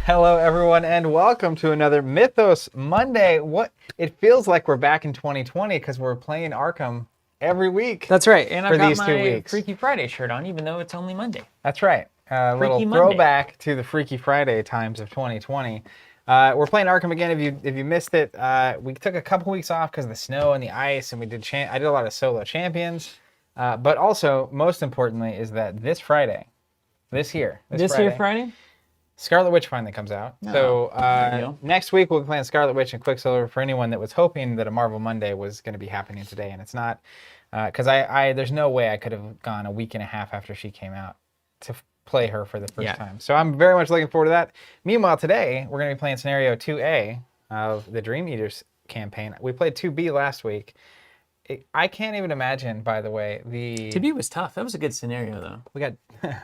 Hello, everyone, and welcome to another Mythos Monday. It feels like we're back in 2020 because we're playing Arkham every week. That's right, and I've got these 2 my weeks. Freaky Friday shirt on, even though it's only Monday. That's right. A little Monday. throwback to the Freaky Friday times of 2020. We're playing Arkham again. If you missed it, we took a couple weeks off because of the snow and the ice, and I did a lot of solo champions. But also, most importantly, is that this Friday, this Friday, Scarlet Witch finally comes out. So next week we'll be playing Scarlet Witch and Quicksilver for anyone that was hoping that a Marvel Monday was going to be happening today, and it's not. Because there's no way I could have gone a week and a half after she came out to play her for the first time. So I'm very much looking forward to that. Meanwhile, today we're going to be playing Scenario 2A of the Dream Eaters campaign. We played 2B last week. I can't even imagine, by the way, 2B was tough. That was a good scenario, though. We got...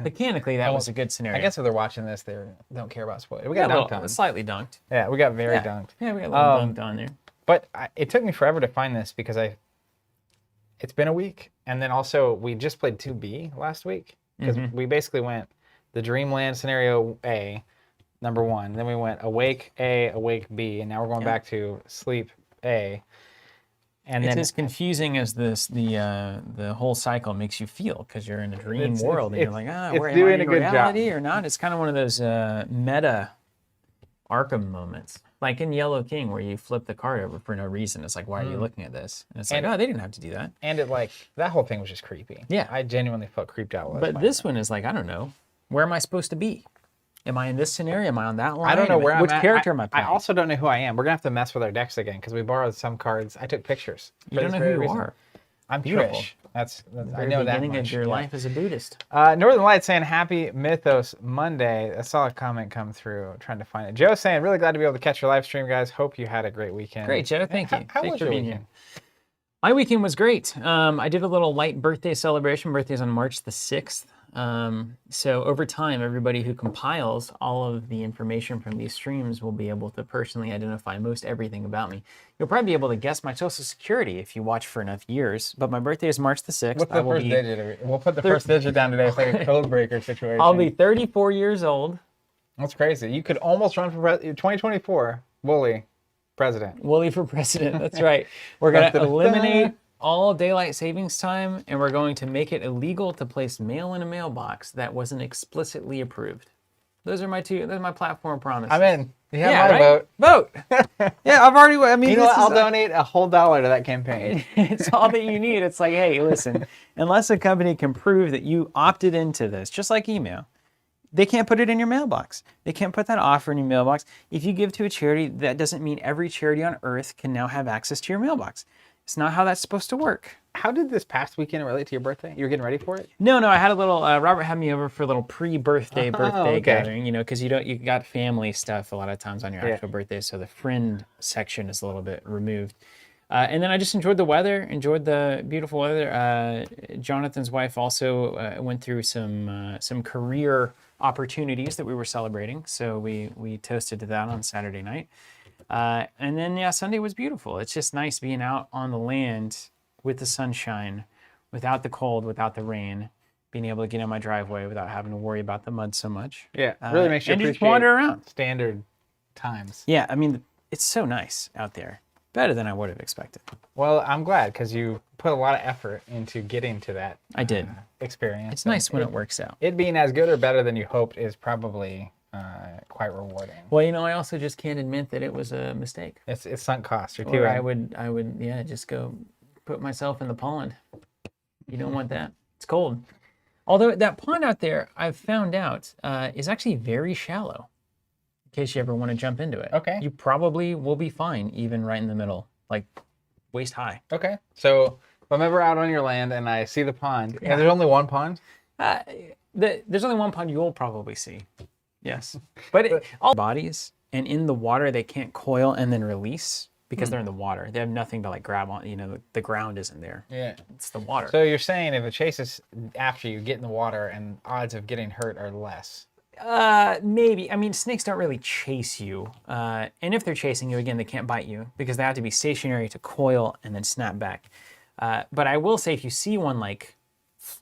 Mechanically, that was a good scenario. I guess if they're watching this, they don't care about spoilers. We got dunked on. Slightly dunked. Yeah, we got very dunked. Yeah, we got a little dunked on there. But it took me forever to find this because it's been a week. And then also, we just played 2B last week. Because we basically went the Dreamlands Scenario A, number 1. Then we went Awake A, Awake B. And now we're going back to Sleep A. And it's as confusing as the whole cycle makes you feel because you're in a dream world and you're like, where am I in reality or not? It's kind of one of those meta Arkham moments, like in Yellow King where you flip the card over for no reason. It's like, why are you looking at this? And it's like, they didn't have to do that. And that whole thing was just creepy. Yeah, I genuinely felt creeped out. But this one is like, I don't know, where am I supposed to be? Am I in this scenario? Am I on that line? I don't know where I'm at. Which character am I playing? I also don't know who I am. We're going to have to mess with our decks again because we borrowed some cards. I took pictures. You don't know who you are. I'm beautiful. Trish. That's I know that much. Beginning of your life as a Buddhist. Northern Light saying Happy Mythos Monday. I saw a comment come through. I'm trying to find it. Joe saying really glad to be able to catch your live stream, guys. Hope you had a great weekend. Great, Joe. Thank you. How was your weekend? My weekend was great. I did a little light birthday celebration. Birthday's on March the 6th. So over time, everybody who compiles all of the information from these streams will be able to personally identify most everything about me. You'll probably be able to guess my social security if you watch for enough years, but my birthday is March the 6th. What's the first digit? We'll put the first digit down today. It's like a code breaker situation. I'll be 34 years old. That's crazy. You could almost run for 2024. Wooly president. Wooly for president. That's right. We're going to eliminate all daylight savings time, and we're going to make it illegal to place mail in a mailbox that wasn't explicitly approved. Those are my platform promises. I'm in. You have my vote. Vote. Yeah, I've already. I mean, you know what? I'll donate a whole $1 to that campaign. It's all that you need. It's like, hey, listen, unless a company can prove that you opted into this, just like email, they can't put it in your mailbox. They can't put that offer in your mailbox. If you give to a charity, that doesn't mean every charity on earth can now have access to your mailbox. It's not how that's supposed to work. How did this past weekend relate to your birthday? You were getting ready for it? No, I had a little, Robert had me over for a little pre-birthday gathering, because you got family stuff a lot of times on your actual birthday, so the friend section is a little bit removed. And then I just enjoyed the weather, enjoyed the beautiful weather. Jonathan's wife also went through some career opportunities that we were celebrating, so we toasted to that on Saturday night. And then, Sunday was beautiful. It's just nice being out on the land with the sunshine, without the cold, without the rain, being able to get in my driveway without having to worry about the mud so much. Yeah, really makes you appreciate just wander around. Standard times. Yeah, I mean, it's so nice out there. Better than I would have expected. Well, I'm glad because you put a lot of effort into getting to that experience. It's nice when it works out. It being as good or better than you hoped is probably... quite rewarding. Well, I also just can't admit that it was a mistake. It's sunk cost. Or I would just go put myself in the pond. You don't want that. It's cold. Although that pond out there, I've found out, is actually very shallow. In case you ever want to jump into it. Okay. You probably will be fine, even right in the middle, like waist high. Okay. So if I'm ever out on your land and I see the pond, and there's only one pond? There's only one pond you'll probably see. Yes, but all bodies, and in the water they can't coil and then release because they're in the water. They have nothing to grab on. The ground isn't there. Yeah, it's the water. So you're saying if it chases after you, get in the water, and odds of getting hurt are less. Maybe. I mean, snakes don't really chase you, and if they're chasing you, again, they can't bite you because they have to be stationary to coil and then snap back. But I will say, if you see one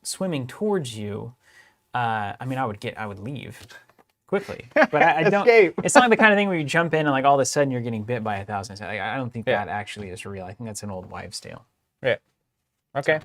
swimming towards you, I mean, I would leave quickly. But I don't. Escape. It's not like the kind of thing where you jump in and like all of a sudden you're getting bit by 1,000. Like, I don't think that actually is real. I think that's an old wives' tale. Yeah. Okay.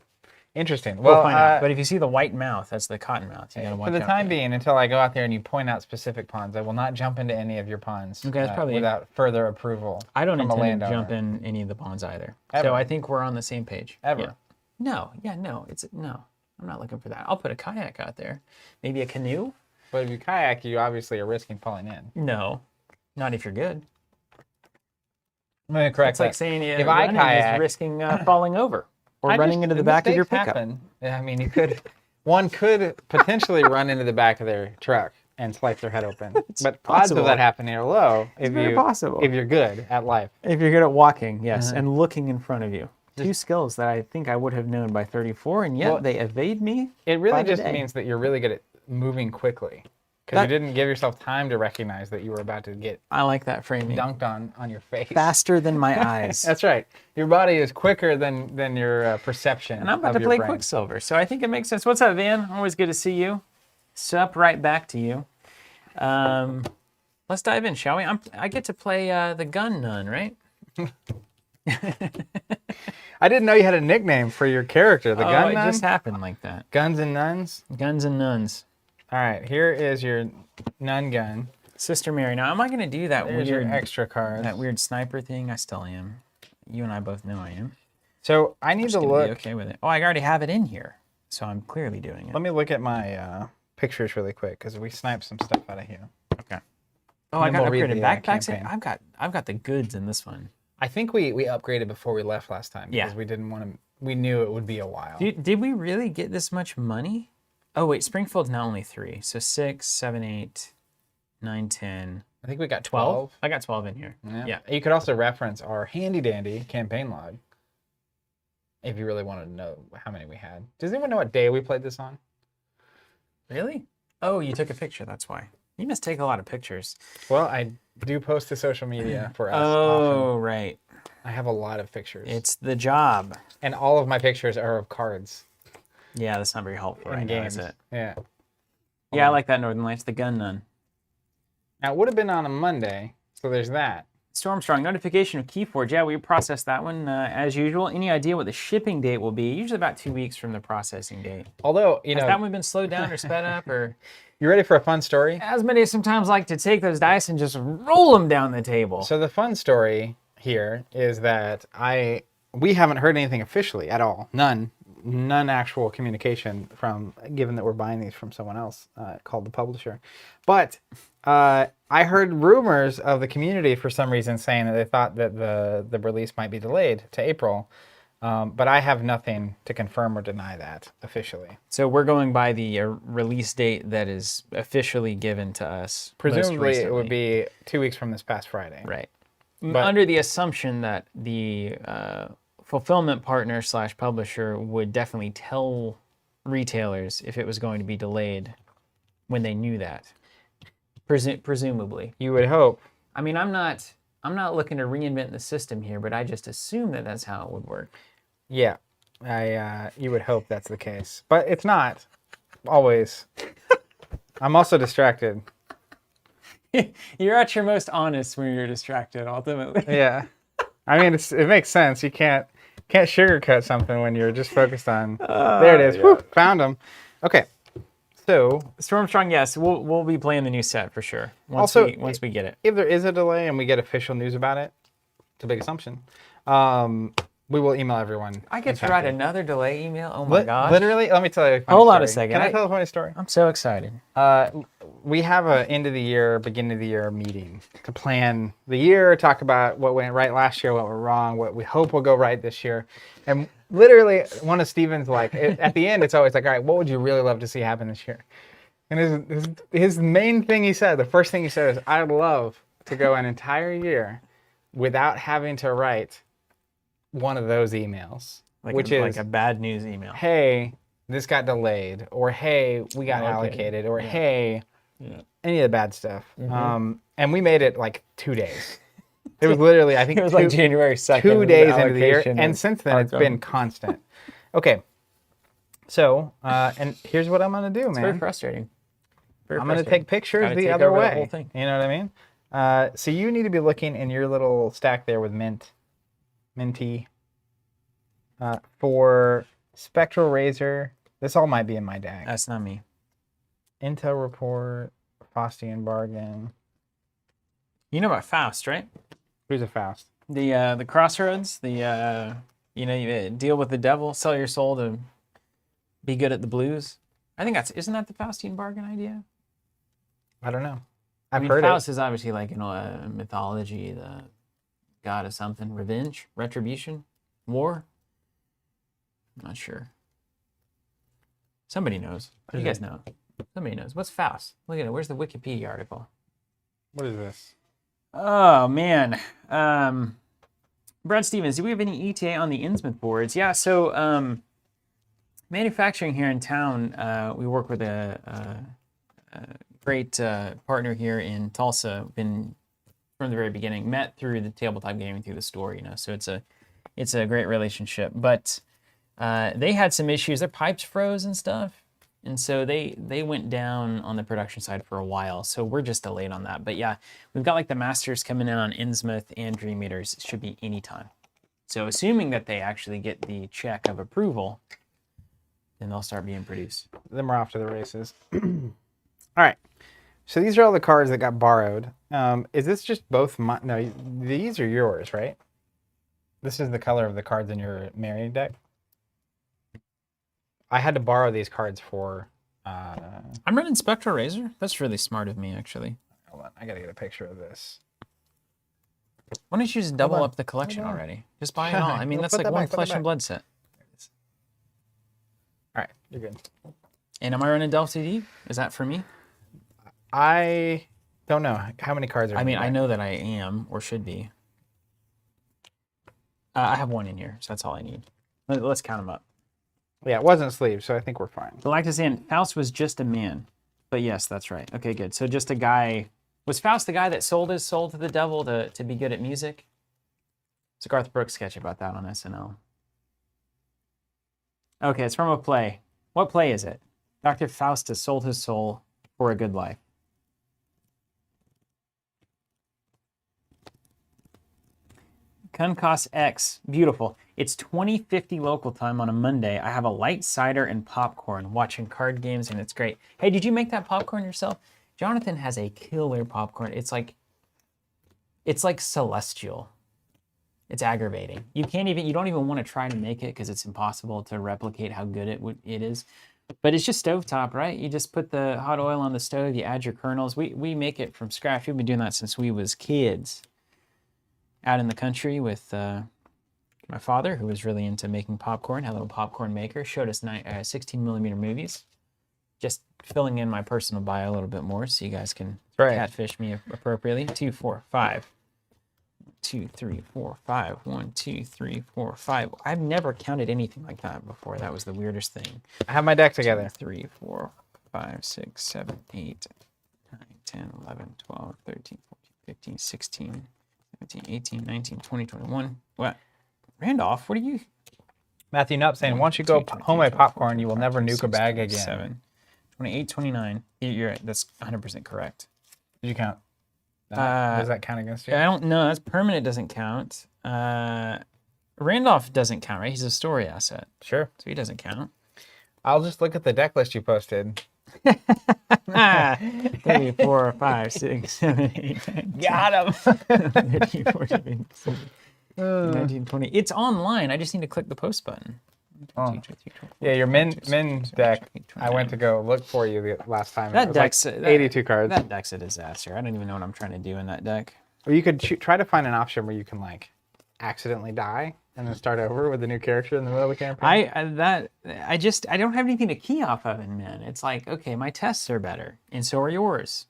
Interesting. We'll Well, find out. But if you see the white mouth, that's the cotton mouth. You gotta watch for the out time for being, until I go out there and you point out specific ponds, I will not jump into any of your ponds Okay, that's probably- without further approval. I don't from a intend to landowner. jump in any of the ponds either. Ever. So I think we're on the same page. Ever. Yeah. No. Yeah. No. No. I'm not looking for that. I'll put a kayak out there. Maybe a canoe. But if you kayak, you obviously are risking falling in. No. Not if you're good. I'm going to correct It's like that. saying If I running kayak- is risking falling over or I running just- into the back of your mistakes pickup. happen. Yeah, I mean, you could. One could potentially run into the back of their truck and slice their head open. But odds of possible. that happening are low if very possible. if you're good at life. If you're good at walking, yes, Uh-huh. and looking in front of you. Two skills that I think I would have known by 34, and yet Well, they evade me. It really by just today. means that you're really good at moving quickly because That- you didn't give yourself time to recognize that you were about to get I like that framing. dunked on your face. Faster than my eyes. That's right. Your body is quicker than your perception. And I'm about of to your play brain. Quicksilver, so I think it makes sense. What's up, Van? Always good to see you. Sup, right back to you. Let's dive in, shall we? I get to play the gun nun, right? I didn't know you had a nickname for your character, the gun it nun. just happened like that. Guns and nuns. Guns and nuns. All right, here is your nun gun. Sister Mary. Now, am I going to do that There's your weird, extra cards. that weird sniper thing? I still am. You and I both know I am. So I need to Just gonna look. be okay with it. Oh, I already have it in here, so I'm clearly doing it. Let me look at my pictures really quick because we sniped some stuff out of here. Okay. Oh, I And got we'll read upgraded the, backpacks. campaign. I've got the goods in this one. I think we upgraded before we left last time because Yeah. we didn't want to. We knew it would be a while. Did we really get this much money? Oh wait, Springfield's now only 3, so 6, 7, 8, 9, 10, I think we got 12. 12. I got 12 in here. Yeah. You could also reference our handy dandy campaign log if you really wanted to know how many we had. Does anyone know what day we played this on? Really? Oh, you took a picture. That's why. You must take a lot of pictures. Well, I do post to social media for us. Often. Oh, right. I have a lot of pictures. It's the job. And all of my pictures are of cards Yeah, that's not very helpful in right now, games. is it? Yeah. Yeah, I like that Northern Lights, the gun nun. Now, it would have been on a Monday, so there's that. Stormstrong, notification of Keyforge. Yeah, we processed that one as usual. Any idea what the shipping date will be? Usually about 2 weeks from the processing date. Although, you Has know, that one been slowed down or sped up? Or you ready for a fun story? Asmodee sometimes like to take those dice and just roll them down the table. So the fun story here is that we haven't heard anything officially at all. None actual communication from, given that we're buying these from someone else called the publisher. But I heard rumors of the community for some reason saying that they thought that the release might be delayed to April. But I have nothing to confirm or deny that officially. So we're going by the release date that is officially given to us. most Presumably it would recently. be 2 weeks from this past Friday. Right. But- Under the assumption that the fulfillment partner / publisher would definitely tell retailers if it was going to be delayed when they knew that. Presumably. You would hope. I mean, I'm not looking to reinvent the system here, but I just assume that that's how it would work. Yeah, you would hope that's the case, but it's not always. I'm also distracted. You're at your most honest when you're distracted, ultimately. Yeah, I mean it makes sense. You can't sugarcoat something when you're just focused on. There it is. yeah. Woo, found them. Okay, so Stormstrong, yes, we'll be playing the new set for sure. Once we get it. if there is a delay and we get official news about it, it's a big assumption. We will email everyone. I get to write another delay email. Oh my gosh. Literally, let me tell you a funny Hold on a story. second. Can I tell a funny story? I'm so excited. We have a end of the year, beginning of the year meeting to plan the year, talk about what went right last year, what went wrong, what we hope will go right this year. And literally, one of Steven's at the end, it's always like, all right, what would you really love to see happen this year? And his main thing he said, the first thing he said is, I'd love to go an entire year without having to write one of those emails, which is like a bad news email. hey, this got delayed, or hey, we got allocated, or hey, any of the bad stuff. And we made it like 2 days. It was literally, I think It was like January 2nd. 2 days into the year, allocation and of since then it's Arkham. been constant. Okay, so and here's what I'm gonna do, It's very man. frustrating. I'm going to take pictures the other way. The whole thing. You know what I mean? So you need to be looking in your little stack there with Minty. For Spectral Razor, this all might be in my deck. That's not me. Intel Report, Faustian Bargain. You know about Faust, right? Who's a Faust? The Crossroads, you deal with the devil, sell your soul to be good at the blues. I think isn't that the Faustian Bargain idea? I don't know. I've heard Faust is obviously like, mythology, the god of something, revenge, retribution, war. I'm not sure. Somebody knows. You guys know. Somebody knows. What's Faust? Look at it. Where's the Wikipedia article? What is this? Oh, man. Brad Stevens, do we have any ETA on the Innsmouth boards? Yeah, so manufacturing here in town, we work with a great partner here in Tulsa. Been from the very beginning. Met through the tabletop gaming through the store, so it's a great relationship. But they had some issues. Their pipes froze and stuff. And so they went down on the production side for a while. So we're just delayed on that. But yeah, we've got like the Masters coming in on Innsmouth and Dream Eaters. It should be anytime. So assuming that they actually get the check of approval, then they'll start being produced. Then we're off to the races. All right. So these are all the cards that got borrowed. Is this just both my... No, these are yours, right? This is the color of the cards in your Mary deck. I had to borrow these cards for... I'm running Spectral Razor. That's really smart of me, actually. Hold on. I got to get a picture of this. Why don't you just double up the collection already? Just buy it all. I mean, that's like one Flesh and Blood set. All right. You're good. And am I running Delph CD? Is that for me? I don't know. How many cards are I mean, I know that I am, or should be. I have one in here, so that's all I need. Let's count them up. Yeah, it wasn't sleeved, so I think we're fine. Galactus and Faust was just a man. But yes, that's right. Okay, good. So just a guy... Was Faust the guy that sold his soul to the devil to be good at music? It's a Garth Brooks sketch about that on SNL. Okay, it's from a play. What play is it? Dr. Faustus sold his soul for a good life. Concost X, beautiful. It's 20:50 local time on a Monday. I have a light cider and popcorn watching card games, and it's great. Hey, did you make that popcorn yourself? Jonathan has a killer popcorn. It's like celestial. It's aggravating. You don't even want to try to make it because it's impossible to replicate how good it is. But it's just stovetop, right? You just put the hot oil on the stove, you add your kernels. We make it from scratch. We've been doing that since we was kids. Out in the country with my father, who was really into making popcorn, had a little popcorn maker, showed us 16mm movies. Just filling in my personal bio a little bit more so you guys can catfish me appropriately. 2, 4, 5. 2, 3, 4, 5. 1, 2, 3, 4, 5. I've never counted anything like that before. That was the weirdest thing. I have my deck together. 2, 3, 4, 5, 6, 7, 8, 9, 10, 11, 12, 13, 14, 15, 16, 17, 18, 19, 20, 21. What? Randolph, what are you? Matthew Nupp saying, once you go home my popcorn, you will never nuke a bag again. 7, 28, 29. You're right. That's 100% correct. Did you count? Does that count against you? I don't know. That's permanent doesn't count. Randolph doesn't count, right? He's a story asset. Sure. So he doesn't count. I'll just look at the deck list you posted. 3, 4, 5, 6, 7, 8, 9, got him. 13, 14, 15, 19, 20. It's online. I just need to click the post button. Oh. Yeah, your min deck, I went to go look for you the last time. That deck's like 82 cards. That deck's a disaster. I don't even know what I'm trying to do in that deck. Or you could try to find an option where you can like accidentally die and then start over with a new character in the middle of the campaign. I don't have anything to key off of in Min. It's like, okay, my tests are better, and so are yours.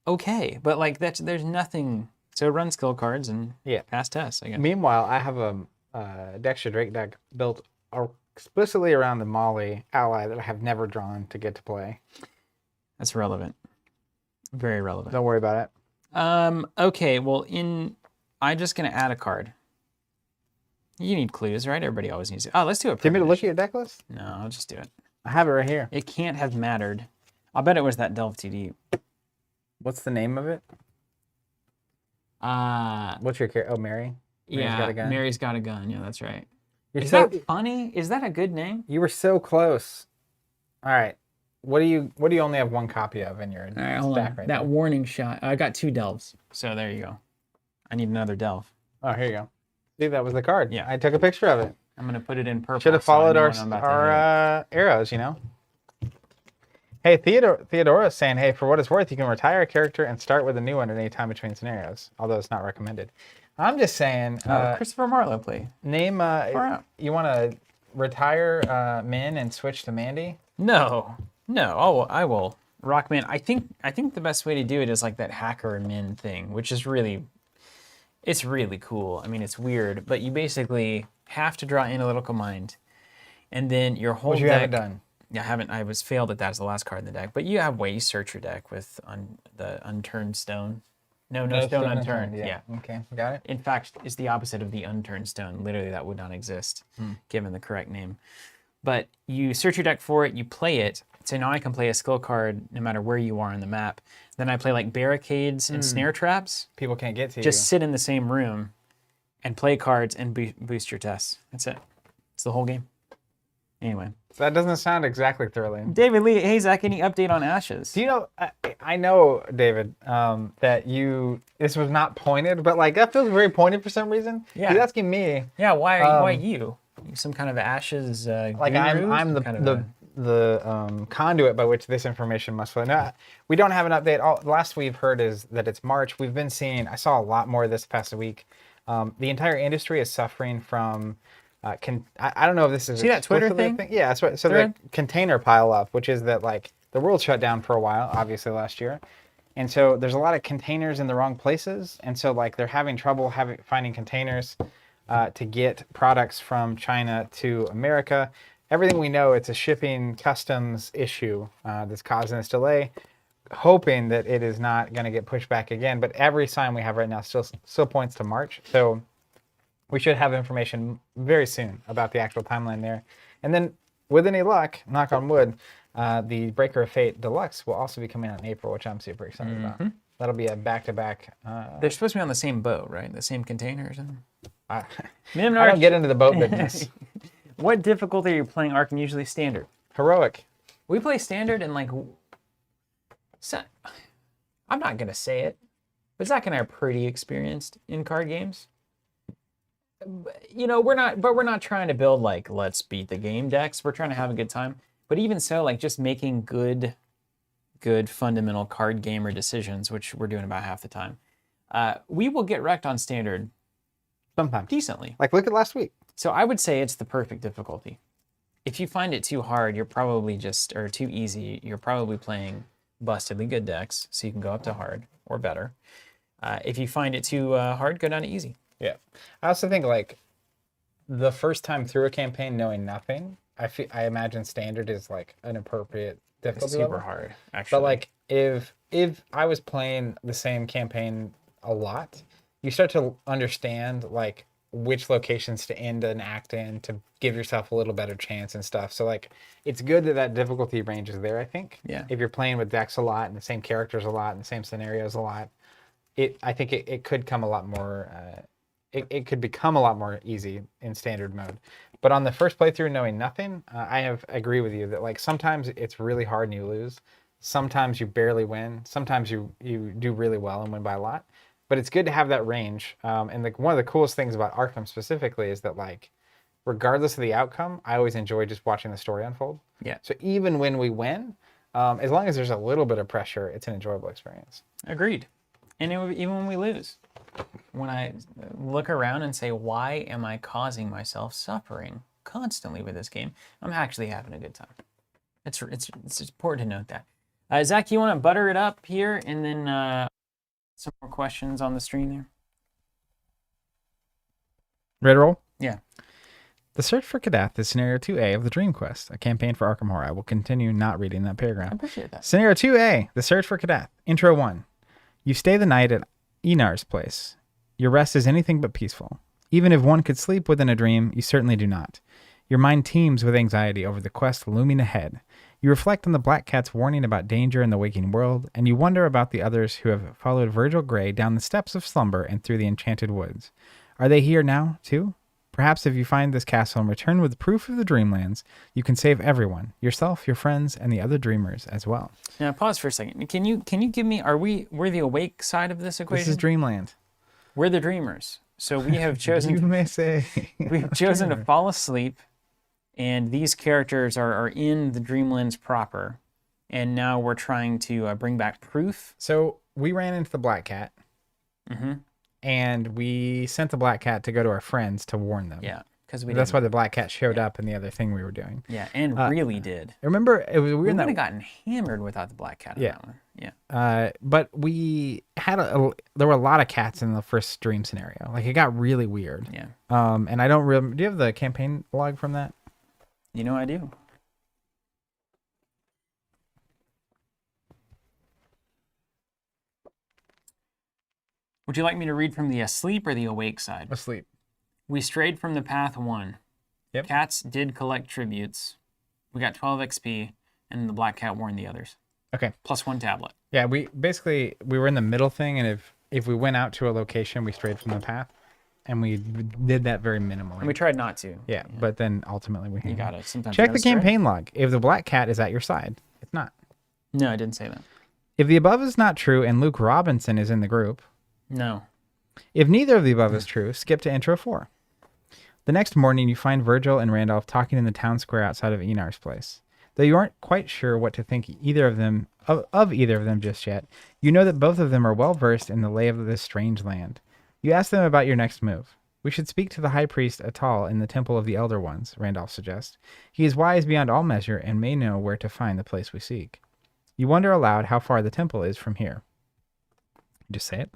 Okay, but like there's nothing. So run skill cards and pass tests, I guess. Meanwhile, I have a Dexter Drake deck built explicitly around the Molly ally that I have never drawn to get to play. That's relevant. Very relevant. Don't worry about it. Okay, well, I'm just going to add a card. You need clues, right? Everybody always needs it. Oh, let's do it. Do you want me to look at your deck list? No, I'll just do it. I have it right here. It can't have mattered. I'll bet it was that Delve Too Deep. What's the name of it? What's your character? Oh, Mary? Mary's got a gun. Mary's got a gun. Yeah, that's right. Is so that funny? Is that a good name? You were so close. All right. What do you only have one copy of in your stack right that now? warning shot. I got 2 delves. So there you go. I need another delve. Oh, here you go. See, that was the card. Yeah. I took a picture of it. I'm going to put it in purple. Should have followed our arrows, you know? Hey, Theodora's saying, hey, for what it's worth, you can retire a character and start with a new one at any time between scenarios, although it's not recommended. I'm just saying... Christopher Marlowe play. Name... you want to retire Min and switch to Mandy? No. Oh, I will. Rockman, I think the best way to do it is like that hacker Min thing, which is really... It's really cool. I mean, it's weird, but you basically have to draw Analytical Mind, and then your whole deck... Which you haven't done. Yeah, I haven't. I was failed at that as the last card in the deck. But you have ways. Search your deck with the unturned stone. No stone unturned. Yeah. Okay, got it. In fact, it's the opposite of the unturned stone. Literally, that would not exist, given the correct name. But you search your deck for it. You play it. So now I can play a skill card no matter where you are on the map. Then I play like barricades and snare traps. People can't get to you. Just sit in the same room and play cards and boost your tests. That's it. It's the whole game. Anyway. That doesn't sound exactly thrilling. David Lee, hey Zach, any update on Ashes? Do you know, I know, David, that this was not pointed, but like that feels very pointed for some reason. Yeah. He's asking me. Yeah, why you? Some kind of Ashes like I'm the conduit by which this information must flow. No, we don't have an update. Last we've heard is that it's March. We've been seeing, I saw a lot more this past week. The entire industry is suffering from I don't know if this is... See that Twitter thing? Yeah, that's right. So the container pile up, which is that like the world shut down for a while, obviously last year. And so there's a lot of containers in the wrong places. And so like they're having trouble finding containers to get products from China to America. Everything we know, it's a shipping customs issue that's causing this delay, hoping that it is not going to get pushed back again. But every sign we have right now still points to March. So we should have information very soon about the actual timeline there. And then, with any luck, knock on wood, the Breaker of Fate Deluxe will also be coming out in April, which I'm super excited about. That'll be a back-to-back... They're supposed to be on the same boat, right? The same containers? I don't get into the boat business. What difficulty are you playing Arkham? Usually standard. Heroic. We play standard and like... So, I'm not going to say it, but Zach and I are pretty experienced in card games. You know, we're not trying to build like let's beat the game decks. We're trying to have a good time. But even so, like just making good fundamental card gamer decisions, which we're doing about half the time. We will get wrecked on standard sometimes decently. Like look at last week. So I would say it's the perfect difficulty. If you find it too hard, you're probably or too easy, you're probably playing bustedly good decks, so you can go up to hard or better. If you find it too hard, go down to easy. Yeah. I also think like the first time through a campaign knowing nothing, I imagine standard is like an appropriate difficulty super level. hard, actually. But like if I was playing the same campaign a lot, you start to understand like which locations to end an act in to give yourself a little better chance and stuff. So like it's good that difficulty range is there, I think. Yeah. If you're playing with decks a lot and the same characters a lot and the same scenarios a lot, I think it could come a lot more it could become a lot more easy in standard mode. But on the first playthrough knowing nothing, I agree with you that like sometimes it's really hard and you lose. Sometimes you barely win. Sometimes you do really well and win by a lot. But it's good to have that range. And like one of the coolest things about Arkham specifically is that like regardless of the outcome, I always enjoy just watching the story unfold. Yeah. So even when we win, as long as there's a little bit of pressure, it's an enjoyable experience. Agreed. And even when we lose, when I look around and say, why am I causing myself suffering constantly with this game? I'm actually having a good time. It's important to note that. Zach, you want to butter it up here and then some more questions on the stream there? Ready to roll? Yeah. The search for Kadath is Scenario 2A of the Dream Quest, a campaign for Arkham Horror. I will continue not reading that paragraph. I appreciate that. Scenario 2A, the search for Kadath. Intro 1. You stay the night at Enar's place. Your rest is anything but peaceful. Even if one could sleep within a dream, you certainly do not. Your mind teems with anxiety over the quest looming ahead. You reflect on the Black Cat's warning about danger in the waking world, and you wonder about the others who have followed Virgil Grey down the steps of slumber and through the enchanted woods. Are they here now, too? Perhaps if you find this castle and return with proof of the Dreamlands, you can save everyone, yourself, your friends, and the other dreamers as well. Now, pause for a second. Can you give me, we're the awake side of this equation? This is Dreamland. We're the dreamers. So we have chosen, you may say. we've chosen to fall asleep, and these characters are in the Dreamlands proper, and now we're trying to bring back proof. So we ran into the Black Cat. Mm-hmm. And we sent the Black Cat to go to our friends to warn them. Yeah, because that's why the Black Cat showed up in the other thing we were doing. Yeah, and really did. Remember, we were we in would that. have gotten hammered without the Black Cat on that one. Yeah. But we had there were a lot of cats in the first dream scenario. Like it got really weird. Yeah. And I don't really. Do you have the campaign log from that? You know I do. Would you like me to read from the asleep or the awake side? Asleep. We strayed from the path 1. Yep. Cats did collect tributes. We got 12 XP, and the Black Cat warned the others. Okay. Plus 1 tablet. Yeah, we were in the middle thing, and if we went out to a location, we strayed from the path, and we did that very minimally. And we tried not to. Yeah, but then ultimately we. You got it. Sometimes check the campaign log. If the Black Cat is at your side, it's not. No, I didn't say that. If the above is not true, and Luke Robinson is in the group. No. If neither of the above is true, skip to intro 4. The next morning, you find Virgil and Randolph talking in the town square outside of Enar's place. Though you aren't quite sure what to think either of them just yet, you know that both of them are well versed in the lay of this strange land. You ask them about your next move. We should speak to the high priest Atal in the Temple of the Elder Ones, Randolph suggests. He is wise beyond all measure and may know where to find the place we seek. You wonder aloud how far the temple is from here. Just say it.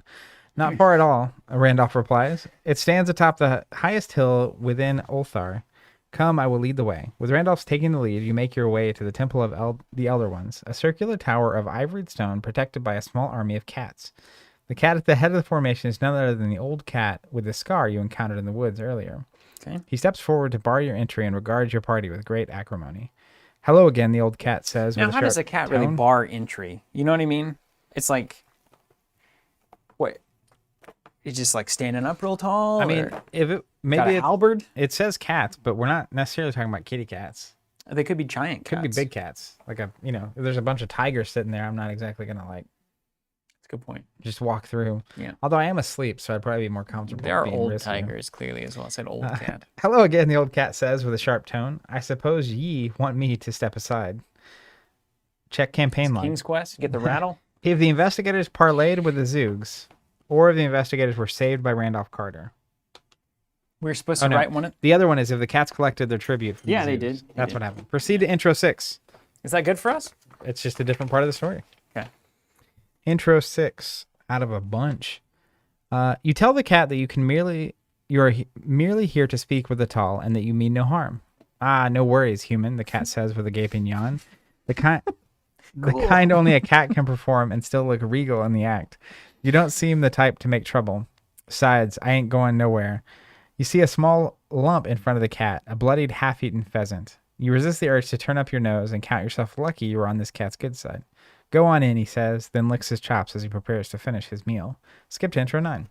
Not far at all, Randolph replies. It stands atop the highest hill within Ulthar. Come, I will lead the way. With Randolph's taking the lead, you make your way to the Temple of the Elder Ones, a circular tower of ivory stone protected by a small army of cats. The cat at the head of the formation is none other than the old cat with the scar you encountered in the woods earlier. Okay. He steps forward to bar your entry and regards your party with great acrimony. Hello again, the old cat says. Now, how does a cat really bar entry? You know what I mean? It's like, what? It's just like standing up real tall? I mean, if it maybe got a halberd? It says cats, but we're not necessarily talking about kitty cats. They could be giant cats. Could be big cats. Like if there's a bunch of tigers sitting there, I'm not exactly gonna That's a good point. just walk through. Yeah. Although I am asleep, so I'd probably be more comfortable. There are being old risky. tigers, clearly, as well. I said old cat. Hello again, the old cat says with a sharp tone. I suppose ye want me to step aside. Check campaign log. King's Quest, get the rattle. If the investigators parlayed with the Zoogs, or if the investigators were saved by Randolph Carter. We were supposed to write one. The other one is if the cats collected their tribute. From Yeah, the they Zoogs. did. That's what happened. Proceed to intro 6. Is that good for us? It's just a different part of the story. Okay. Intro 6 out of a bunch. You tell the cat that you are merely here to speak with Atal and that you mean no harm. Ah, no worries, human, the cat says with a gaping yawn. The kind only a cat can perform and still look regal in the act. You don't seem the type to make trouble. Besides, I ain't going nowhere. You see a small lump in front of the cat, a bloodied half-eaten pheasant. You resist the urge to turn up your nose and count yourself lucky you are on this cat's good side. Go on in, he says, then licks his chops as he prepares to finish his meal. Skip to intro 9.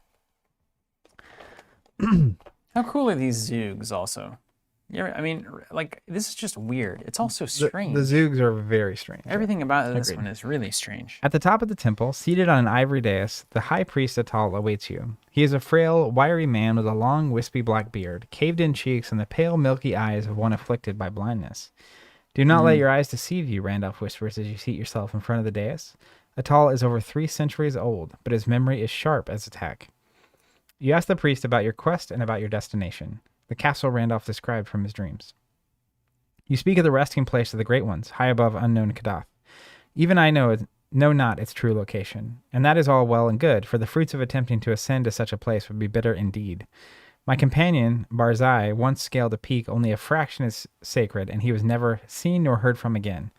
How cool are these Zoogs also? I mean, like, this is just weird. It's all so strange. The Zoogs are very strange. Everything about this one is really strange. At the top of the temple, seated on an ivory dais, the high priest Atal awaits you. He is a frail, wiry man with a long, wispy black beard, caved-in cheeks, and the pale, milky eyes of one afflicted by blindness. Do not let your eyes deceive you, Randolph whispers as you seat yourself in front of the dais. Atal is over 3 centuries old, but his memory is sharp as a tack. You ask the priest about your quest and about your destination, the castle Randolph described from his dreams. You speak of the resting place of the Great Ones, high above unknown Kadath. Even I know not its true location, and that is all well and good, for the fruits of attempting to ascend to such a place would be bitter indeed. My companion, Barzai, once scaled a peak only a fraction as sacred, and he was never seen nor heard from again.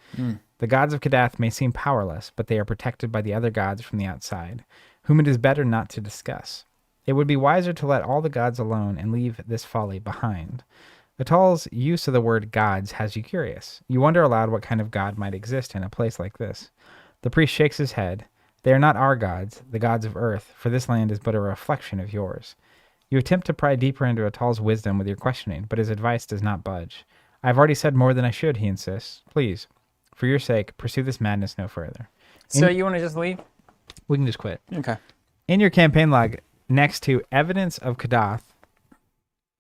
The gods of Kadath may seem powerless, but they are protected by the other gods from the outside, whom it is better not to discuss. It would be wiser to let all the gods alone and leave this folly behind. Atal's use of the word gods has you curious. You wonder aloud what kind of god might exist in a place like this. The priest shakes his head. They are not our gods, the gods of earth, for this land is but a reflection of yours. You attempt to pry deeper into Atal's wisdom with your questioning, but his advice does not budge. I have already said more than I should, he insists. Please, for your sake, pursue this madness no further. So you want to just leave? We can just quit. Okay. In your campaign log, next to evidence of Kadath,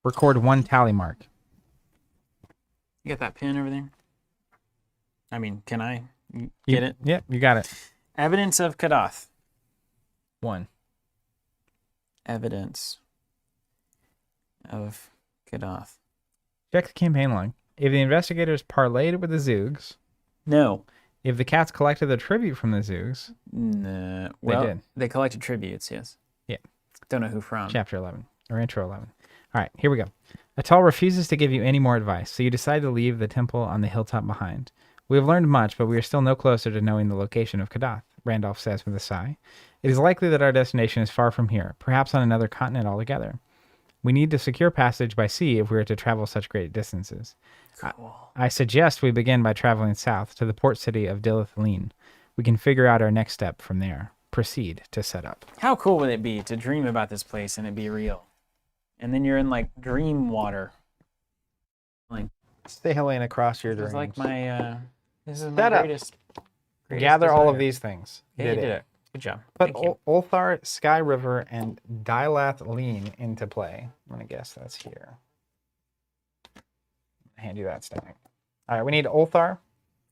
record 1 tally mark. You got that pen over there? I mean, can I get it? Yep, you got it. Evidence of Kadath. 1. Evidence of Kadath. Check the campaign log. If the investigators parlayed with the Zoogs, No. if the cats collected the tribute from the Zoogs, No. Well, did. They collected tributes, yes. Yeah. Don't know who from. Chapter 11, or intro 11. All right, here we go. Atal refuses to give you any more advice, so you decide to leave the temple on the hilltop behind. We have learned much, but we are still no closer to knowing the location of Kadath, Randolph says with a sigh. It is likely that our destination is far from here, perhaps on another continent altogether. We need to secure passage by sea if we are to travel such great distances. Cool. I suggest we begin by traveling south to the port city of Dilith. We can figure out our next step from there. Proceed to set up. How cool would it be to dream about this place and it be real? And then you're in like dream water. Like Sailing across your this dreams. is like my this is my Set up. greatest Gather all of desire. these things. Yeah, you did it. Good job. Put Thank you. Ulthar, Sky River, and Dilath Lean into play. I'm going to guess that's here. Hand you that stack. All right, we need Ulthar,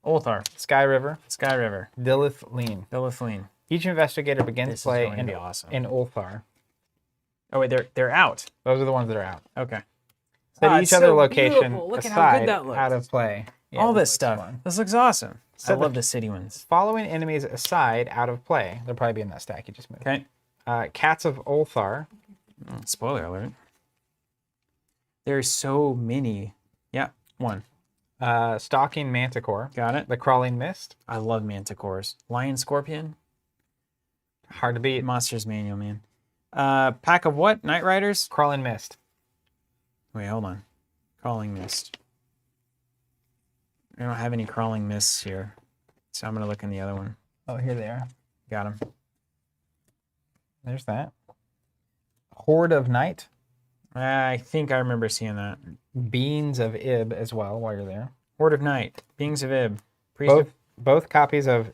Ulthar, Sky River, Sky River, Dilith Lean. Dilithleen. Each investigator begins This is play going to be awesome. in Ulthar. Oh wait, they're out. Those are the ones that are out. Okay. Set Oh, each it's other so location beautiful. Look at how good aside that looks. out of play. Yeah, All this this looks stuff. fun. This looks awesome. So I love the city ones. Following enemies aside out of play. They'll probably be in that stack you just moved. Okay. Cats of Ulthar. Spoiler alert. There's so many. Yeah, one. Stalking Manticore. Got it. The Crawling Mist. I love manticores. Lion Scorpion. Hard to beat. Monsters Manual, man. Pack of what? Night Riders? Crawling Mist. Wait, hold on. Crawling Mist. I don't have any Crawling Mists here. So I'm going to look in the other one. Oh, here they are. Got them. There's that. Horde of Night. I think I remember seeing that. Beans of Ib as well while you're there. Horde of Night. Beings of Ib. Priest of... Both copies of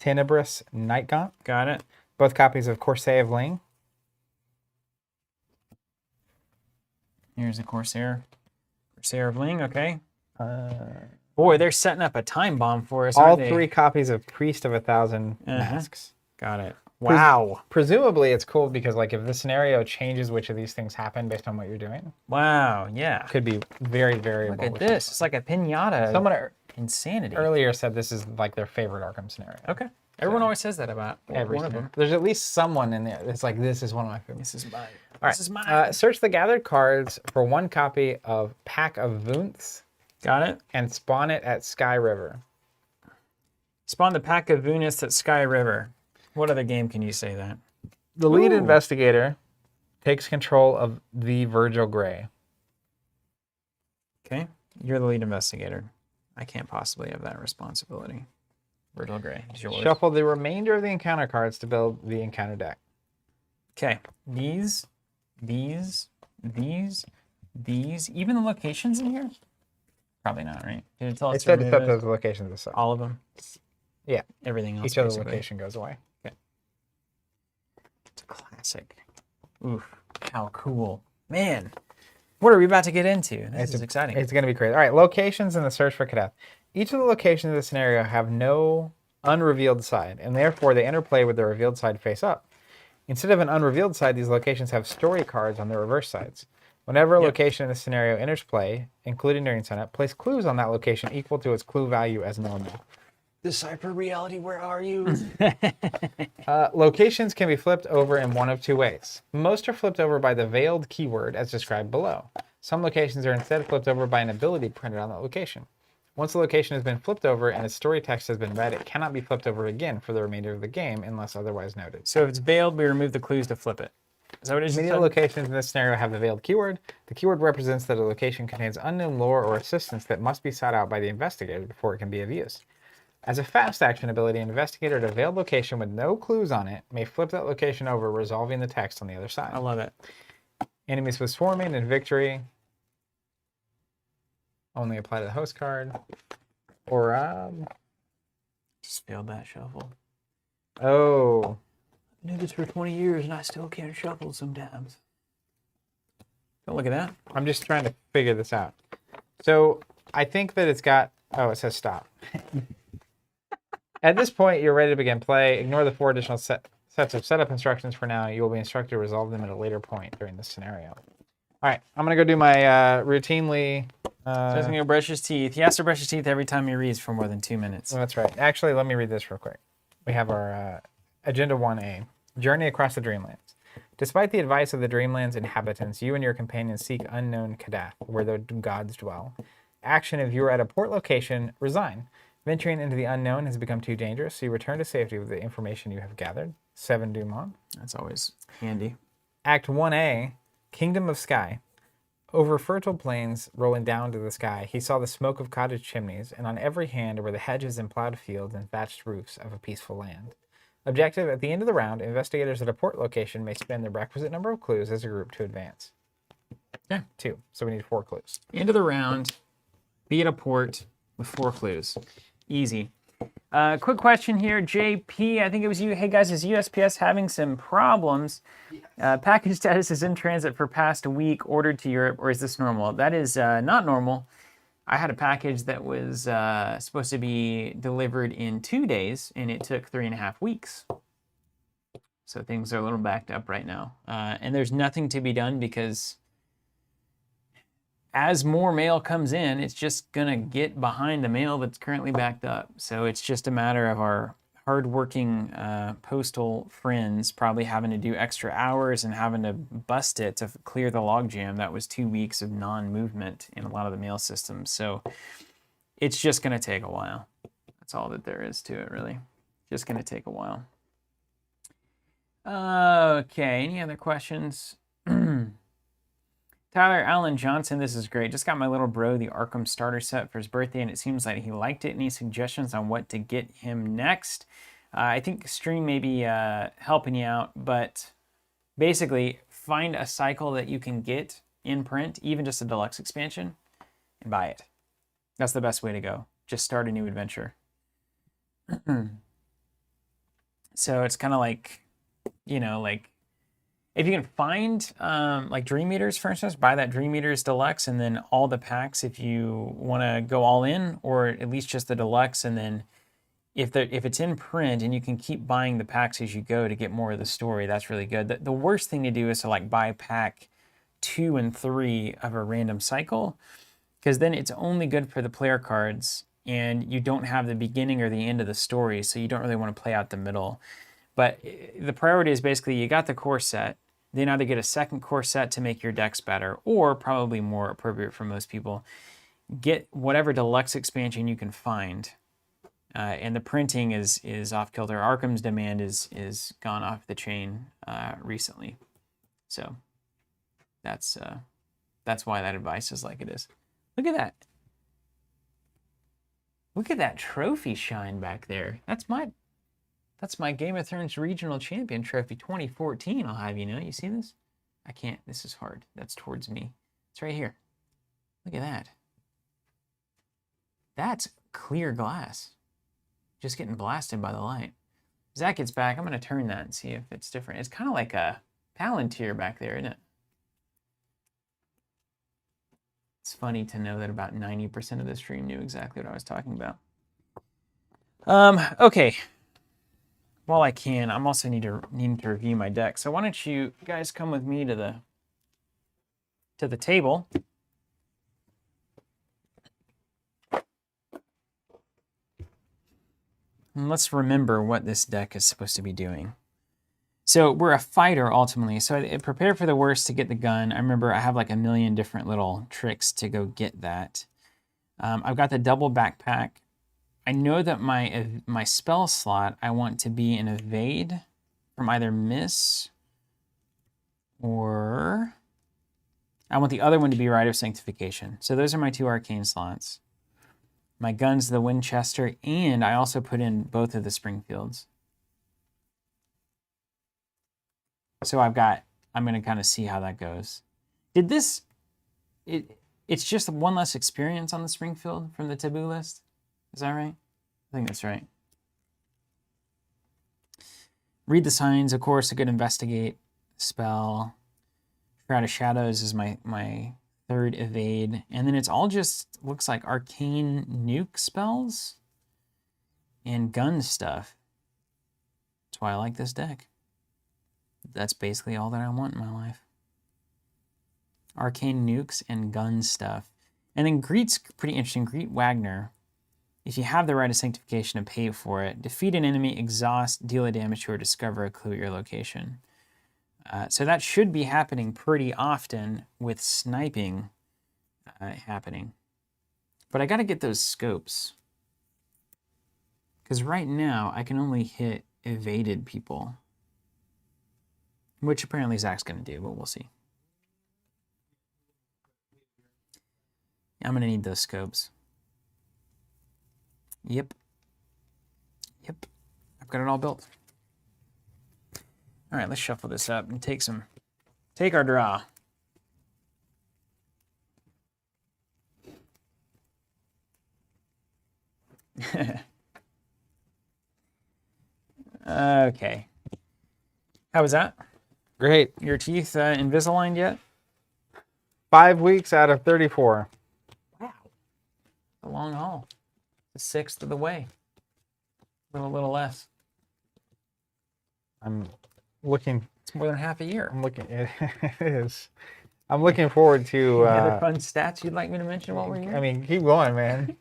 Tenebris Nightgaunt. Got it. Both copies of Corsair of Ling. Here's the Corsair. Corsair of Ling, okay. Boy, they're setting up a time bomb for us, All aren't they? 3 copies of Priest of 1,000 Masks. Got it. Wow. Presumably it's cool because like if the scenario changes which of these things happen based on what you're doing, Wow, yeah. could be very variable. Look at this. It's like a pinata. Someone Insanity. earlier said this is like their favorite Arkham scenario. Okay. Everyone always says that about Every one of scenario. them. There's at least someone in there that's like, this is one of my favorites. This is mine. All This is mine. search the gathered cards for 1 copy of Pack of Vunths Got it. and spawn it at Sky River. Spawn the pack of Venus at Sky River. What other game can you say that? The lead Ooh. investigator takes control of the Virgil Gray. Okay. You're the lead investigator. I can't possibly have that responsibility. Virgil Gray is yours. Shuffle the remainder of the encounter cards to build the encounter deck. Okay. These, even the locations in here? Probably not, right? Did it tell us It to said remove set it? those locations aside. All of them? Yeah. Everything else, Each other basically. location goes away. It's a classic. Oof. How cool. Man, what are we about to get into? This is exciting. It's going to be crazy. All right, locations in the search for Kadath. Each of the locations of the scenario have no unrevealed side, and therefore they interplay with the revealed side face up. Instead of an unrevealed side, these locations have story cards on their reverse sides. Whenever a location in the scenario enters play, including during setup, place clues on that location equal to its clue value as normal. Decipher reality, where are you? Locations can be flipped over in one of 2 ways. Most are flipped over by the veiled keyword as described below. Some locations are instead flipped over by an ability printed on that location. Once the location has been flipped over and its story text has been read, it cannot be flipped over again for the remainder of the game unless otherwise noted. So if it's veiled, we remove the clues to flip it. Is that what it just Immediate said? locations in this scenario have a veiled keyword. The keyword represents that a location contains unknown lore or assistance that must be sought out by the investigator before it can be of use. As a fast action ability, an investigator at a veiled location with no clues on it may flip that location over, resolving the text on the other side. I love it. Enemies with swarming and victory only apply to the host card. Or, Just failed that shuffle. oh. I knew this for 20 years and I still can't shuffle sometimes. Don't look at that. I'm just trying to figure this out. So I think that it's got, oh, it says stop. At this point, you're ready to begin play. Ignore the 4 additional sets of setup instructions for now. You will be instructed to resolve them at a later point during this scenario. All right, I'm going to go do my routinely... So he's going to go brush his teeth. He has to brush his teeth every time he reads for more than 2 minutes. Well, that's right. Actually, let me read this real quick. We have our Agenda 1A, Journey Across the Dreamlands. Despite the advice of the Dreamlands inhabitants, you and your companions seek unknown Kadath, where the gods dwell. Action: if you are at a port location, resign. Venturing into the unknown has become too dangerous, so you return to safety with the information you have gathered. 7 Dumont. That's always handy. Act 1A, Kingdom of Sky. Over fertile plains rolling down to the sky, he saw the smoke of cottage chimneys, and on every hand were the hedges and plowed fields and thatched roofs of a peaceful land. Objective: at the end of the round, investigators at a port location may spend the requisite number of clues as a group to advance. Yeah. 2. So we need 4 clues. End of the round, be at a port with 4 clues. Easy. Quick question here, JP. I think it was you. Hey guys, is USPS having some problems? Package status is in transit for past a week, ordered to Europe, or is this normal? That is not normal. I had a package that was supposed to be delivered in 2 days, and it took 3.5 weeks. So things are a little backed up right now. And there's nothing to be done because as more mail comes in, it's just going to get behind the mail that's currently backed up. So it's just a matter of our hardworking postal friends probably having to do extra hours and having to bust it to clear the logjam. That was 2 weeks of non-movement in a lot of the mail systems. So it's just going to take a while. That's all that there is to it, really. Just going to take a while. Okay, any other questions? Tyler Allen Johnson, this is great. Just got my little bro the Arkham starter set for his birthday, and it seems like he liked it. Any suggestions on what to get him next? I think stream may be helping you out, but basically find a cycle that you can get in print, even just a deluxe expansion, and buy it. That's the best way to go. Just start a new adventure. So it's kind of like, you know, like, if you can find like Dream Eaters, for instance, buy that Dream Eaters Deluxe and then all the packs if you want to go all in, or at least just the Deluxe. And then if it's in print and you can keep buying the packs as you go to get more of the story, that's really good. The worst thing to do is to like buy pack 2 and 3 of a random cycle, because then it's only good for the player cards and you don't have the beginning or the end of the story, so you don't really want to play out the middle. But the priority is basically you got the core set, then either get a second core set to make your decks better, or probably more appropriate for most people, get whatever deluxe expansion you can find. And the printing is off kilter. Arkham's demand is gone off the chain recently. So that's why that advice is like it is. Look at that. Look at that trophy shine back there. That's my Game of Thrones Regional Champion Trophy 2014, I'll have you know. You see this? I can't. This is hard. That's towards me. It's right here. Look at that. That's clear glass. Just getting blasted by the light. As that gets back, I'm going to turn that and see if it's different. It's kind of like a Palantir back there, isn't it? It's funny to know that about 90% of the stream knew exactly what I was talking about. Okay. While I can, I'm also needing to review my deck. So why don't you guys come with me to the table. And let's remember what this deck is supposed to be doing. So we're a fighter ultimately. So prepare for the worst to get the gun. I remember I have like a million different little tricks to go get that. I've got the double backpack. I know that my spell slot, I want to be an evade from either miss Or I want the other one to be Rite of Sanctification. So those are my 2 arcane slots. My gun's the Winchester, and I also put in both of the Springfields. So I'm going to kind of see how that goes. It's just one less experience on the Springfield from the taboo list. Is that right? I think that's right. Read the signs, of course, a good investigate spell. Shroud of Shadows is my 3rd evade. And then it's all just looks like arcane nuke spells and gun stuff. That's why I like this deck. That's basically all that I want in my life. Arcane nukes and gun stuff. And then Greet's pretty interesting. Greet Wagner. If you have the Rite of Sanctification and pay for it, defeat an enemy, exhaust, deal a damage to, or discover a clue at your location. So that should be happening pretty often with sniping happening. But I got to get those scopes. Because right now, I can only hit evaded people. Which apparently Zach's going to do, but we'll see. I'm going to need those scopes. Yep. I've got it all built. All right, let's shuffle this up and take our draw. Okay. How was that? Great. Your teeth Invisaligned yet? 5 weeks out of 34. Wow. A long haul. A 1/6 of the way. A little less. I'm looking. It's more than half a year. It is. I'm looking forward to. Any other fun stats you'd like me to mention while we're here? I mean, keep going, man.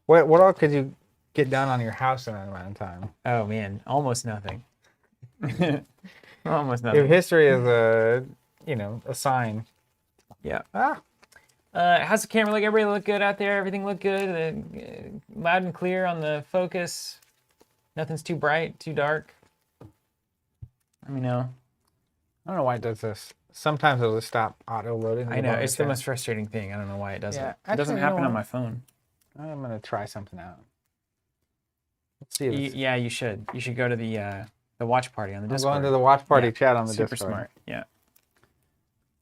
What all could you get done on your house in that amount of time? Oh man, almost nothing. Almost nothing. If history is a sign. Yeah. Ah. How's the camera look? Everybody look good out there? Everything look good? Loud and clear on the focus? Nothing's too bright, too dark? Let me know. I don't know why it does this. Sometimes it'll just stop auto-loading. I know, it's the most frustrating thing. I don't know why it does it. It doesn't actually, happen on my phone. I'm going to try something out. Let's see. Yeah, you should. You should go to the watch party on the Discord. I'm going to the watch party chat on the Discord. Super smart, yeah.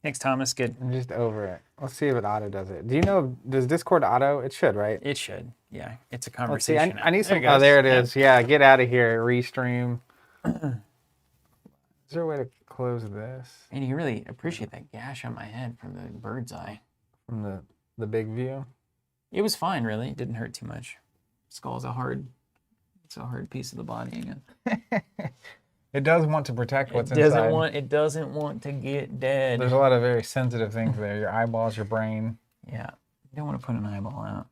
Thanks, Thomas. Good. I'm just over it. Let's see if it auto does it. Do you know, does Discord auto? It should, right? It should, yeah. It's a Let's see. conversation. I need some. Oh, there it is. Yeah, get out of here. Restream. Is there a way to close this? And you really appreciate that gash on my head from the bird's eye. From the big view? It was fine, really. It didn't hurt too much. Skull's a hard piece of the body again. It does want to protect what's inside. It doesn't want to get dead. There's a lot of very sensitive things there. Your eyeballs, your brain. Yeah. You don't want to put an eyeball out.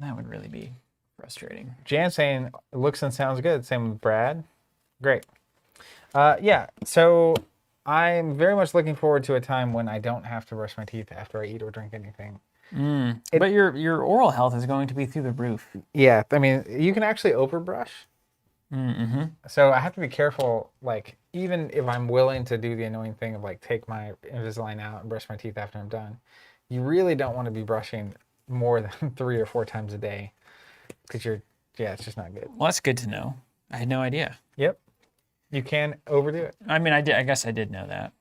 That would really be frustrating. Jan saying it looks and sounds good. Same with Brad. Great. Yeah, so I'm very much looking forward to a time when I don't have to brush my teeth after I eat or drink anything. But your oral health is going to be through the roof. Yeah, I mean, you can actually overbrush. Mm-hmm. So I have to be careful, like, even if I'm willing to do the annoying thing of, like, take my Invisalign out and brush my teeth after I'm done, you really don't want to be brushing more than 3 or 4 times a day because it's just not good. Well, that's good to know. I had no idea. Yep. You can overdo it. I mean, I guess I did know that.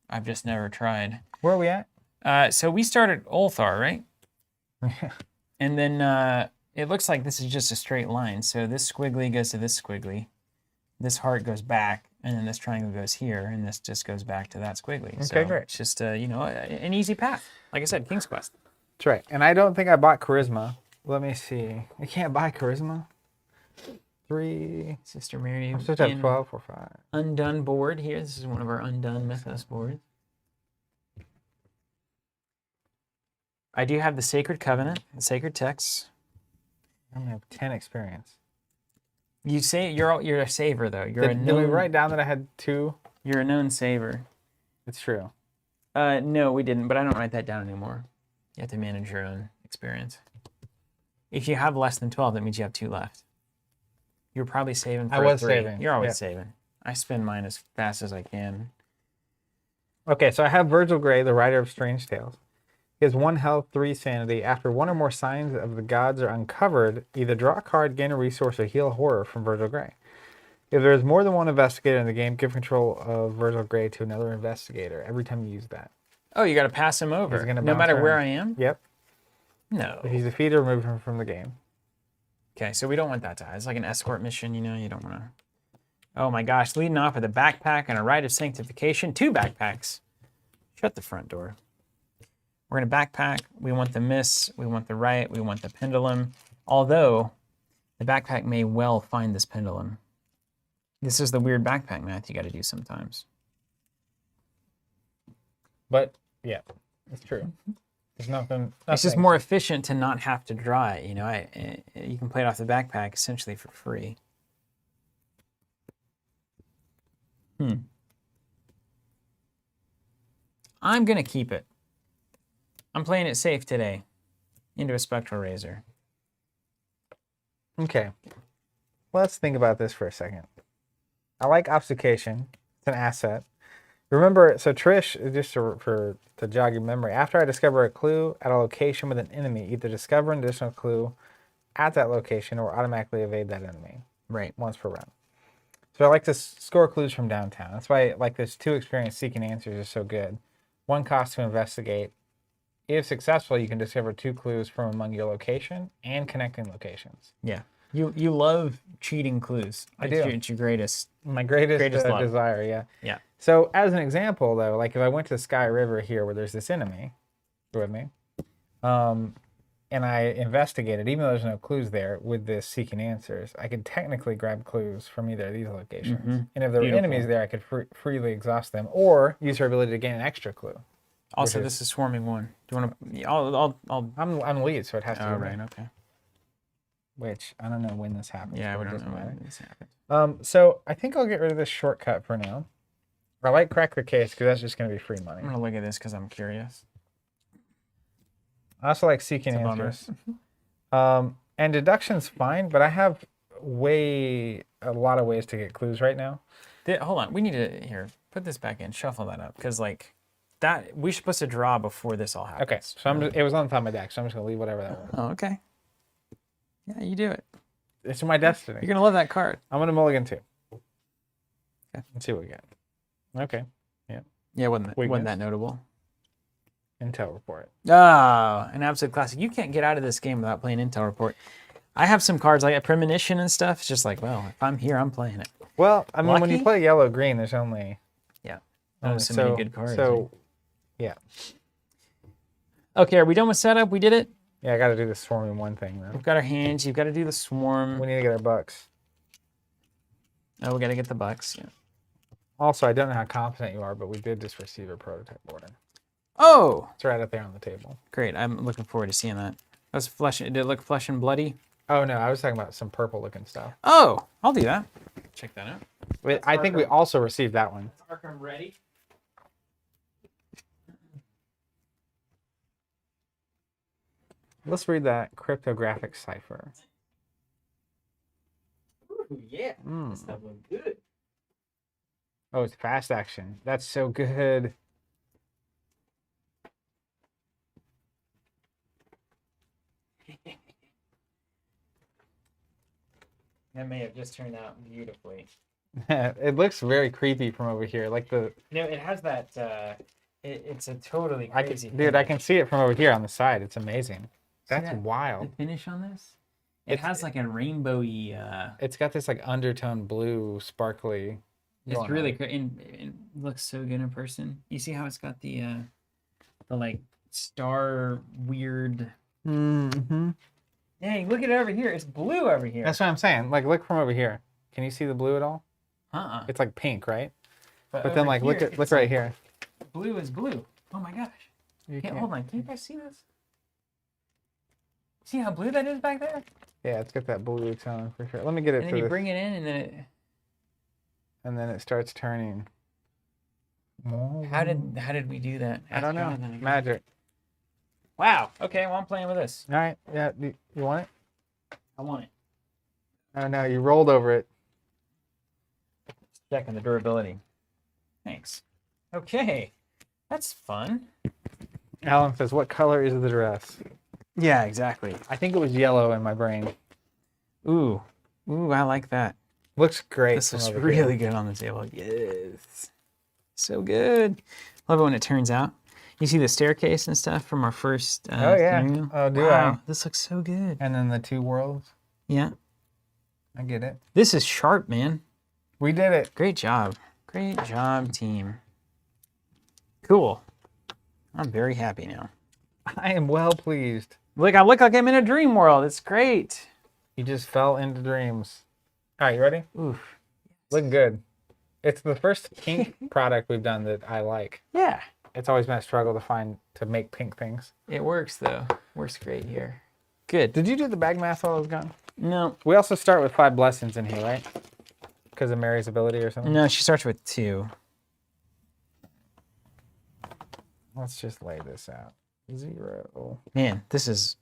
I've just never tried. Where are we at? So we started Ulthar, right? And then it looks like this is just a straight line. So this squiggly goes to this squiggly. This heart goes back, and then this triangle goes here, and this just goes back to that squiggly. Okay, so great. It's just, an easy path. Like I said, King's Quest. That's right. And I don't think I bought Charisma. Let me see. I can't buy Charisma. 3. Sister Mary. I'm supposed to have 12 or 5. Undone board here. This is one of our undone Mythos boards. I do have the Sacred Covenant, the Sacred Texts. I only have 10 experience. You say you're a saver though. Did we write down that I had 2? You're a known saver. It's true. No, we didn't, but I don't write that down anymore. You have to manage your own experience. If you have less than 12, that means you have 2 left. You're probably saving for I was 3. saving. You're always saving. I spend mine as fast as I can. Okay, so I have Virgil Gray, the writer of Strange Tales. He has 1 health, 3 sanity. After 1 or more signs of the gods are uncovered, either draw a card, gain a resource, or heal horror from Virgil Gray. If there is more than 1 investigator in the game, give control of Virgil Gray to another investigator every time you use that. Oh, you got to pass him over. He's gonna No bounce matter where around. I am? Yep. No. If he's defeated, remove him from the game. Okay, so we don't want that to happen. It's like an escort mission, you know, you don't want to. Oh my gosh, leading off with a backpack and a Rite of Sanctification. 2 backpacks. Shut the front door. We're going to backpack. We want the miss. We want the right. We want the pendulum. Although, the backpack may well find this pendulum. This is the weird backpack math you got to do sometimes. But, yeah, it's true. There's nothing. It's just more efficient to not have to draw it. You know, you can play it off the backpack essentially for free. I'm going to keep it. I'm playing it safe today. Into a Spectral Razor. Okay. Let's think about this for a second. I like obfuscation. It's an asset. Remember, so Trish, just to jog your memory, after I discover a clue at a location with an enemy, either discover an additional clue at that location or automatically evade that enemy. Right. Once per run. So I like to score clues from downtown. That's why like this 2 experience seeking answers is so good. 1 cost to investigate. If successful, you can discover 2 clues from among your location and connecting locations. Yeah. You love cheating clues. I do. It's your greatest. My greatest desire, yeah. Yeah. So as an example, though, like if I went to Sky River here where there's this enemy with me, and I investigated, even though there's no clues there with this seeking answers, I could technically grab clues from either of these locations. And if there were enemies there, I could freely exhaust them or use her ability to gain an extra clue. Also, this is swarming 1. Do you want to? I'm lead, so it has to. Oh, right. Okay. Which I don't know when this happens. Yeah, we but it don't doesn't know matter. when this happens. So I think I'll get rid of this shortcut for now. I like crack the case because that's just going to be free money. I'm gonna look at this because I'm curious. I also like seeking answers. And deduction's fine, but I have a lot of ways to get clues right now. Hold on, we need to put this back in, shuffle that up, because like that we're supposed to draw before this all happens. Okay, so it was on the top of my deck, so I'm just gonna leave whatever that was. Oh, okay. Yeah, you do it. It's my destiny. You're gonna love that card. I'm gonna mulligan 2. Okay. Let's see what we get. Okay. Yeah. Yeah, wasn't that notable? Intel report. Oh, an absolute classic. You can't get out of this game without playing Intel report. I have some cards like a premonition and stuff. It's just like, well, if I'm here, I'm playing it. Well, I mean, when Lucky? you play yellow green, there's only so many good cards. So, right? yeah. Okay, are we done with setup? We did it. Yeah, I got to do the swarming 1 thing though. We've got our hands. You've got to do the swarm. We need to get our bucks. Oh, we got to get the bucks. Yeah. Also, I don't know how confident you are, but we did just receive a prototype order. Oh, It's right up there on the table. great. I'm looking forward to seeing that. That was flesh. Did it look flesh and bloody? Oh no, I was talking about some purple looking stuff. Oh, I'll do that. Check that out. Wait, I think we also received that one. Arkham ready. Let's read that cryptographic cipher. Ooh, yeah. This stuff looks good. Oh, it's fast action. That's so good. That may have just turned out beautifully. It looks very creepy from over here. Like the It has that. It's a totally crazy. dude, I can see it from over here on the side. It's amazing. That's that? wild. The finish on this. It has like a rainbowy. It's got this like undertone blue, sparkly. It's really great, and it looks so good in person. You see how it's got the like star weird. Mm-hmm. Dang, look at it over here. It's blue over here. That's what I'm saying. Like, look from over here. Can you see the blue at all? It's like pink, right? But then, like, look right here. Blue is blue. Oh my gosh! Hold on. Can you guys see this? See how blue that is back there? Yeah, it's got that blue tone for sure. Let me get it. And then you bring it in, and then it starts turning. How did we do that? I don't know. Magic. Wow. Okay. Well, I'm playing with this. All right. Yeah. You want it? I want it. Oh no, you rolled over it. Checking the durability. Thanks. Okay. That's fun. Alan says, what color is the dress? Yeah, exactly. I think it was yellow in my brain. Ooh, I like that. Looks great. This is really good on the table. Yes. So good. Love it when it turns out. You see the staircase and stuff from our first Oh, yeah. steering wheel? Oh, do wow, I? this looks so good. And then the two worlds. Yeah. I get it. This is sharp, man. We did it. Great job. Great job, team. Cool. I'm very happy now. I am well pleased. Look, I look like I'm in a dream world. It's great. You just fell into dreams. All right, you ready? Oof. Look good. It's the first pink product we've done that I like. Yeah. It's always been a struggle to make pink things. It works, though. Works great here. Good. Did you do the bag math while I was gone? No. We also start with 5 blessings in here, right? Because of Mary's ability or something? No, she starts with 2. Let's just lay this out. 0. Man, this is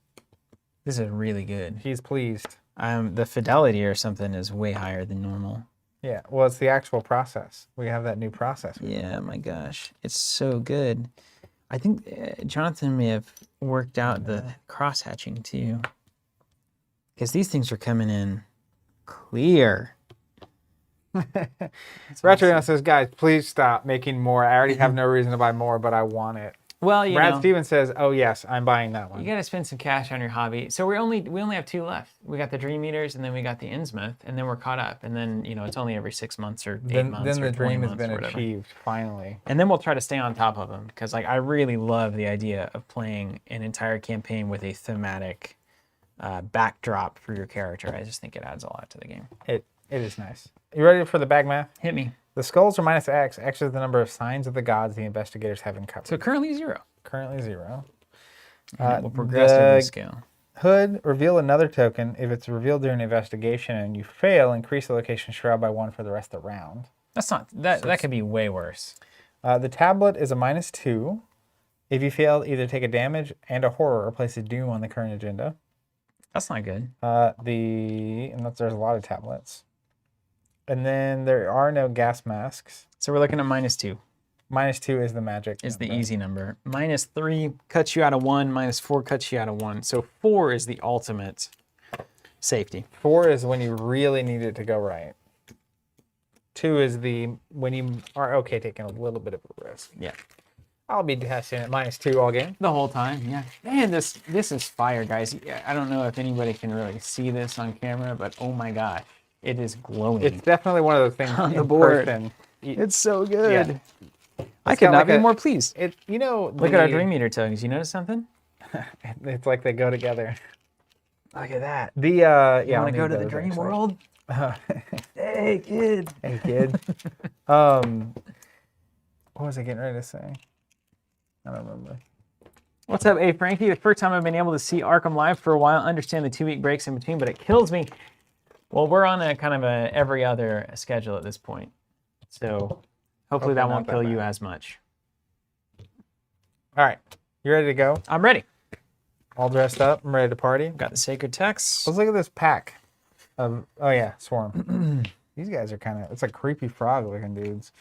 really good. He's pleased. The fidelity or something is way higher than normal. Yeah, well, it's the actual process. We have that new process. Yeah, my gosh. It's so good. I think Jonathan may have worked out the cross-hatching too. Because these things are coming in clear. Retro says, guys, please stop making more. I already have no reason to buy more, but I want it. Well, Brad Stevens says, oh, yes, I'm buying that one. You got to spend some cash on your hobby. So we only have 2 left. We got the Dream Eaters, and then we got the Innsmouth, and then we're caught up. And then, it's only every 6 months or 8 months Then or the 20 dream has months been or whatever. achieved, finally. And then we'll try to stay on top of them, because I really love the idea of playing an entire campaign with a thematic backdrop for your character. I just think it adds a lot to the game. It is nice. You ready for the bag math? Hit me. The skulls are minus X. X is the number of signs of the gods the investigators have uncovered. So currently 0. Currently 0. We'll progressively scale. Hood, reveal another token. If it's revealed during an investigation and you fail, increase the location shroud by 1 for the rest of the round. That's not that could be way worse. The tablet is a -2. If you fail, either take a damage and a horror or place a doom on the current agenda. That's not good. Unless there's a lot of tablets. And then there are no gas masks. So we're looking at -2. -2 is the magic. Is the easy number. -3 cuts you out of 1. -4 cuts you out of 1. So 4 is the ultimate safety. 4 is when you really need it to go right. 2 is when you are okay taking a little bit of a risk. Yeah. I'll be testing at -2 all game. The whole time, yeah. Man, this is fire, guys. I don't know if anybody can really see this on camera, but oh my gosh, it is glowing. It's definitely one of those things on the board. Person. It's so good. Yeah. I could not be more pleased. Look at our Dream Eater tokens. You notice something? It's like they go together. Look at that. You want to go to the dream world? Hey, kid. Hey, kid. What was I getting ready to say? I don't remember. What's up, A. Frankie? The first time I've been able to see Arkham live for a while. Understand the 2-week breaks in between, but it kills me. Well, we're on a kind of a every other schedule at this point. So hopefully that won't kill you as much. All right. You ready to go? I'm ready. All dressed up. I'm ready to party. Got the sacred text. Let's look at this pack of, oh yeah, Swarm. These guys are it's like creepy frog looking dudes.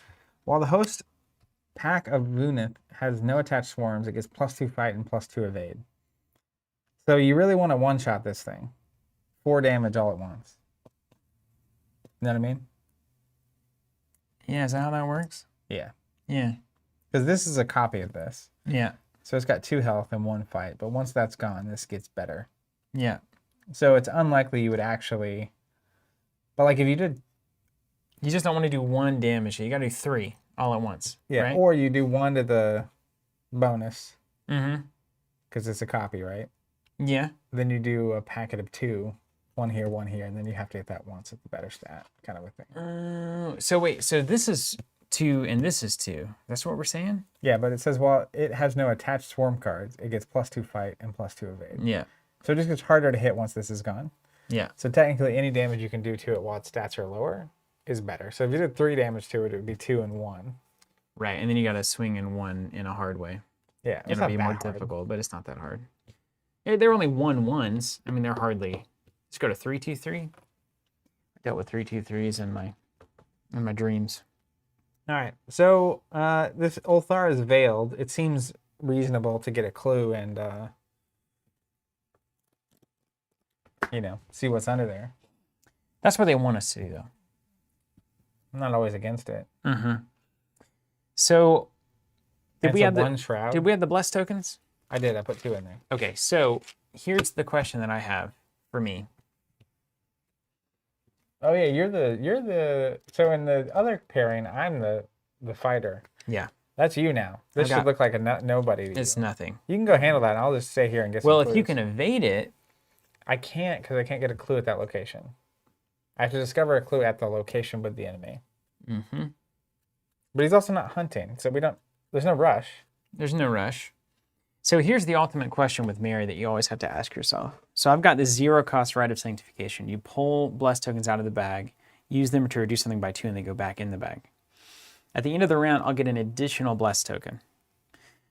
While the host pack of Lunith has no attached swarms, it gets +2 fight and +2 evade. So you really want to one-shot this thing. 4 damage all at once. You know what I mean? Yeah, is that how that works? Yeah. Yeah. Because this is a copy of this. Yeah. So it's got 2 health and 1 fight, but once that's gone, this gets better. Yeah. So it's unlikely you would actually, but like if you did, you just don't want to do 1 damage. You got to do 3 all at once. Yeah. Right? Or you do 1 to the bonus. Mm-hmm. Because it's a copy, right? Yeah. Then you do a packet of 2, 1 here, 1 here, and then you have to hit that once at the better stat, kind of a thing. So wait, so this is 2 and this is 2. That's what we're saying? Yeah, but it says, well, it has no attached swarm cards. It gets +2 fight and +2 evade. Yeah. So it just gets harder to hit once this is gone. Yeah. So technically any damage you can do to it while its stats are lower is better. So if you did 3 damage to it, it would be 2 and 1. Right, and then you got to swing in 1 in a hard way. Yeah, it'll be more difficult, but it's not that hard. Yeah, they're only 1/1s. I mean, they're hardly. Let's go to 3/2/3. I dealt with 3/2/3s in my dreams. All right. So this Ulthar is veiled. It seems reasonable to get a clue and see what's under there. That's what they want us to do, though. I'm not always against it. Mm-hmm. So, did we have one shroud? Did we have the blessed tokens? I did. I put 2 in there. Okay, so here's the question that I have for me. Oh yeah, you're the. So in the other pairing, I'm the fighter. Yeah. That's you now. This should look like a nobody to It's you. Nothing. You can go handle that, and I'll just stay here and get some Well, clues. if you can evade it. I can't, because I can't get a clue at that location. I have to discover a clue at the location with the enemy. Mm-hmm. But he's also not hunting, so there's no rush. There's no rush. So here's the ultimate question with Mary that you always have to ask yourself. So I've got this 0-cost Rite of Sanctification. You pull blessed tokens out of the bag, use them to reduce something by 2, and they go back in the bag. At the end of the round, I'll get an additional blessed token.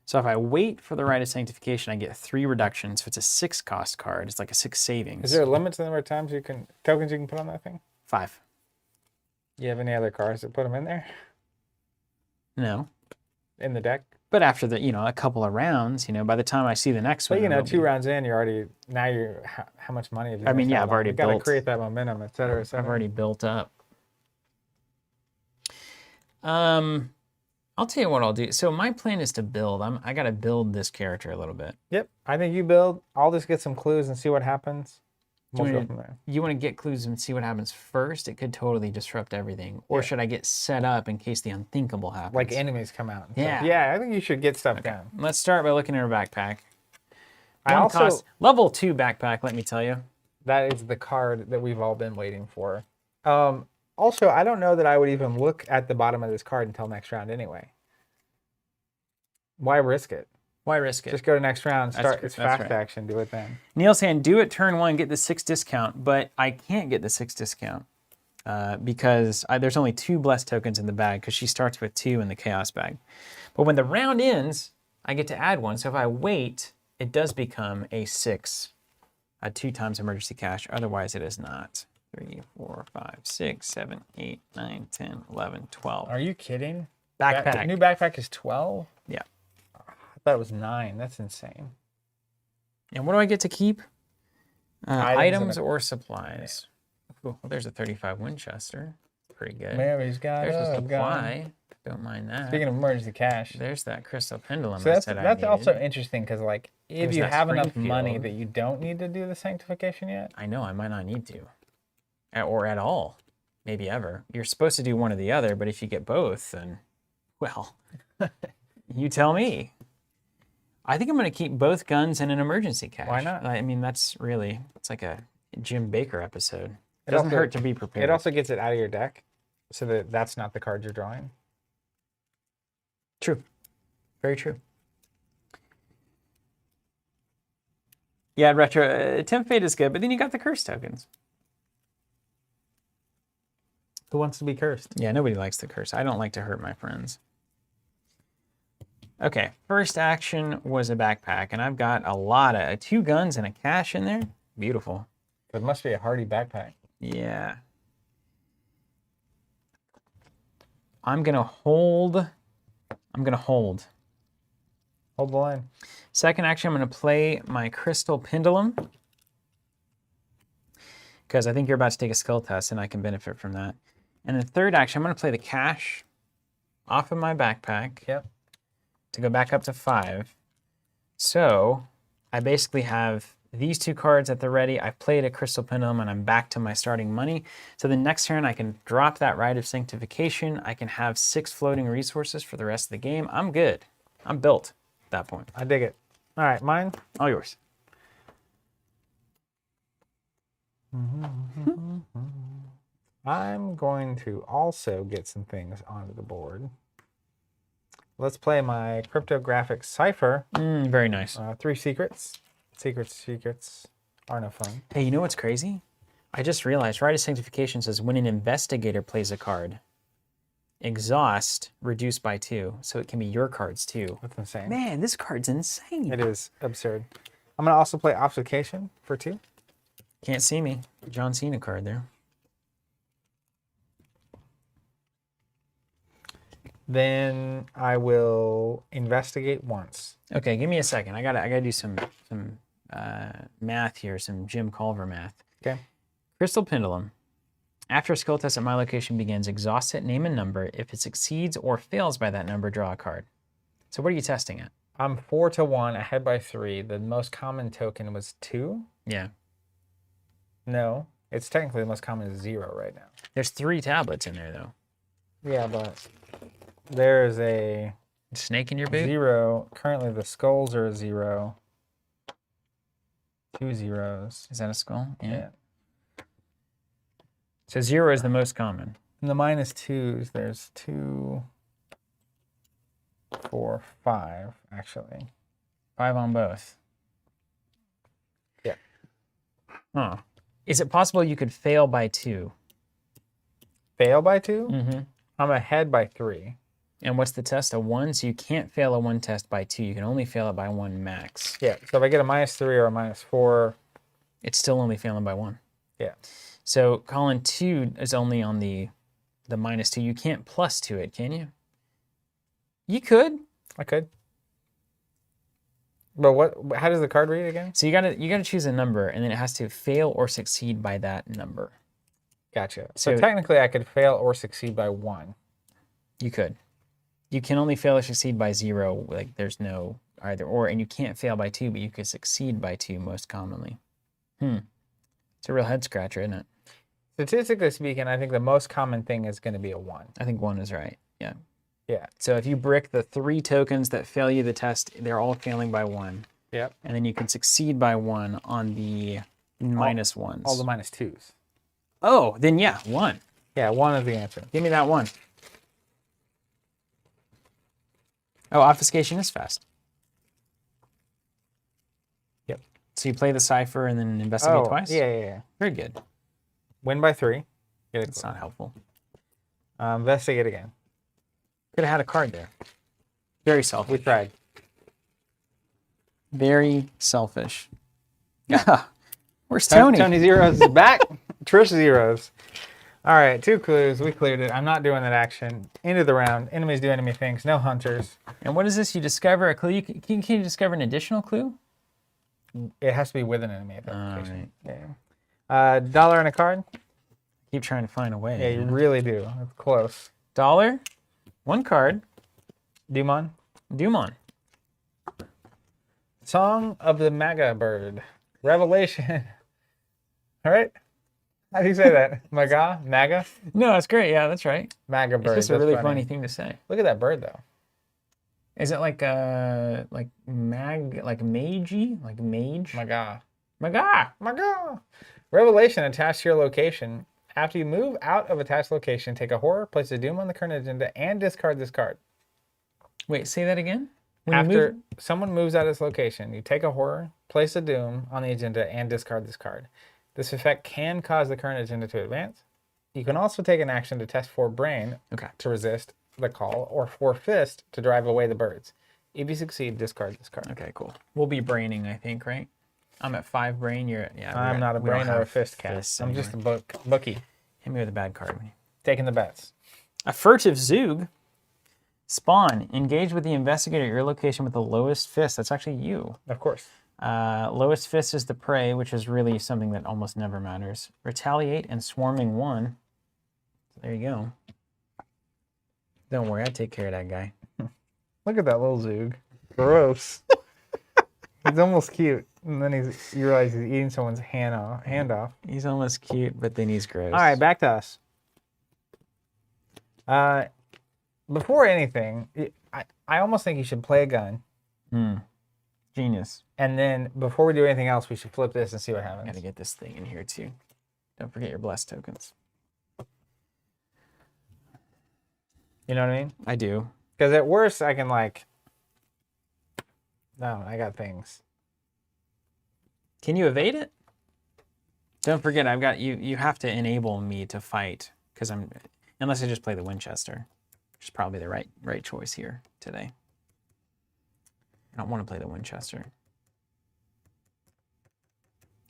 So if I wait for the Rite of Sanctification, I get 3 reductions. If it's a 6-cost card, it's like a 6 savings. Is there a limit to the number of tokens you can put on that thing? 5. You have any other cards that put them in there? No. In the deck? But after a couple of rounds, by the time I see the next one. But 2 rounds in, how much money have you? I mean, yeah, I've already built. Got to create that momentum, et cetera, et cetera. I've already built up. I'll tell you what I'll do. So my plan is to build. I got to build this character a little bit. Yep. I think you build. I'll just get some clues and see what happens. We'll go from there. You want to get clues and see what happens first? It could totally disrupt everything. Or should I get set up in case the unthinkable happens? Like enemies come out. Yeah. Yeah, I think you should get stuff done. Let's start by looking at our backpack. Level 2 backpack, let me tell you. That is the card that we've all been waiting for. Also, I don't know that I would even look at the bottom of this card until next round anyway. Why risk it? Why risk it? Just go to next round, it's fast right. action, do it then. Neil's saying, do it turn 1, get the 6 discount, but I can't get the 6 discount because there's only 2 blessed tokens in the bag because she starts with 2 in the chaos bag. But when the round ends, I get to add 1. So if I wait, it does become a 6 at 2 times emergency cash. Otherwise, it is not. 3, 4, 5, 6, 7, 8, 9, 10, 11, 12. Are you kidding? Backpack. New backpack is 12? Yeah. I thought it was 9. That's insane. And what do I get to keep? Items or supplies. Yeah. Ooh, well, there's a 35 Winchester. Pretty good. Mary's got There's a a supply. gun. Don't mind that. Speaking of emergency cash. There's that crystal pendulum. So that's also needed. interesting because if There's you that have enough Springfield. money that you don't need to do the sanctification yet. I know, I might not need to. Or at all. Maybe ever. You're supposed to do one or the other, but if you get both, then, well, you tell me. I think I'm going to keep both guns and an emergency cash. Why not? I mean, it's like a Jim Baker episode. It doesn't hurt to be prepared. It also gets it out of your deck so that's not the card you're drawing. True. Very true. Yeah, retro. Temp Fate is good, but then you got the curse tokens. Who wants to be cursed? Yeah, nobody likes the curse. I don't like to hurt my friends. Okay, first action was a backpack, and I've got a lot of 2 guns and a cash in there. Beautiful. It must be a hardy backpack. Yeah. I'm gonna hold. Hold the line. Second action, I'm gonna play my crystal pendulum because I think you're about to take a skill test, and I can benefit from that. And then third action, I'm gonna play the cash off of my backpack. Yep. To go back up to 5. So I basically have these 2 cards at the ready. I've played a crystal pendulum and I'm back to my starting money. So the next turn I can drop that Rite of Sanctification. I can have 6 floating resources for the rest of the game. I'm good. I'm built at that point. I dig it. All right, mine. All yours. I'm going to also get some things onto the board. Let's play my cryptographic cipher. Very nice. 3 secrets. Secrets are no fun. Hey, you know what's crazy? I just realized Rite of Sanctification says when an investigator plays a card, exhaust reduced by 2. So it can be your cards too. That's insane. Man, this card's insane. It is absurd. I'm going to also play Obfuscation for 2. Can't see me. John Cena card there. Then I will investigate once. Okay, give me a second. I gotta do some math here, some Jim Culver math. Okay. Crystal Pendulum. After a skill test at my location begins, exhaust it, name a number. If it succeeds or fails by that number, draw a card. So what are you testing at? I'm 4-1, ahead by 3. The most common token was 2. Yeah. No, it's technically the most common is 0 right now. There's 3 tablets in there, though. Yeah, but there's a snake in your boot? 0. Currently, the skulls are a 0. 2 zeros. Is that a skull? Yeah. So 0 is the most common. And the -2s, there's 2, 4, 5, actually. 5 on both. Yeah. Huh. Is it possible you could fail by 2? Fail by 2? Mm-hmm. I'm ahead by 3. And what's the test? A 1? So you can't fail a 1 test by 2. You can only fail it by 1 max. Yeah, so if I get a -3 or a -4... It's still only failing by 1. Yeah. So Colin, 2 is only on the -2. You can't plus to it, can you? You could. I could. But what? How does the card read again? So you gotta choose a number, and then it has to fail or succeed by that number. Gotcha. So technically, I could fail or succeed by 1. You could. You can only fail or succeed by 0. Like there's no either or, and you can't fail by 2, but you could succeed by 2 most commonly. It's a real head scratcher, isn't it? Statistically speaking, I think the most common thing is going to be a 1. I think 1 is right. Yeah. Yeah. So if you brick the 3 tokens that fail you the test, they're all failing by 1. Yep. And then you can succeed by 1 on the -1s. All the -2s. Oh, then yeah, 1. Yeah, 1 is the answer. Give me that 1. Oh, obfuscation is fast. Yep. So you play the cipher and then investigate twice? Yeah. Very good. Win by 3. It's not helpful. Investigate again. Could have had a card there. Very selfish. We tried. Very selfish. Yeah. Where's Tony? Tony Zeros is back. Trish Zeros. All right, 2 clues. We cleared it. I'm not doing that action. End of the round. Enemies do enemy things. No hunters. And what is this? You discover a clue. Can you discover an additional clue? It has to be with an enemy. Right. Yeah. Dollar and a card. Keep trying to find a way. Yeah, you really do. It's close. $1. 1 card. Dumon. Dumon. Song of the Maga Bird. Revelation. All right. How do you say that? Maga? No, that's great. Yeah, that's right. Maga Bird. It's just a really funny thing to say. Look at that bird, though. Is it like magey? Like mage? Maga. Maga. Revelation attached to your location. After you move out of attached location, take a horror, place a doom on the current agenda, and discard this card. Wait, say that again? After someone moves out of this location, you take a horror, place a doom on the agenda, and discard this card. This effect can cause the current agenda to advance. You can also take an action to test for brain to resist the call, or for fist to drive away the birds. If you succeed, discard this card. Okay, cool. We'll be braining, I think, right? I'm at 5 brain. You're at, yeah. I'm not a brain or a fist cat. I'm just a bookie. Hit me with a bad card. Taking the bets. A furtive Zoog. Spawn. Engage with the investigator at your location with the lowest fist. That's actually you. Of course. Lowest fist is the prey, which is really something that almost never matters. Retaliate and swarming 1. There you go. Don't worry, I take care of that guy. Look at that little Zoog. Gross. He's almost cute. And then you realize he's eating someone's hand off. He's almost cute, but then he's gross. All right, back to us. Before anything, I almost think you should play a gun. Genius. And then before we do anything else, we should flip this and see what happens. Gotta get this thing in here too. Don't forget your blessed tokens. You know what I mean? I do. Because at worst, I can no, I got things. Can you evade it? Don't forget, I've got you. You have to enable me to fight because unless I just play the Winchester, which is probably the right choice here today. I don't want to play the Winchester.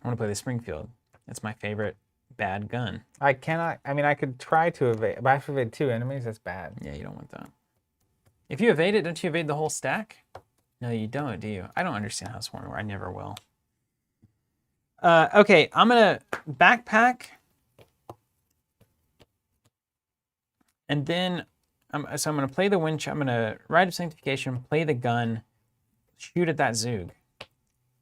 I want to play the Springfield. It's my favorite bad gun. I cannot. I mean, I could try to evade, but I have to evade 2 enemies. That's bad. Yeah, you don't want that. If you evade it, don't you evade the whole stack? No, you don't, do you? I don't understand how swarming works. I never will. Okay, I'm going to backpack. And then, so I'm going to play the winch. I'm going to Rite of Sanctification, play the gun, shoot at that Zoog.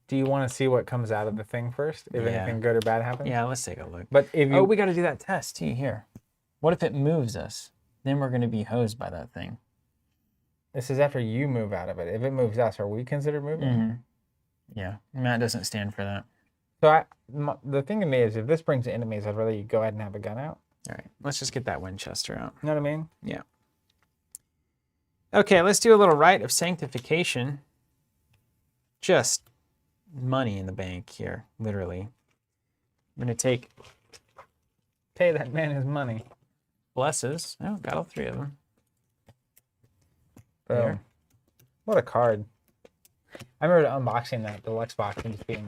Do you want to see what comes out of the thing first? If anything good or bad happens? Yeah, let's take a look. But if you... Oh, we got to do that test, too, here. What if it moves us? Then we're going to be hosed by that thing. This is after you move out of it. If it moves us, are we considered moving? Mm-hmm. Yeah, Matt doesn't stand for that. So the thing to me is, if this brings enemies, I'd rather you go ahead and have a gun out. All right, let's just get that Winchester out. You know what I mean? Yeah. Okay, let's do a little Rite of Sanctification. Just money in the bank here, literally. I'm going to pay that man his money. Blesses. Oh, got all three of them. Boom. What a card. I remember unboxing that deluxe box and just being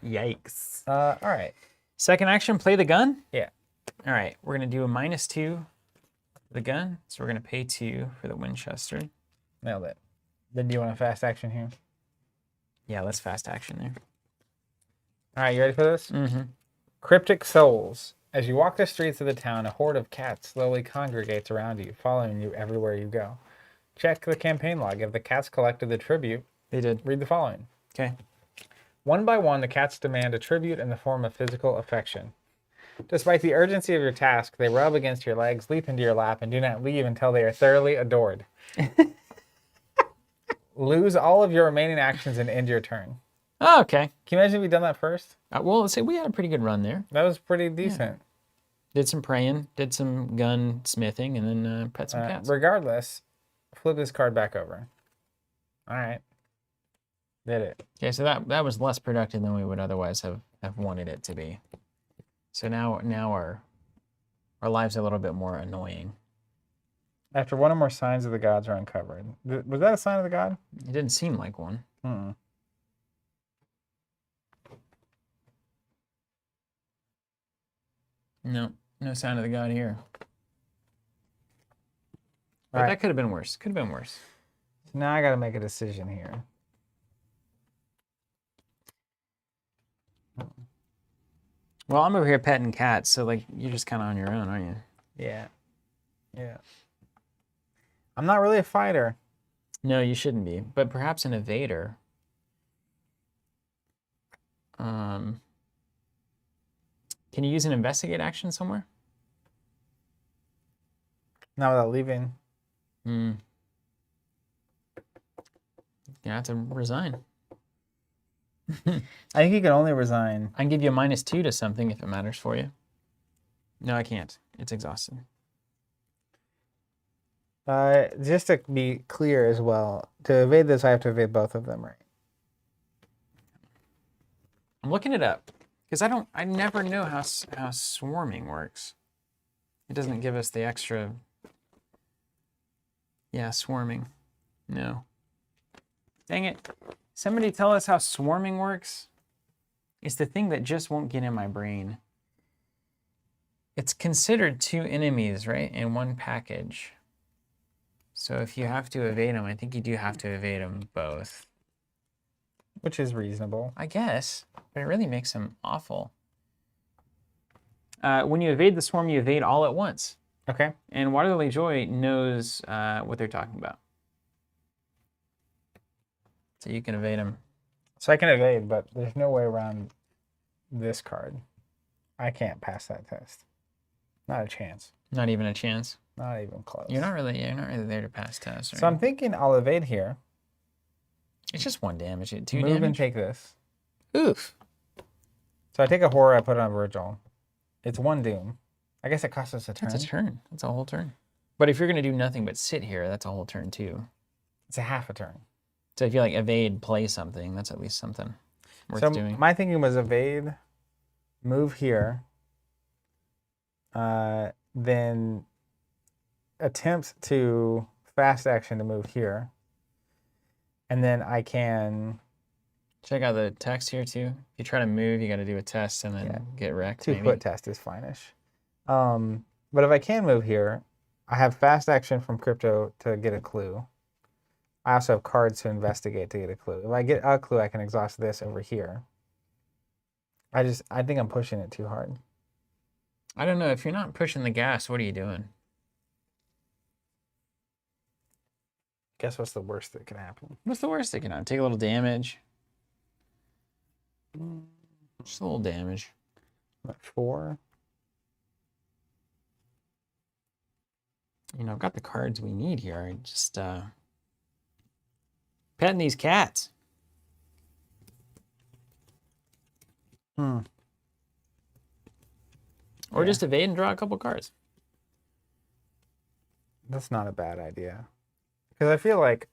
like, yikes. All right. Second action, play the gun? Yeah. All right, we're going to do a -2 for the gun. So we're going to pay 2 for the Winchester. Nailed it. Then do you want a fast action here? Yeah, let's fast action there. All right, you ready for this? Mm-hmm. Cryptic Souls. As you walk the streets of the town, a horde of cats slowly congregates around you, following you everywhere you go. Check the campaign log. If the cats collected the tribute, they did. Read the following. Okay. One by one, the cats demand a tribute in the form of physical affection. Despite the urgency of your task, they rub against your legs, leap into your lap, and do not leave until they are thoroughly adored. Lose all of your remaining actions and end your turn. Oh, okay. Can you imagine if we'd done that first? Well, let's say we had a pretty good run there. That was pretty decent. Yeah. Did some praying, did some gun smithing, and then pet some cats. Regardless, flip this card back over. All right. Did it. Okay, so that was less productive than we would otherwise have wanted it to be. So now our lives are a little bit more annoying. After one or more signs of the gods are uncovered. Was that a sign of the god? It didn't seem like one. Mm-mm. No sign of the god here. But Right. that could have been worse. Could have been worse. So now I got to make a decision here. Well, I'm over here petting cats, so like you're just kind of on your own, aren't you? Yeah. Yeah. I'm not really a fighter. No, you shouldn't be. But perhaps an evader. Can you use an investigate action somewhere? Not without leaving. You have to resign. I think you can only resign. I can give you a -2 to something if it matters for you. No, I can't. It's exhausted. Just to be clear as well, to evade this, I have to evade both of them, right? I'm looking it up because I never know how swarming works. It doesn't give us the extra. Yeah, swarming. No. Dang it. Somebody tell us how swarming works. It's the thing that just won't get in my brain. It's considered 2 enemies, right, in one package. So if you have to evade them, I think you do have to evade them both. Which is reasonable. I guess, but it really makes them awful. When you evade the swarm, you evade all at once. Okay. And Waterlily Joy knows what they're talking about. So you can evade them. So I can evade, but there's no way around this card. I can't pass that test. Not a chance. Not even a chance. Not even close. You're not really there to pass tests. Right? So I'm thinking I'll evade here. It's just 1 damage. 2 Move damage. and take this. Oof. So I take a horror, I put it on Virgil. It's 1 doom. I guess it costs us a turn. That's a turn. That's a whole turn. But if you're going to do nothing but sit here, that's a whole turn too. It's a half a turn. So if you like evade, play something, that's at least something worth doing. My thinking was evade, move here, then attempt to fast action to move here, and then I can check out the text here too. If you try to move, you got to do a test and then get wrecked. 2-foot test is fine-ish. But if I can move here, I have fast action from crypto to get a clue. I also have cards to investigate to get a clue. If I get a clue, I can exhaust this over here. I think I'm pushing it too hard. I don't know. If you're not pushing the gas, what are you doing? Guess what's the worst that can happen? What's the worst that can happen? Take a little damage. Just a little damage. I'm at 4. You know, I've got the cards we need here. I just petting these cats. Or just evade and draw a couple cards. That's not a bad idea. Because I feel like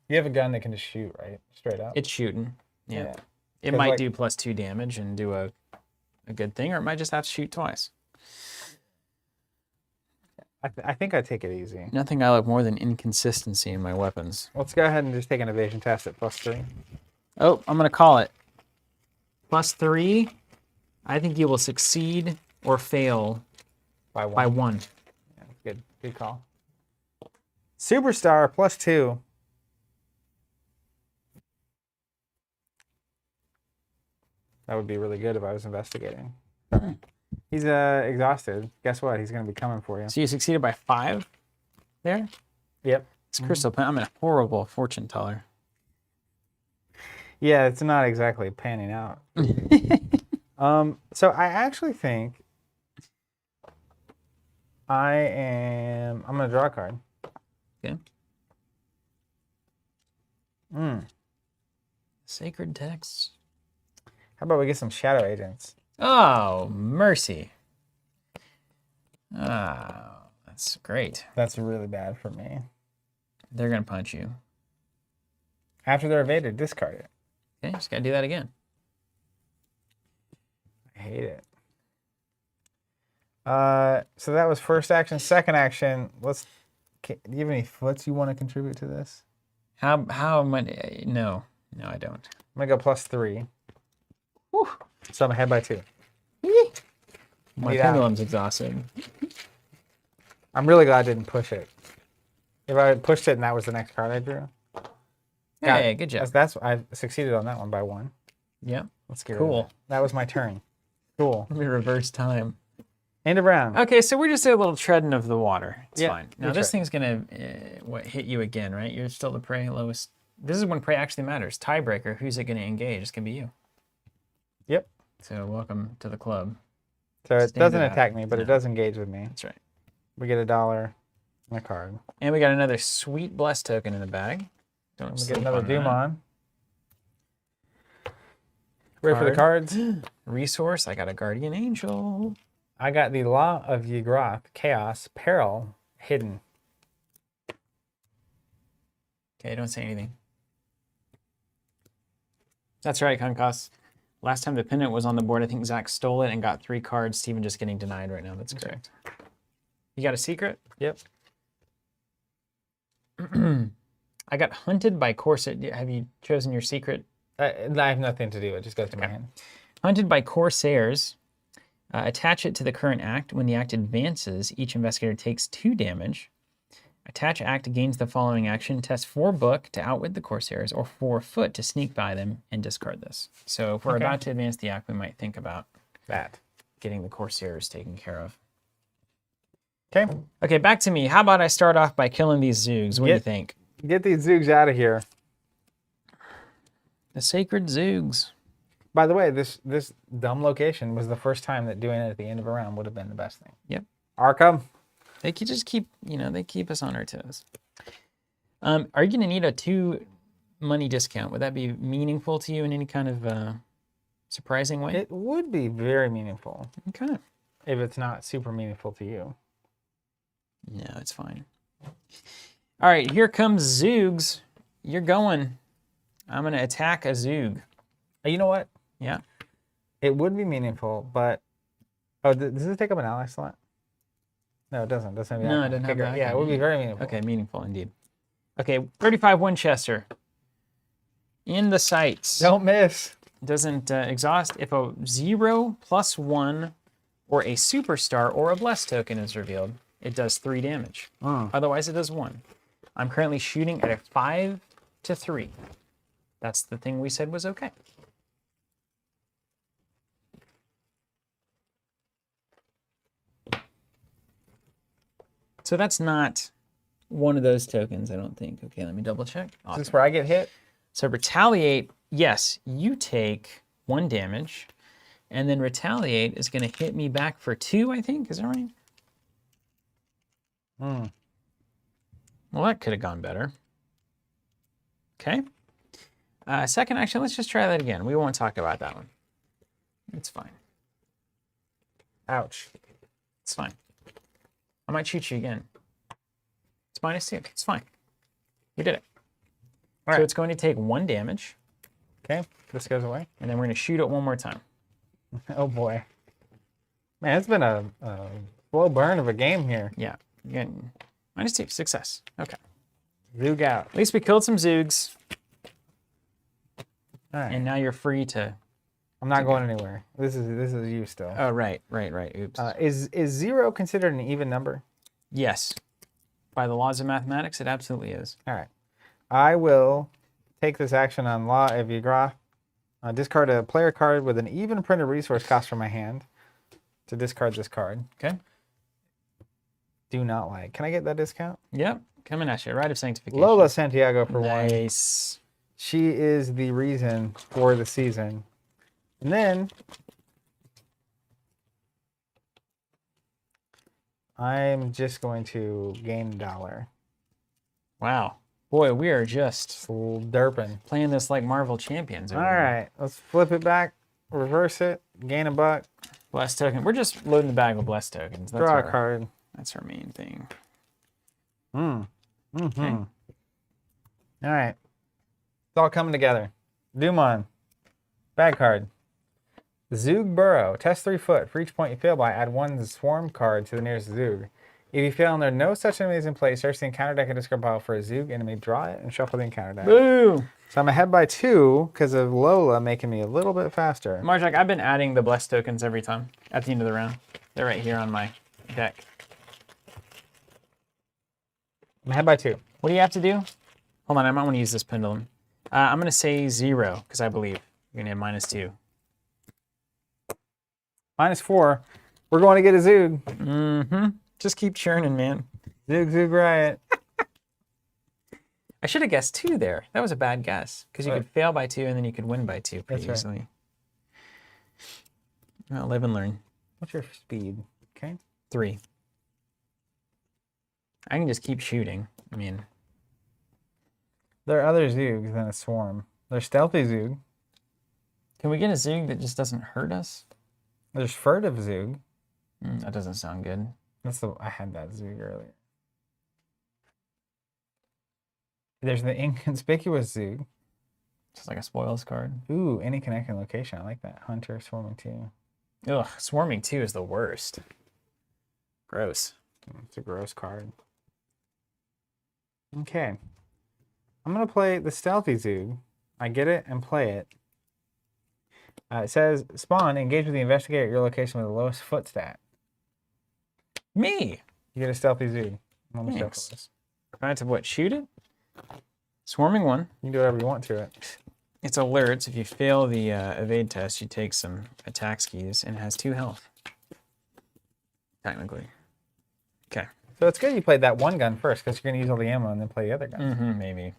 you have a gun that can just shoot, right? Straight up. It's shooting. Yeah. It might do +2 damage and do a good thing, or it might just have to shoot twice. I think I take it easy. Nothing I like more than inconsistency in my weapons. Let's go ahead and just take an evasion test at +3. Oh, I'm going to call it. +3. I think you will succeed or fail by 1. By 1. Yeah, good call. Superstar +2. That would be really good if I was investigating. He's exhausted. Guess what? He's going to be coming for you. So you succeeded by 5 there? Yep. It's crystal pen. I'm a horrible fortune teller. Yeah, it's not exactly panning out. So I actually think I'm going to draw a card. Okay. Sacred texts. How about we get some shadow agents? Oh, mercy. Oh, that's great. That's really bad for me. They're going to punch you. After they're evaded, discard it. Okay, just got to do that again. I hate it. So that was first action. Second action, do you have any foots you want to contribute to this? How am I? No, I don't. I'm going to go +3. Whew. So I'm ahead by 2. My pendulum's exhausted. I'm really glad I didn't push it. If I had pushed it and that was the next card I drew. Hey, good job. I succeeded on that one by 1. Yeah. Let's get cool. rid of it. That was my turn. Cool. Let me reverse time. End of round. Okay, so we're just a little treading of the water. It's fine. Now this tread. thing's gonna hit you again, right? You're still the prey lowest. This is when prey actually matters. Tiebreaker. Who's it gonna engage? It's gonna be you. Yep. So welcome to the club. So it doesn't attack me, but it does engage with me. That's right. We get $1 and a card. And we got another sweet bless token in the bag. Don't We get another Doom on. Ready for the cards? Resource. I got a guardian angel. I got the Law of Ygroth, Chaos, Peril, Hidden. Okay, don't say anything. That's right, Concost. Last time the pendant was on the board, I think Zach stole it and got 3 cards. Steven just getting denied right now. That's correct. You got a secret? Yep. I got hunted by Corset. Have you chosen your secret? I have nothing to do. It just goes to my hand. Hunted by Corsairs. Attach it to the current act. When the act advances, each investigator takes 2 damage. Attach act gains the following action. Test 4 book to outwit the Corsairs or 4 foot to sneak by them and discard this. So if we're about to advance the act, we might think about that. Getting the Corsairs taken care of. Okay. Okay, back to me. How about I start off by killing these Zoogs? What do you think? Get these Zoogs out of here. The sacred Zoogs. By the way, this dumb location was the first time that doing it at the end of a round would have been the best thing. Yep. Arkham. They could just keep, they keep us on our toes. Are you going to need a 2 money discount? Would that be meaningful to you in any kind of surprising way? It would be very meaningful. Okay. If it's not super meaningful to you. No, it's fine. All right, here comes Zoogs. You're going. I'm going to attack a Zoog. You know what? Yeah. It would be meaningful, but... Oh, does it take up an ally slot? No, it doesn't. Doesn't have no, it doesn't have that. Yeah, it would be very meaningful. Okay, meaningful indeed. Okay, 35 Winchester. In the sights. Don't miss. Doesn't exhaust. If a 0 + 1 or a superstar or a blessed token is revealed, it does 3 damage. Otherwise, it does 1. I'm currently shooting at a 5 to 3. That's the thing we said was okay. So that's not one of those tokens, I don't think. Okay, let me double check. Awesome. Is this where I get hit? So retaliate, yes, you take 1 damage, and then retaliate is going to hit me back for 2, I think. Is that right? Well, that could have gone better. Okay. Second action, let's just try that again. We won't talk about that one. It's fine. Ouch. It's fine. I might shoot you again. It's -2. It's fine. We did it. All so right. it's going to take 1 damage. Okay, this goes away. And then we're going to shoot it one more time. Oh boy. Man, it's been a slow burn of a game here. Yeah. Again, -2. Success. Okay. Zoog out. At least we killed some Zoogs. All right. And now you're free to... I'm not going anywhere. This is you still. Oh, right. Oops. Is 0 considered an even number? Yes. By the laws of mathematics, it absolutely is. All right. I will take this action on Law of Ygrath. Discard a player card with an even printed resource cost from my hand to discard this card. Okay. Do not like. Can I get that discount? Yep. Coming at you. Rite of Sanctification. Lola Santiago for 1. Nice. She is the reason for the season. And then I'm just going to gain $1. Wow. Boy, we are just derping. Playing this like Marvel Champions. All right. Let's flip it back, reverse it, gain $1. Blessed token. We're just loading the bag with blessed tokens. That's Draw a card. That's our main thing. Okay. All right. It's all coming together. Dumon. Bad card. Zoog Burrow. Test 3 foot. For each point you fail by, add 1 swarm card to the nearest Zoog. If you fail and there are no such enemies in play, search the encounter deck and discard pile for a Zoog enemy, draw it, and shuffle the encounter deck. Boo! So I'm ahead by 2 because of Lola making me a little bit faster. Marjak, I've been adding the blessed tokens every time at the end of the round. They're right here on my deck. I'm ahead by 2. What do you have to do? Hold on, I might want to use this pendulum. I'm going to say 0 because I believe you're going to have -2. -4. We're going to get a Zoog. Just keep churning, man. Zoog Riot. I should have guessed 2 there. That was a bad guess because you could fail by 2 and then you could win by 2 pretty That's easily. Well, live and learn. What's your speed? Okay. 3. I can just keep shooting. I mean, there are other Zoogs than a swarm. There's Stealthy Zoog. can we get a Zoog that just doesn't hurt us? There's Furtive Zoog. That doesn't sound good. I had that Zoog earlier. There's the Inconspicuous Zoog. Just like a spoils card. Ooh, any connecting location. I like that. Hunter, Swarming 2. Ugh, Swarming 2 is the worst. Gross. It's a gross card. Okay. I'm going to play the Stealthy Zoog. I get it and play it. It says, spawn, engage with the investigator at your location with the lowest foot stat. Me? You get a Stealthy Zoog. Thanks. Do I have to what, shoot it? Swarming 1. You can do whatever you want to it. It's alerts. If you fail the evade test, you take some attack skis and it has 2 health. Technically. Okay. So it's good you played that one gun first because you're going to use all the ammo and then play the other gun. Maybe.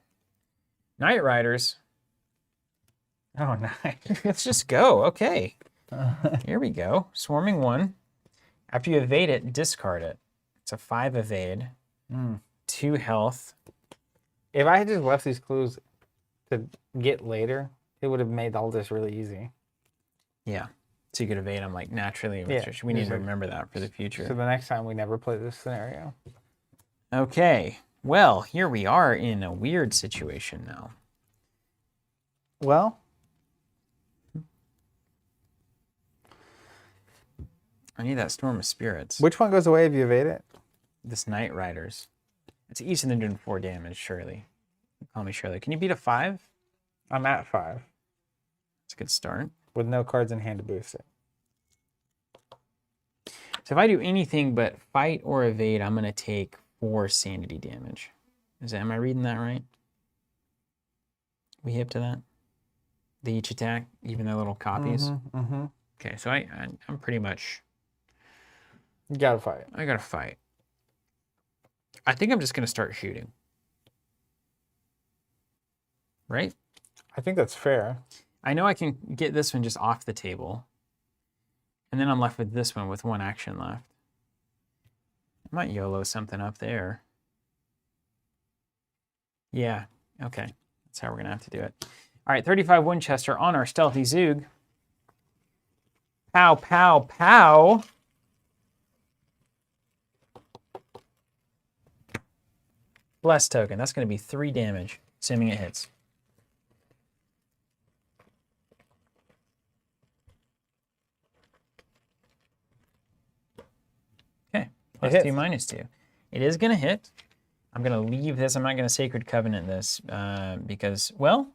Night Riders. Oh, nice. Let's just go. Okay. Here we go. Swarming 1. After you evade it, discard it. It's a 5 evade. 2 health. If I had just left these clues to get later, it would have made all this really easy. Yeah. So you could evade them like naturally. Yeah, We need to remember that for the future. So the next time we never play this scenario. Okay. Well, here we are in a weird situation now. Well, I need that Storm of Spirits. which one goes away if you evade it? This Night Riders. It's easy than doing 4 damage, Shirley. Call me Shirley. Can you beat a 5? I'm at 5 It's a good start. with no cards in hand to boost it. So if I do anything but fight or evade, I'm going to take 4 sanity damage. Am I reading that right? We hip to that? They each attack, even their little copies? Okay, so I'm pretty much... You gotta fight. I gotta fight. I think I'm just going to start shooting. Right? I think that's fair. I know I can get this one just off the table. And then I'm left with this one with 1 action left. I might YOLO something up there. Yeah, okay. That's how we're going to have to do it. All right, 35 Winchester on our Stealthy Zoog. Pow, pow, pow. Bless token. That's going to be 3 damage, assuming it hits. Okay, +2, -2. It is going to hit. I'm going to leave this. I'm not going to Sacred Covenant this because, well,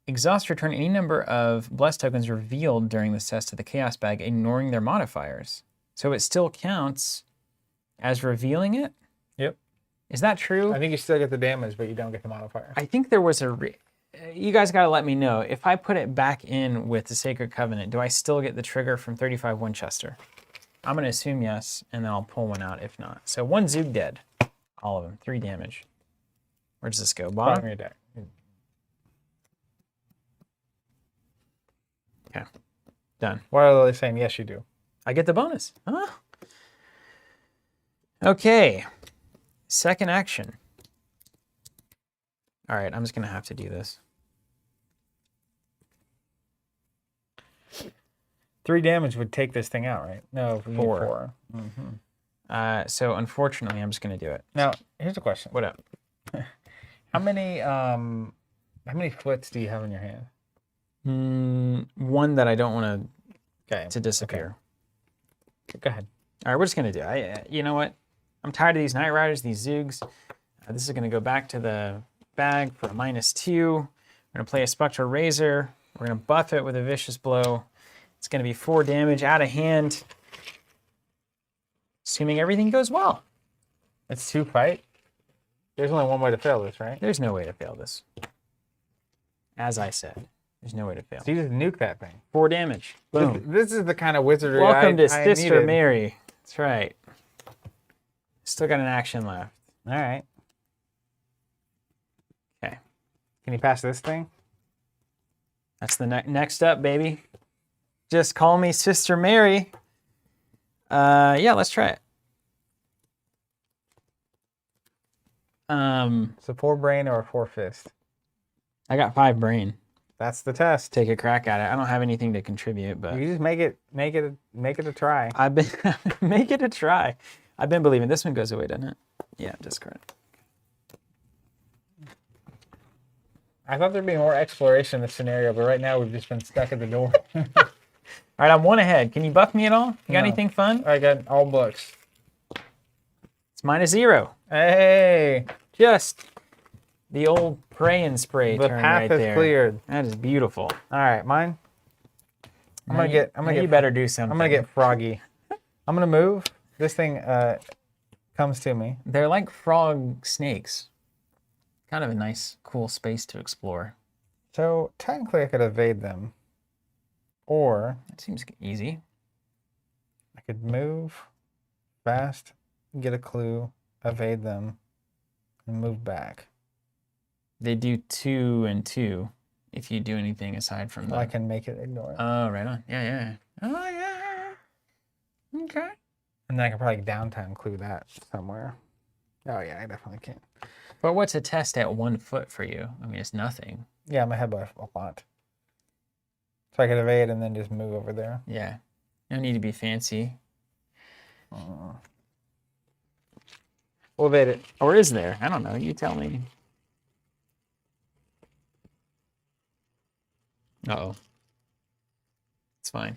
exhaust return any number of blessed tokens revealed during this test to the Chaos Bag, ignoring their modifiers. So it still counts as revealing it? Yep. Is that true? I think you still get the damage, but you don't get the modifier. I think there was you guys got to let me know. If I put it back in with the Sacred Covenant, do I still get the trigger from 35 Winchester? I'm going to assume yes, and then I'll pull one out if not. So 1 Zoog dead. All of them. 3 damage. Where does this go? Bottom? Your deck. Okay. Done. Why are they saying yes, you do? I get the bonus. Huh? Okay. Second action. All right, I'm just going to have to do this. 3 damage would take this thing out, right? No, 4. 4. So unfortunately, I'm just going to do it. Now, here's a question. What up? How many foots do you have in your hand? 1 that I don't want to disappear. Okay. Go ahead. All right, we're just going to do it. You know what? I'm tired of these Night Riders, these Zoogs. This is going to go back to the bag for a -2. We're going to play a Spectral Razor. We're going to buff it with a Vicious Blow. It's going to be 4 damage out of hand. Assuming everything goes well. It's 2 fight? There's only one way to fail this, right? There's no way to fail this. As I said, there's no way to fail. So you just nuke that thing. 4 damage. Boom. This is the kind of wizardry Welcome to I Sister needed. Mary. That's right. Still got an action left. All right. Okay. Can you pass this thing? That's the next up, baby. Just call me Sister Mary. Yeah, let's try it. So 4 brain or 4 fist? I got 5 brain. That's the test. Take a crack at it. I don't have anything to contribute, but You just make it a try. I've been make it a try. I've been believing. This one goes away, doesn't it? Yeah, discard. I thought there'd be more exploration in this scenario, but right now we've just been stuck at the door. All right, I'm 1 ahead. Can you buff me at all? You got No. anything fun? I got all books. It's -0. Hey, Just the old pray and spray the turn path right is there. cleared. That is beautiful. All right, mine. I'm gonna get. You better do something. I'm gonna get froggy. I'm gonna move. This thing comes to me. They're like frog snakes. Kind of a nice, cool space to explore. So technically, I could evade them, or That seems easy. I could move fast, get a clue, evade them, and move back. They do 2 and 2 if you do anything aside from I that. can make it ignore it. Oh, right on. Yeah. Oh, yeah. Okay. And then I can probably downtime clue that somewhere. Oh yeah, I definitely can. But what's a test at 1 foot for you? I mean, it's nothing. Yeah, I'm ahead by a lot. So I could evade and then just move over there. Yeah. No need to be fancy. We'll evade it. Or is there? I don't know. You tell me. Uh-oh. It's fine.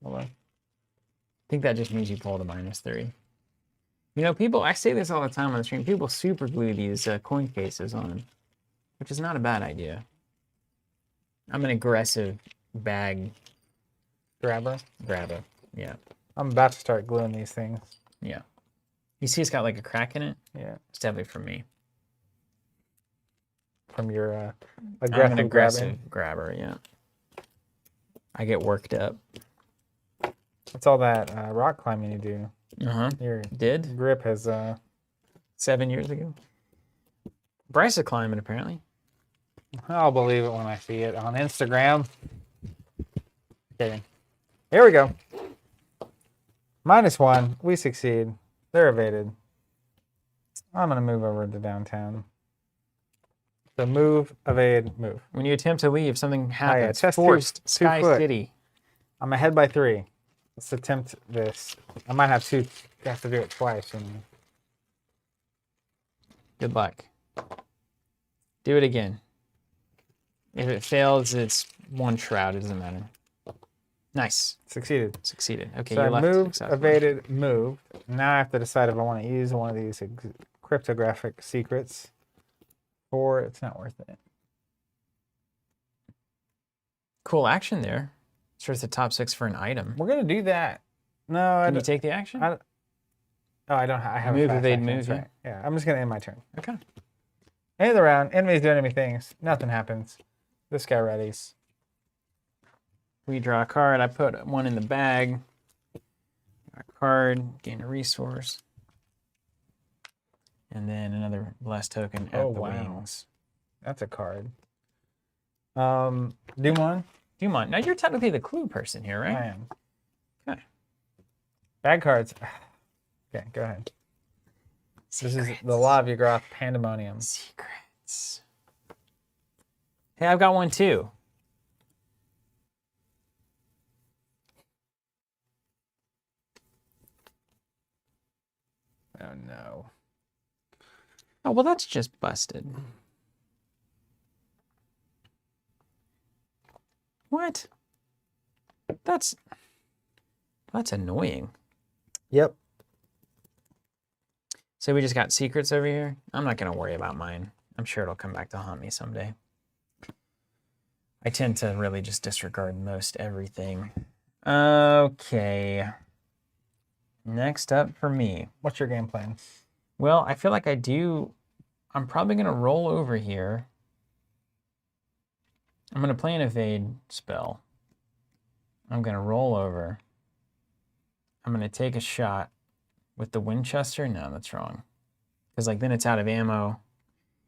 Hold on. I think that just means you pulled a -3. You know, people, I say this all the time on the stream, people super glue these coin cases on, which is not a bad idea. I'm an aggressive bag Grabber. grabber. Yeah. I'm about to start gluing these things. Yeah. You see it's got like a crack in it? Yeah. It's definitely from me. From your I'm aggressive, an aggressive grabbing. grabber, yeah. I get worked up. What's all that rock climbing you do? Uh-huh. Your Did? grip has 7 years ago. Bryce is climbing, apparently. I'll believe it when I see it on Instagram. Kidding. Here we go. -1. We succeed. They're evaded. I'm going to move over to downtown. So move, evade, move. When you attempt to leave, something happens. Test Forced. two Sky foot. City. I'm ahead by 3. Let's attempt this. I might have to do it twice. Good luck. Do it again. If it fails, it's 1 shroud. It doesn't matter. Nice. Succeeded. Succeeded. Okay, So you I left. moved, successfully. evaded, moved. Now I have to decide if I want to use one of these cryptographic secrets or it's not worth it. Cool action there. Starts the top 6 for an item. We're going to do that. No, I Can you don't. take the action? I don't. I have Move, a fast evade, action, move, that's yeah. right. Yeah, I'm just going to end my turn. Okay. End of the round. Enemy's doing enemy things. Nothing happens. This guy readies. We draw a card. I put one in the bag. A card, gain a resource. And then another blast token at the wings. That's a card. Dumont? Dumont. Now you're technically the clue person here, right? I am. Okay. Bad cards. Okay, go ahead. This is the Law of Yuggoth Pandemonium. Secrets. Hey, I've got one too. Oh no. Oh, well, that's just busted. What? That's annoying. Yep. So we just got secrets over here. I'm not going to worry about mine. I'm sure it'll come back to haunt me someday. I tend to really just disregard most everything. Okay. Next up for me. What's your game plan? Well, I feel like I'm probably going to roll over here. I'm going to play an evade spell. I'm going to roll over. I'm going to take a shot with the Winchester. No, that's wrong. Because then it's out of ammo.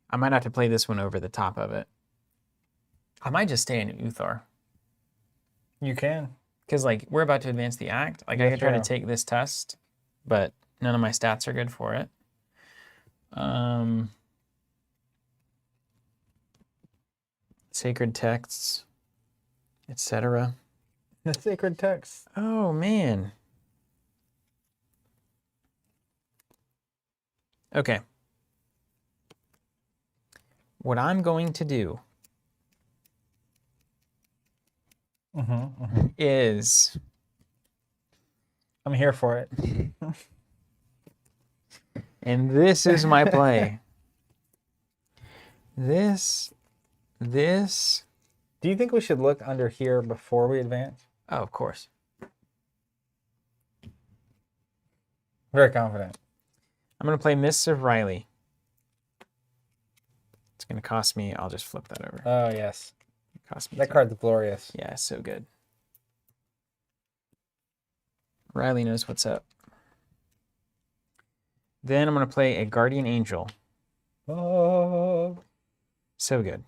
I might have to play this one over the top of it. I might just stay in Uthar. You can. Because we're about to advance the act. I can try to take this test, but none of my stats are good for it. Sacred texts, etc. The sacred text. Oh man. Okay. What I'm going to do is I'm here for it. and this is my play. This. Do you think we should look under here before we advance? Oh, of course. Very confident. I'm going to play Mists of Riley. It's going to cost me. I'll just flip that over. Oh, yes. Cost me That 2. card's glorious. Yeah, so good. Riley knows what's up. Then I'm going to play a Guardian Angel. Oh. So good.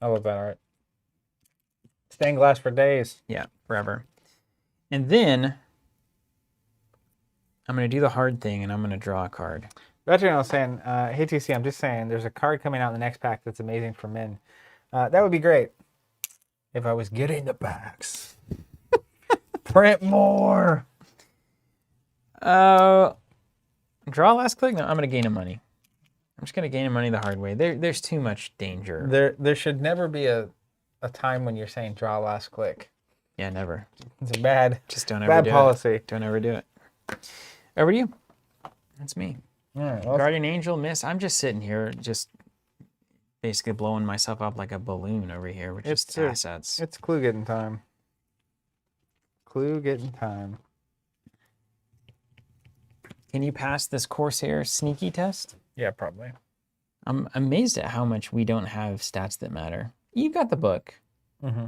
I love that art. Stained glass for days. Yeah, forever. And then I'm going to do the hard thing, and I'm going to draw a card. That's what I was saying. Hey, TC, I'm just saying there's a card coming out in the next pack that's amazing for men. That would be great if I was getting the packs. Print more. Draw last click? No, I'm going to gain a money. I'm just going to gain a money the hard way. There's too much danger. There should never be a time when you're saying draw last click. Yeah, never. It's a bad, Just don't ever bad do policy. it. Don't ever do it. Over to you. That's me. All right, well, Guardian Angel, Miss. I'm just sitting here, just basically blowing myself up like a balloon over here with just assets. it's clue getting time. Clue getting time. Can you pass this Corsair sneaky test? Yeah, probably. I'm amazed at how much we don't have stats that matter. You've got the book. Mm-hmm.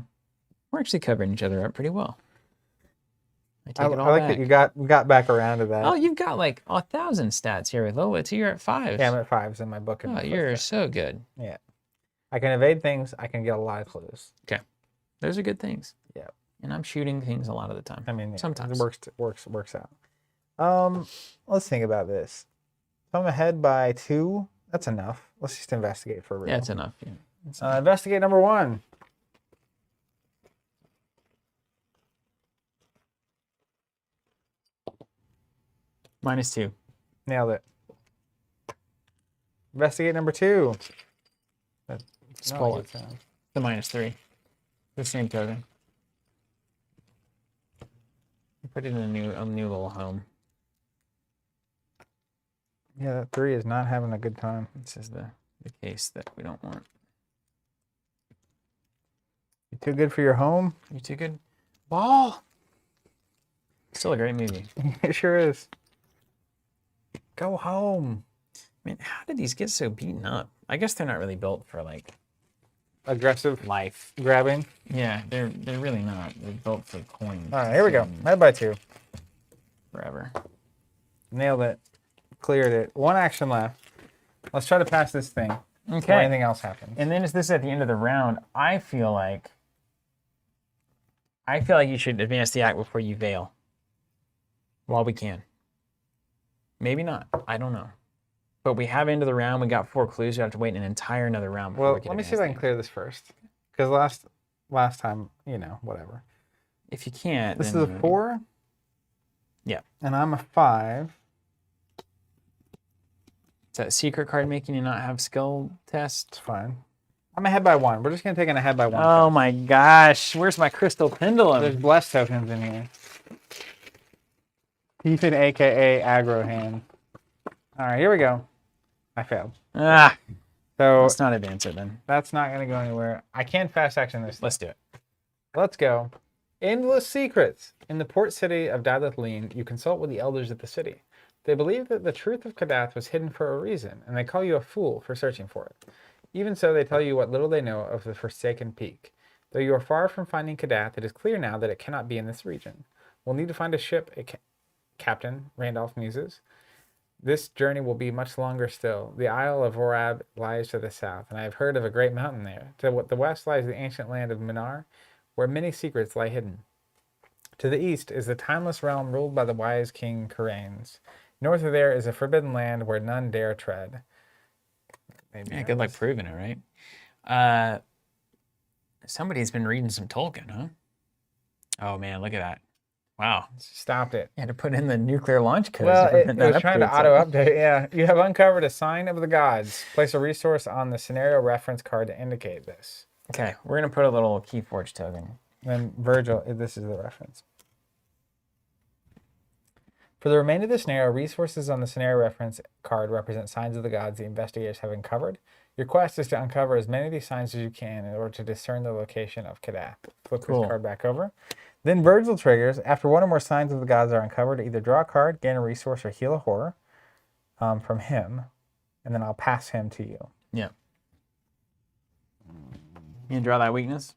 We're actually covering each other up pretty well. I I take it all like back. that you got back around to that. Oh, you've got like 1,000 stats here with Lola, too. You're at 5. Yeah, I'm at 5s in my book. Oh, you're so good. Yeah. I can evade things. I can get a lot of clues. Okay. Those are good things. Yeah. And I'm shooting things a lot of the time. I mean, yeah, sometimes. it works out. Let's think about this. If I'm ahead by 2, that's enough. Let's just investigate for real. Yeah, it's enough. Yeah. Investigate number 1. -2. Nailed it. Investigate number 2. Spoil it. The -3. The same token. Put it in a new little home. Yeah, that 3 is not having a good time. This is the case that we don't want. You too good for your home? You too good? Ball! Still a great movie. It sure is. Go home. Man, how did these get so beaten up? I guess they're not really built for like Aggressive life. grabbing. Yeah, they're really not. They're built for coins. All right, here we go. Ahead by 2. Forever. Nailed it. Cleared it. 1 action left. Let's try to pass this thing. Okay. Before anything else happens. And then is this at the end of the round? I feel like you should advance the act before you veil. While we can. Maybe not. I don't know. But we have end of the round. We got 4 clues. We have to wait an entire another round before we can let me see if I can clear this first. Because last time, whatever. If you can't, This then is a 4. Yeah. And I'm a 5. Is that secret card making you not have skill test? It's fine. I'm ahead by 1. We're just going to take an ahead by 1. Oh my gosh. Where's my crystal pendulum? There's blessed tokens in here. Ethan, a.k.a. aggro hand. All right, here we go. I failed. Ah. So Let's not advance it then. that's not going to go anywhere. I can fast action this. Let's do it. Let's go. Endless secrets. In the port city of Dadathleen, you consult with the elders of the city. They believe that the truth of Kadath was hidden for a reason, and they call you a fool for searching for it. Even so, they tell you what little they know of the Forsaken Peak. Though you are far from finding Kadath, it is clear now that it cannot be in this region. We'll need to find a ship, Captain Randolph muses. This journey will be much longer still. The Isle of Orab lies to the south, and I have heard of a great mountain there. To the west lies the ancient land of Minar, where many secrets lie hidden. To the east is the timeless realm ruled by the wise King Karanes. North of there is a forbidden land where none dare tread. Yeah, good luck proving it, right? Somebody's been reading some Tolkien, huh? Oh man, look at that. Wow. Stopped it. You had to put in the nuclear launch code. Well, it was trying to auto-update, yeah. You have uncovered a sign of the gods. Place a resource on the scenario reference card to indicate this. Okay, we're going to put a little Keyforge token. Then Virgil, this is the reference. For the remainder of the scenario, resources on the scenario reference card represent signs of the gods the investigators have uncovered. Your quest is to uncover as many of these signs as you can in order to discern the location of Kadath. Flip this card back over. Then Virgil triggers. After 1 or more signs of the gods are uncovered, either draw a card, gain a resource, or heal a horror from him. And then I'll pass him to you. Yeah. You can draw that weakness?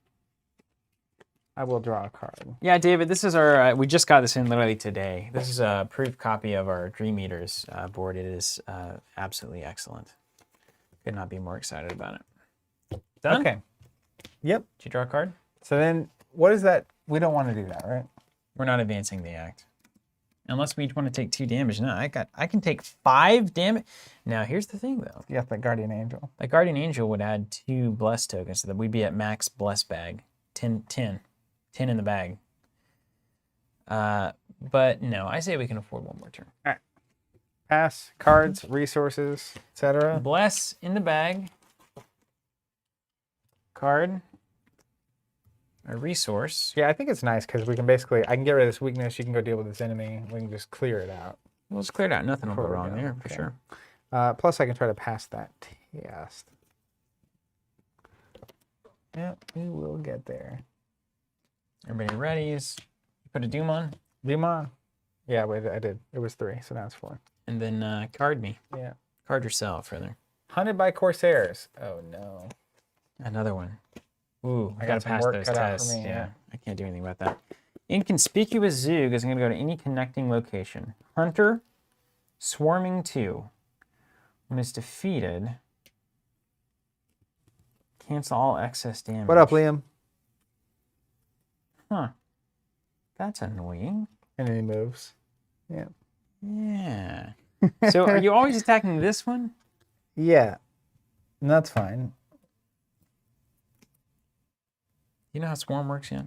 I will draw a card. Yeah, David, this is our, we just got this in literally today. This is a proof copy of our Dream Eaters board. It is absolutely excellent. Could not be more excited about it. Done? Okay. Yep. Did you draw a card? So then, what is that? We don't want to do that, right? We're not advancing the act. Unless we want to take 2 damage. No, I can take 5 damage. Now, here's the thing, though. You got that Guardian Angel. That Guardian Angel would add 2 Bless tokens so that we'd be at max Bless bag. 10 in the bag. But no, I say we can afford 1 more turn. All right. Pass, cards, resources, etc. Bless in the bag. Card. A resource. Yeah, I think it's nice because we can basically, I can get rid of this weakness. You can go deal with this enemy. We can just clear it out. Well, it's cleared out. Nothing will go wrong there, for sure. Plus, I can try to pass that test. Yep, we will get there. Everybody ready? Put a Doom on? Doom on. Yeah, wait, I did. It was 3, so now it's 4. And then card me. Yeah. Card yourself, rather. Hunted by Corsairs. Oh, no. Another one. Ooh, I got gotta some pass work those cut out for tests. me, yeah. I can't do anything about that. Inconspicuous Zoog is going to go to any connecting location. Hunter, Swarming 2. When it's defeated, cancel all excess damage. What up, Liam? Huh. That's annoying. And then he moves. Yeah. Yeah. So are you always attacking this one? Yeah. And that's fine. You know how Swarm works yet?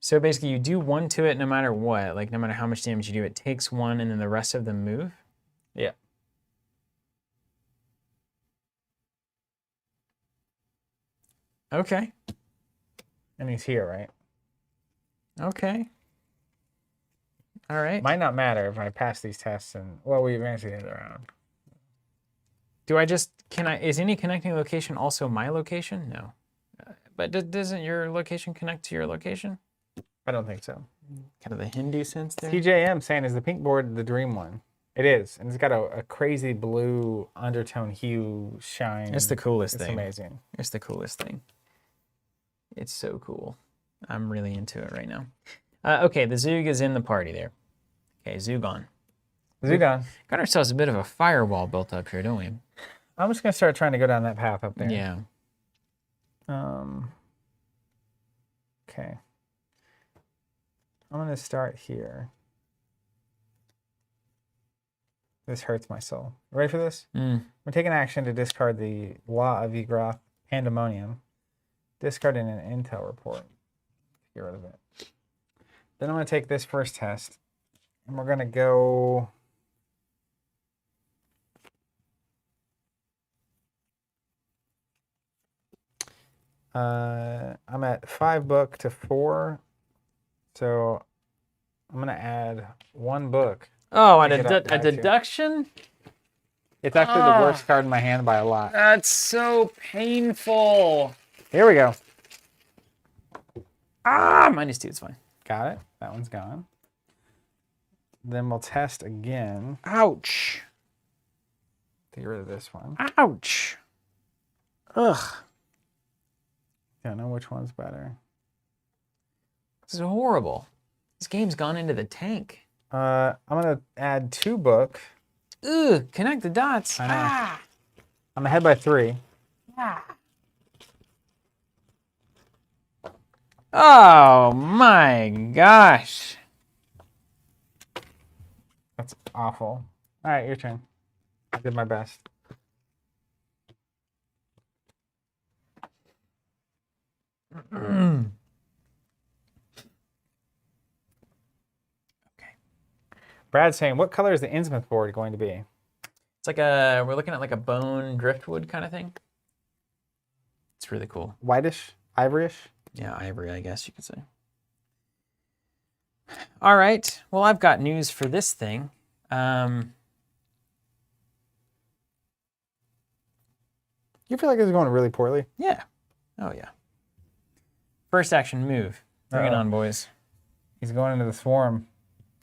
So basically you do 1 to it no matter what. Like no matter how much damage you do, it takes 1 and then the rest of them move? Yeah. Okay. And he's here, right? Okay. All right. Might not matter if I pass these tests and, well, we eventually hit around. Do I just, is any connecting location also my location? No. But doesn't your location connect to your location? I don't think so. Kind of the Hindu sense there? TJM saying, is the pink board the dream one? It is. And it's got a crazy blue undertone hue shine. It's the coolest thing. It's amazing. It's the coolest thing. It's so cool. I'm really into it right now. Okay, the Zoog is in the party there. Okay, Zoog on. Zoog on. Got ourselves a bit of a firewall built up here, don't we? I'm just going to start trying to go down that path up there. Yeah. Okay. I'm going to start here. This hurts my soul. Ready for this? We're taking action to discard the Law of Ygroth Pandemonium. Discarding an intel report. Get rid of it. Then I'm going to take this first test. And we're going to go... I'm at 5 book to 4. So I'm going to add 1 book. Oh, a deduction? It's actually the worst card in my hand by a lot. That's so painful. Here we go. -2 is fine. Got it. That one's gone. Then we'll test again. Ouch. Get rid of this one. Ouch. Ugh. Don't know which one's better. This is horrible. This game's gone into the tank. I'm gonna add 2 book. Ugh, connect the dots. I know. I'm ahead by 3. Oh my gosh. That's awful. All right, your turn. I did my best. Okay. Brad's saying, what color is the Innsmouth board going to be? It's like we're looking at like a bone driftwood kind of thing. It's really cool. Whitish? Ivoryish? Yeah, ivory, I guess you could say. All right. Well, I've got news for this thing. You feel like this is going really poorly? Yeah. Oh, yeah. First action, move. Bring it on, boys. He's going into the swarm.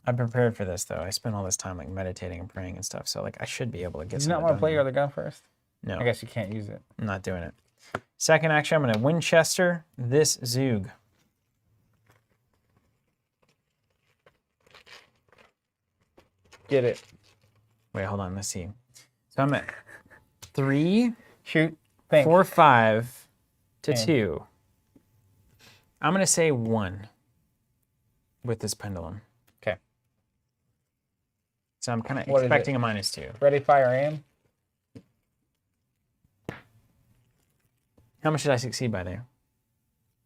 I'm prepared for this, though. I spent all this time like meditating and praying and stuff, so like I should be able to get. Do you not want to play your other gun first? No. I guess you can't use it. I'm not doing it. Second action, I'm going to Winchester this Zoog. Get it. Wait, hold on. Let's see. So I'm at 3, Shoot. 4, 5 to 2. I'm going to say 1 with this pendulum. Okay. So I'm kind of expecting a -2. Ready, fire, aim. How much did I succeed by there?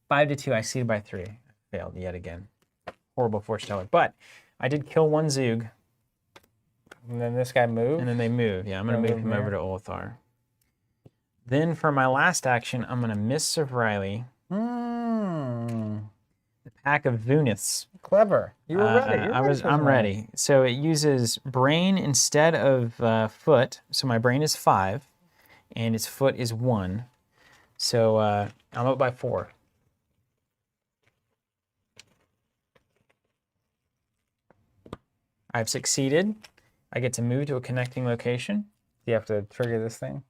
5 to 2. I succeeded by 3. I failed yet again. Horrible fortune teller. But I did kill 1 Zoog. And then this guy moved. And then they move. Yeah, I'm going to move him over to Ulthar. Then for my last action, I'm going to Mists of Riley. The Pack of Vuniths. Clever. You were ready. I'm ready. So it uses brain instead of foot. So my brain is 5, and its foot is 1. So I'm up by 4. I've succeeded. I get to move to a connecting location. You have to trigger this thing.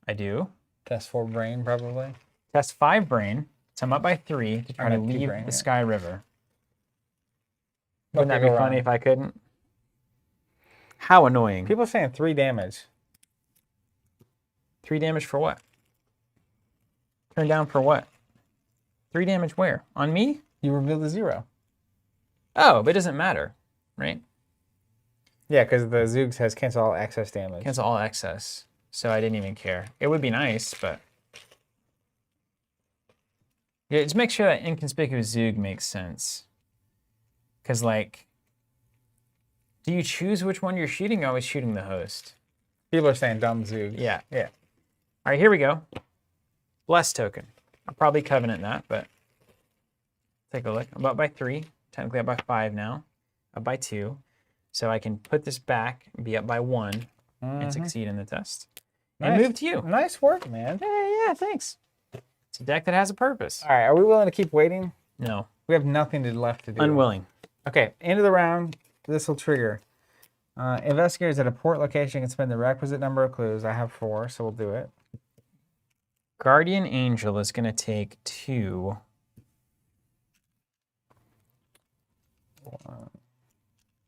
I do. Test 4 brain, probably. Test 5 brain. So I'm up by 3 to try to I'm at 2 leave brain, the yeah. Sky River. Wouldn't that Okay, be go funny on. if I couldn't? How annoying. People are saying 3 damage. 3 damage for what? Turn down for what? 3 damage where? On me? You revealed a 0. Oh, but it doesn't matter, right? Yeah, because the Zoogs has cancel all excess damage. Cancel all excess. So I didn't even care. It would be nice, but... Yeah, just make sure that inconspicuous Zoog makes sense. Because, like, do you choose which one you're shooting or always shooting the host? People are saying dumb Zoogs. Yeah. Yeah. All right, here we go. Bless token. I'll probably covenant that, but take a look. I'm up by 3. Technically up by 5 now. Up by 2. So I can put this back and be up by 1 and succeed in the test. And Nice. move to you. Nice work, man. Yeah, thanks. It's a deck that has a purpose. All right, are we willing to keep waiting? No. We have nothing left to do. Unwilling. Okay, end of the round. This will trigger. Investigators at a port location can spend the requisite number of clues. I have 4, so we'll do it. Guardian Angel is going to take 2.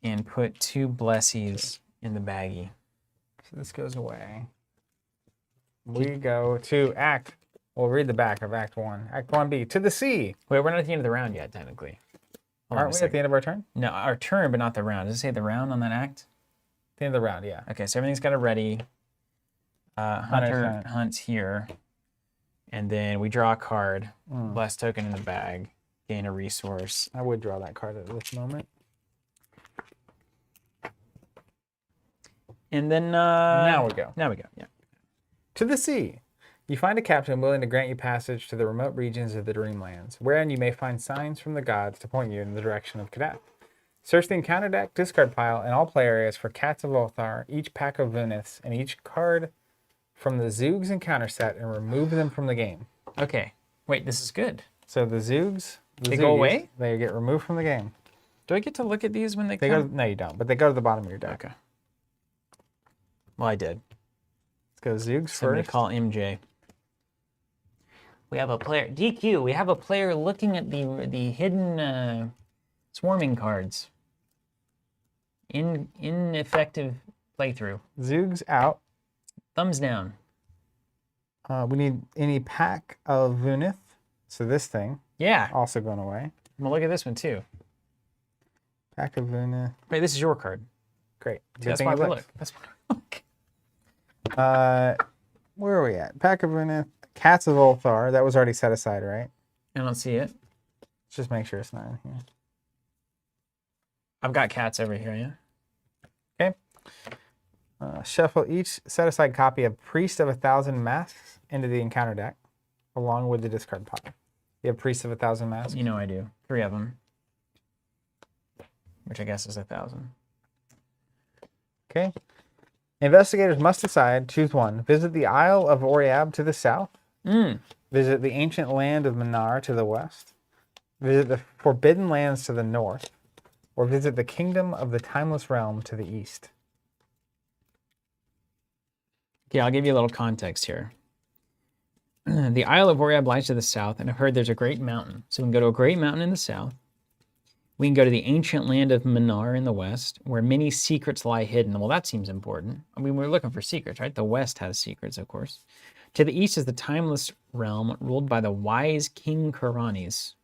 And put 2 blessies in the baggie. So this goes away. We go to Act. We'll read the back of Act 1. Act 1B, to the sea. Wait, we're not at the end of the round yet, technically. Hold on a Aren't we at second. the end of our turn? No, our turn, but not the round. Does it say the round on that act? The end of the round, yeah. Okay, so everything's got a ready. Hunter 100%. hunts here. And then we draw a card. Bless token in the bag. Gain a resource. I would draw that card at this moment. And then... Now we go. Now we go, yeah. To the sea. You find a captain willing to grant you passage to the remote regions of the Dreamlands, wherein you may find signs from the gods to point you in the direction of Kadath. Search the encounter deck, discard pile, and all play areas for Cats of Lothar, each pack of Vuniths, and each card from the Zoogs encounter set, and remove them from the game. Okay. Wait, this is good. So the Zoogs, They go away? They get removed from the game. Do I get to look at these when they They come? go. No, you don't. But they go to the bottom of your deck. Okay. Well, I did. Let's go Zoogs Somebody first. call MJ. We have a player, DQ, we have a player looking at the hidden swarming cards. Ineffective playthrough. Zoogs out. Thumbs down. We need any pack of Vunith. So this thing Yeah, I'm also going away. gonna look at this one too. Pack of Vunith. Wait, this is your card. Great. See, Good that's thing why you we looked. look. That's why we look. Where are we at? Pack of Vunith. Cats of Ulthar. That was already set aside, right? I don't see it. Let's just make sure it's not in here. I've got cats over here, yeah? Okay. Shuffle each set aside copy of Priest of 1,000 Masks into the encounter deck, along with the discard pile. You have Priest of 1,000 Masks? You know I do. 3 of them. Which I guess is 1,000. Okay. Investigators must decide, choose one. Visit the Isle of Oriab to the south. Visit the ancient land of Minar to the west. Visit the Forbidden Lands to the north. Or visit the Kingdom of the Timeless Realm to the east. Okay, I'll give you a little context here. The Isle of Oriab lies to the south, and I've heard there's a great mountain. So we can go to a great mountain in the south. We can go to the ancient land of Minar in the west, where many secrets lie hidden. Well, that seems important. I mean, we're looking for secrets, right? The west has secrets, of course. To the east is the timeless realm ruled by the wise King Karanis.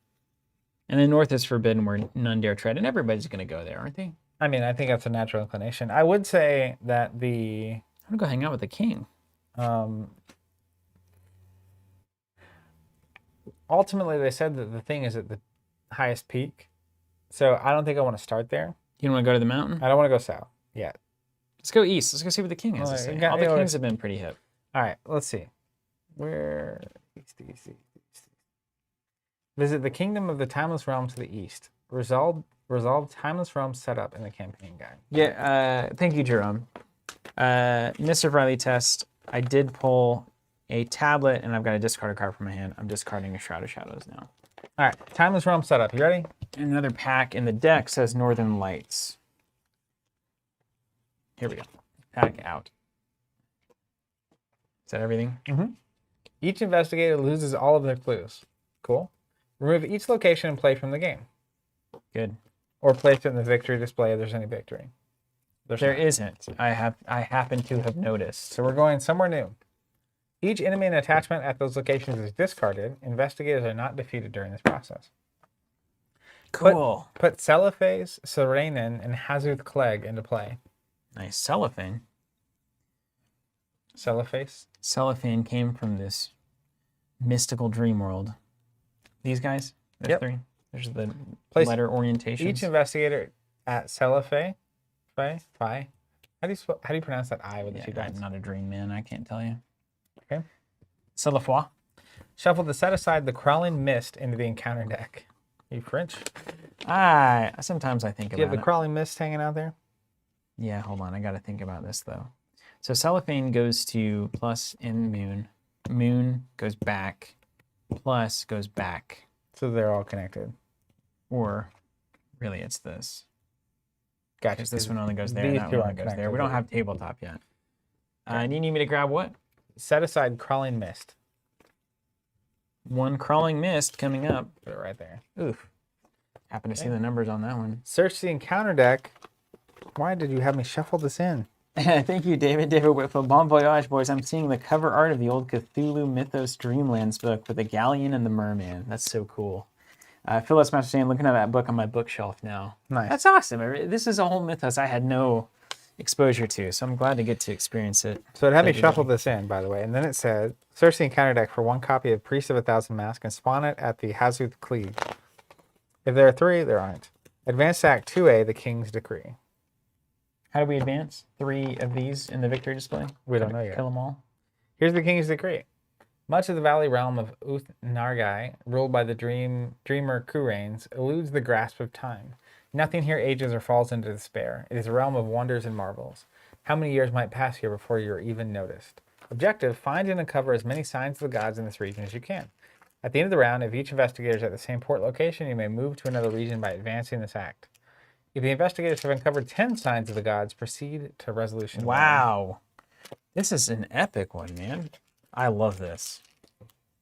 And the north is forbidden, where none dare tread. And everybody's going to go there, aren't they? I mean, I think that's a natural inclination. I would say that the... I'm going to go hang out with the king. Ultimately, they said that the thing is at the highest peak. So I don't think I want to start there. You don't want to go to the mountain? I don't want to go south yet. Let's go east. Let's go see what the king has to Well, say. you got- All the you know, kings have been pretty hip. All right, let's see. Where... East. Visit the Kingdom of the Timeless Realm to the east. Resolve Timeless Realm setup in the campaign guide. Yeah, thank you, Jerome. Mr. Riley test. I did pull a tablet, and I've got a discard card from my hand. I'm discarding a Shroud of Shadows now. All right, Timeless Realm setup. You ready? And another pack in the deck says Northern Lights. Here we go. Pack out. Is that everything? Mm-hmm. Each investigator loses all of their clues. Cool. Remove each location and play from the game. Good. Or place it in the victory display if there's any victory. There isn't. I happen to have noticed. So we're going somewhere new. Each enemy and attachment at those locations is discarded. Investigators are not defeated during this process. Cool. Put Cellophase, Serenin, and Hazuth Clegg into play. Nice. Cellophane. Cellophase? Cellophane came from this mystical dream world. These guys? There's Yep. 3. There's the Place letter orientations. Each investigator at Cellophane. How do you pronounce that I with the two dots? I'm not a dream man. I can't tell you. Okay. Cellophane. Shuffle to set aside the Crawling Mist into the encounter deck. You French? Sometimes I think Do you have about the Crawling Mist hanging out there? Yeah, hold on. I got to think about this, though. So cellophane goes to plus in moon. Moon goes back. Plus goes back. So they're all connected. Or really it's this. Gotcha. Because this one only goes there, and These that two one aren't only goes there. connected. We don't have tabletop yet. And you need me to grab what? Set aside Crawling Mist. 1 crawling mist coming up. Put it right there. Oof. Happen to see the numbers on that one. Search the encounter deck. Why did you have me shuffle this in? Thank you, David. David Whitfield. Bon voyage, boys. I'm seeing the cover art of the old Cthulhu Mythos Dreamlands book with the galleon and the merman. That's so cool. Phyllis Master saying, looking at that book on my bookshelf now. Nice. That's awesome. This is a whole mythos I had no exposure to, so I'm glad to get to experience it. So it had me shuffle this in, by the way. And then it said, search the encounter deck for 1 copy of Priest of a Thousand Masks and spawn it at the Hazuth Cleave. If there are 3, there aren't. Advance to Act 2A, the King's Decree. How do we advance 3 of these in the victory display? We don't know yet. Kill them all? Here's the King's Decree. Much of the valley realm of Uth-Nargai, ruled by the dreamer Kuranes, eludes the grasp of time. Nothing here ages or falls into despair. It is a realm of wonders and marvels. How many years might pass here before you are even noticed? Objective, find and uncover as many signs of the gods in this region as you can. At the end of the round, if each investigator is at the same port location, you may move to another region by advancing this act. If the investigators have uncovered 10 signs of the gods, proceed to resolution. Wow. This is an epic one, man. I love this.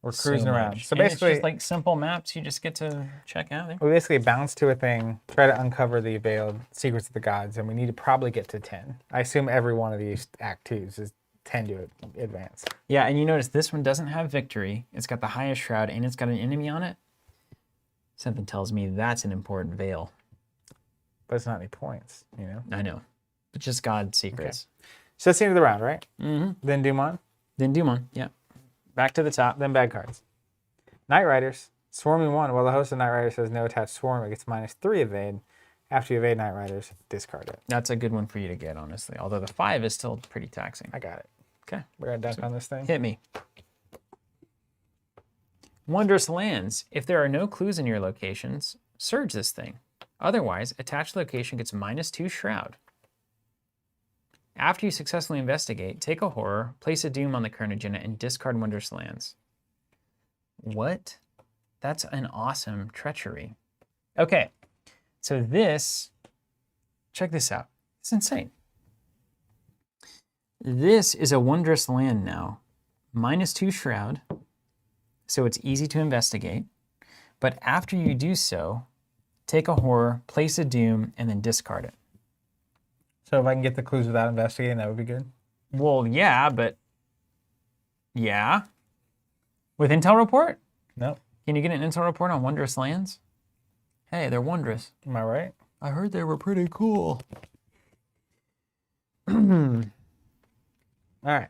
We're cruising around. So And basically, it's just like simple maps you just get to check out there. we basically bounce to a thing, try to uncover the veiled secrets of the gods, and we need to probably get to 10. I assume every one of these Act 2s is 10 to advance. Yeah, and you notice this one doesn't have victory. It's got the highest shroud, and it's got an enemy on it. Something tells me that's an important veil. But it's not any points, you know? I know. But just God secrets. So that's the end of the round, right? Mm-hmm. Then Dumont, Then Dumont, yeah. Back to the top. then bad cards. Night Riders. Swarming 1. While the host of Night Riders has no attached swarm, it gets -3 evade. After you evade Night Riders, discard it. That's a good one for you to get, honestly. Although the 5 is still pretty taxing. I got it. Okay. We're going to dunk on this thing. Hit me. Wondrous Lands. If there are no clues in your locations, surge this thing. Otherwise, attached location gets -2 shroud. After you successfully investigate, take a horror, place a doom on the current agenda, and discard Wondrous Lands. What? That's an awesome treachery. Okay, so this, check this out. It's insane. This is a Wondrous Land now. -2 shroud, so it's easy to investigate. But after you do so, take a horror, place a doom, and then discard it. So if I can get the clues without investigating, that would be good. Well, yeah, but yeah. With intel report? Nope. Can you get an intel report on Wondrous Lands? Hey, they're wondrous. Am I right? I heard they were pretty cool. All right.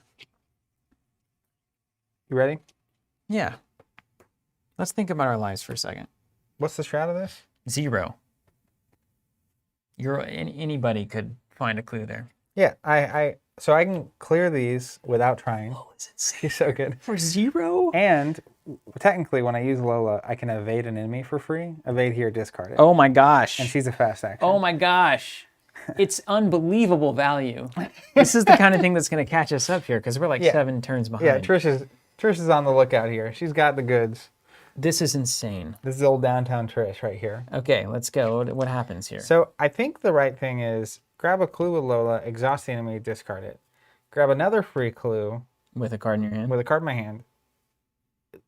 You ready? Yeah. Let's think about our lives for a second. What's the shroud of this? 0. Anybody could find a clue there. Yeah, so I can clear these without trying. Oh, is it She's so good. for 0? And technically, when I use Lola, I can evade an enemy for free. Evade here, discard it. Oh my gosh. And she's a fast action. Oh my gosh. It's unbelievable value. This is the kind of thing that's going to catch us up here because we're like 7 turns behind. Yeah, Trish is on the lookout here. She's got the goods. This is insane. This is old downtown Trish right here. Okay, let's go. What happens here? So I think the right thing is grab a clue with Lola, exhaust the enemy, discard it. Grab another free clue With a card in your hand? with a card in my hand.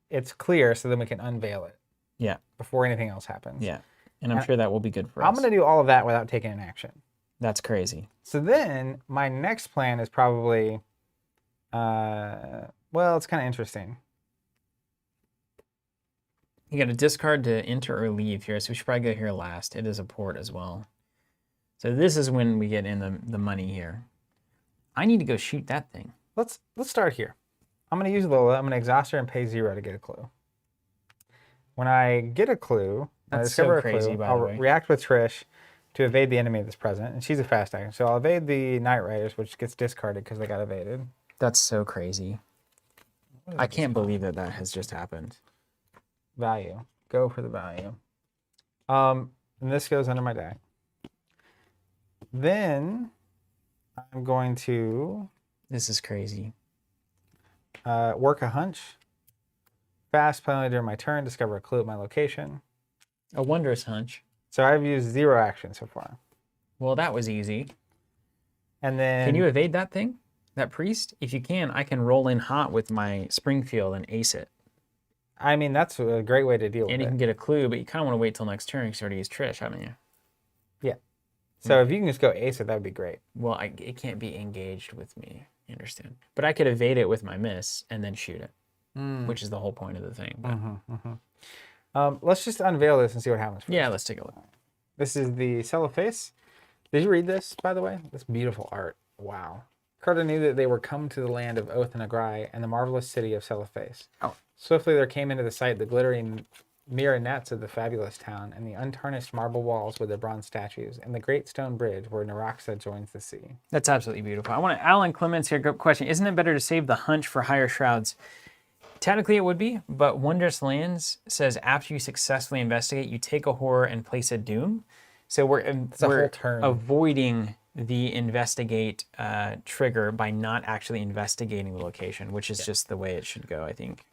It's clear, so then we can unveil it. Yeah. Before anything else happens. Yeah. And I'm sure that will be good for us. I'm going to do all of that without taking an action. That's crazy. So then my next plan is probably, well, it's kind of interesting. You got to discard to enter or leave here, so we should probably go here last. It is a port as well. So this is when we get in the money here. I need to go shoot that thing. Let's start here. I'm going to use Lola. I'm going to exhaust her and pay 0 to get a clue. When I get a clue, I discover a clue, I'll react with Trish to evade the enemy that's present, and she's a fast action. So I'll evade the Knight Riders, which gets discarded because they got evaded. That's so crazy. I can't believe that has just happened. Value. Go for the value. And this goes under my deck. Then I'm going to... This is crazy. Work a hunch. Fast penalty during my turn. Discover a clue at my location. A wondrous hunch. So I've used 0 action so far. Well, that was easy. And then... Can you evade that thing? That priest? If you can, I can roll in hot with my Springfield and ace it. I mean, that's a great way to deal with it. And you can get a clue, but you kind of want to wait till next turn because you already used Trish, haven't you? Yeah. So if you can just go ace it, that would be great. Well, it can't be engaged with me. You understand? But I could evade it with my miss and then shoot it, which is the whole point of the thing. Let's just unveil this and see what happens first. Yeah, let's take a look. This is the Cellophase. Did you read this, by the way? This beautiful art. Wow. Carter knew that they were come to the land of Oath and Agrai and the marvelous city of Cellophase. Oh. Swiftly there came into the sight the glittering mirror-nets of the fabulous town, and the untarnished marble walls with their bronze statues, and the great stone bridge where Naraxa joins the sea. That's absolutely beautiful. I want to, Alan Clements here, good question. Isn't it better to save the hunch for higher shrouds? Technically it would be, but Wondrous Lands says after you successfully investigate, you take a horror and place a doom. So we're avoiding the investigate trigger by not actually investigating the location, which is just the way it should go, I think.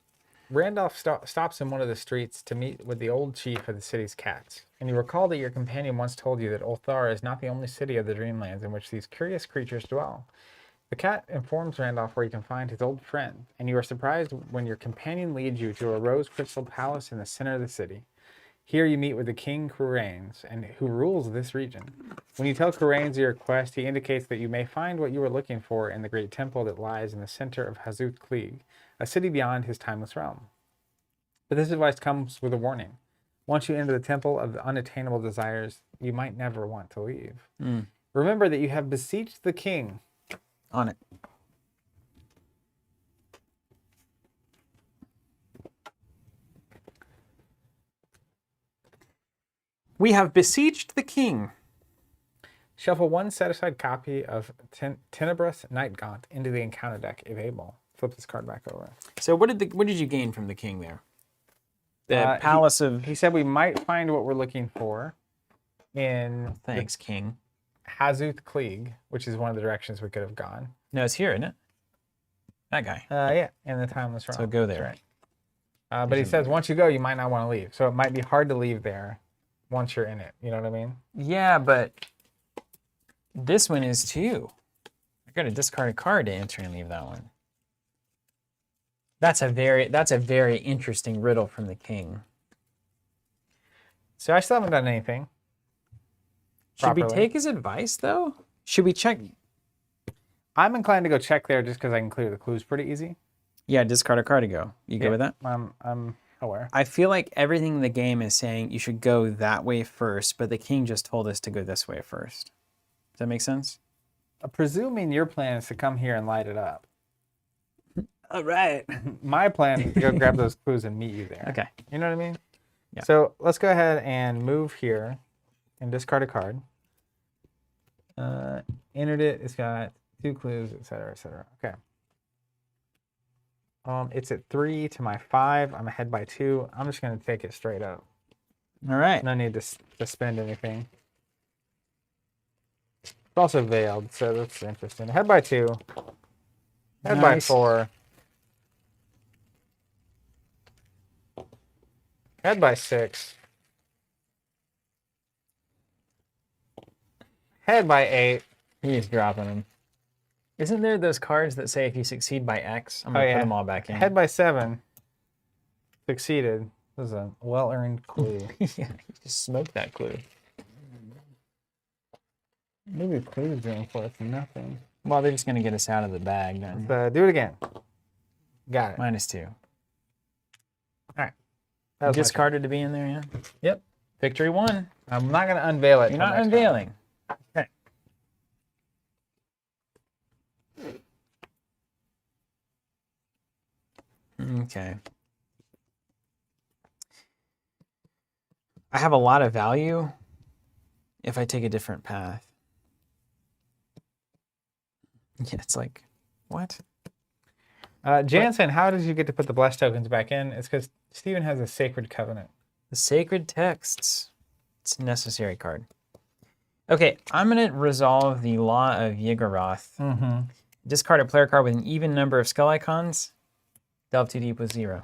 Randolph stops in one of the streets to meet with the old chief of the city's cats, and you recall that your companion once told you that Ulthar is not the only city of the Dreamlands in which these curious creatures dwell. The cat informs Randolph where he can find his old friend, and you are surprised when your companion leads you to a rose crystal palace in the center of the city. Here you meet with the King Kuranes, and who rules this region. When you tell Kuranes your quest, he indicates that you may find what you were looking for in the great temple that lies in the center of Hazuth Klieg, a city beyond his timeless realm. But this advice comes with a warning. Once you enter the temple of the unattainable desires, you might never want to leave. Remember that you have beseeched the king. On it. We have beseeched the king. Shuffle one set-aside copy of Tenebrous Nightgaunt into the encounter deck if able. Flip this card back over. So what did you gain from the king there? The palace of... He said we might find what we're looking for in... Thanks, king. Hazuth Klieg, which is one of the directions we could have gone. No, it's here, isn't it? That guy. Yeah, in the timeless realm. So go there. Right. But he says once you go, you might not want to leave. So it might be hard to leave there once you're in it. You know what I mean? Yeah, but this one is too. I got to discard a card to enter and leave that one. That's a very interesting riddle from the king. So I still haven't done anything. Should we take his advice though? Should we check? I'm inclined to go check there just because I can clear the clues pretty easy. Yeah, discard a card to go. You good with that? I'm aware. I feel like everything in the game is saying you should go that way first, but the king just told us to go this way first. Does that make sense? Presuming your plan is to come here and light it up. All right. My plan is to go grab those clues and meet you there. Okay. You know what I mean? Yeah. So let's go ahead and move here and discard a card. Entered it. It's got 2 clues, etc., etc. Okay. It's at 3 to my 5. I'm ahead by 2. I'm just going to take it straight up. All right. No need to spend anything. It's also veiled, so that's interesting. Ahead by 2. Ahead by 4. Head by 6. Head by 8. He's dropping them. Isn't there those cards that say if you succeed by X? I'm going to put them all back in. Head by 7. Succeeded. This is a well-earned clue. Yeah, you just smoked that clue. Maybe the clue is doing for us nothing. Well, they're just going to get us out of the bag then. Do it again. Got it. -2. All right. Discarded to be in there, yeah? Yep. Victory 1. I'm not going to unveil it. You're not unveiling. Okay. Okay. I have a lot of value if I take a different path. Yeah, it's like, what? Jansen, how did you get to put the blessed tokens back in? It's because Steven has a sacred covenant. The sacred texts. It's a necessary card. Okay, I'm going to resolve the Law of Yiggorath. Discard a player card with an even number of skull icons. Delve too deep with 0.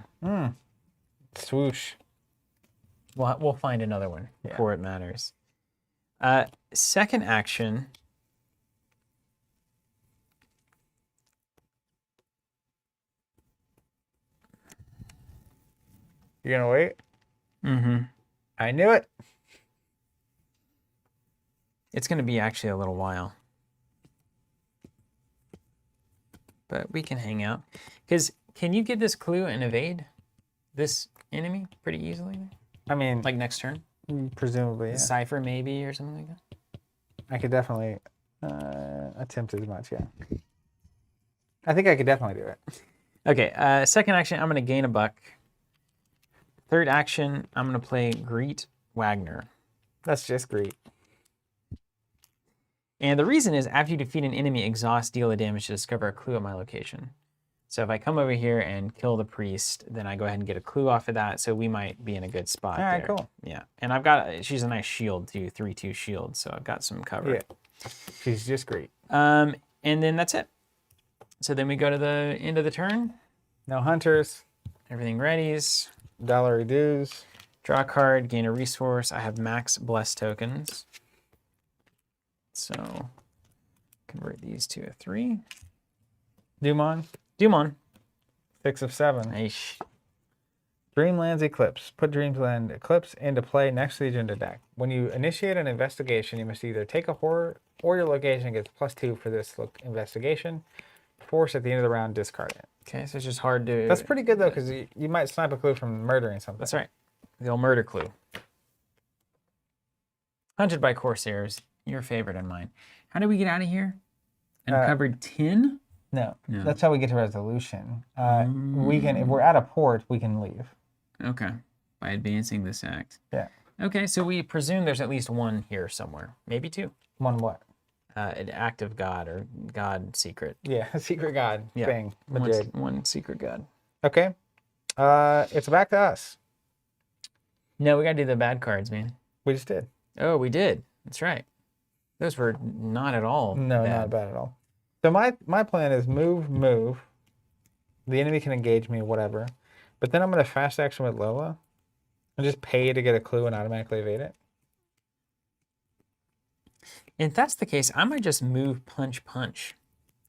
Swoosh. We'll find another one before it matters. Second action. You're going to wait? Mm-hmm. I knew it. It's going to be actually a little while. But we can hang out. Because can you get this clue and evade this enemy pretty easily? I mean... Like next turn? Presumably, yeah. Cipher maybe or something like that? I could definitely attempt as much, yeah. I think I could definitely do it. Okay, second action, I'm going to gain a buck. Third action, I'm going to play Greet Wagner. That's just great. And the reason is after you defeat an enemy, exhaust, deal the damage to discover a clue at my location. So if I come over here and kill the priest, then I go ahead and get a clue off of that. So we might be in a good spot. All right, there. cool. Yeah, and I've got, she's a nice shield too, 3/2 shield. So I've got some cover. Yeah, she's just great. And then that's it. So then we go to the end of the turn. No hunters. Everything readies. Dollar dues. Draw a card, gain a resource. I have max bless tokens. So convert these to a 3. Dumon. Dumon. 6 of 7. Aish. Dreamlands Eclipse. Put Dreamland Eclipse into play next to the agenda deck. When you initiate an investigation, you must either take a horror or your location gets +2 for this investigation. Force at the end of the round, discard it. Okay, so it's just hard to... That's pretty good, though, because you might snipe a clue from murdering something. That's right. The old murder clue. Hunted by Corsairs. Your favorite and mine. How did we get out of here? Uncovered 10? No, that's how we get to resolution. We can, if we're at a port, we can leave. Okay, by advancing this act. Yeah. Okay, so we presume there's at least one here somewhere. Maybe 2. One what? An act of God or God secret. Yeah, a secret god thing. One secret God. Okay. It's back to us. No, we gotta do the bad cards, man. We just did. Oh, we did. That's right. Those were not at all No, bad. not bad at all. So my plan is move. The enemy can engage me, whatever. But then I'm going to fast action with Lola and just pay to get a clue and automatically evade it. If that's the case, I might just move punch.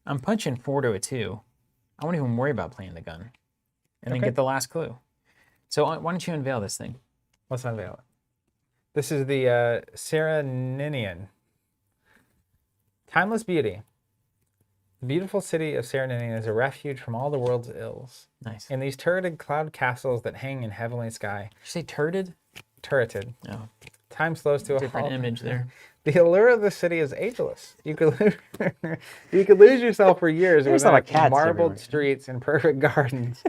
I'm punching 4 to a 2. I won't even worry about playing the gun. And then get the last clue. So why don't you unveil this thing? Let's unveil it. This is the Sereninian. Timeless beauty. The beautiful city of Sereninian is a refuge from all the world's ills. Nice. In these turreted cloud castles that hang in heavenly sky. Did you say turreted? Turreted. Oh. Time slows to a different halt. image there. The allure of the city is ageless. You could lose yourself for years within marbled streets and perfect gardens.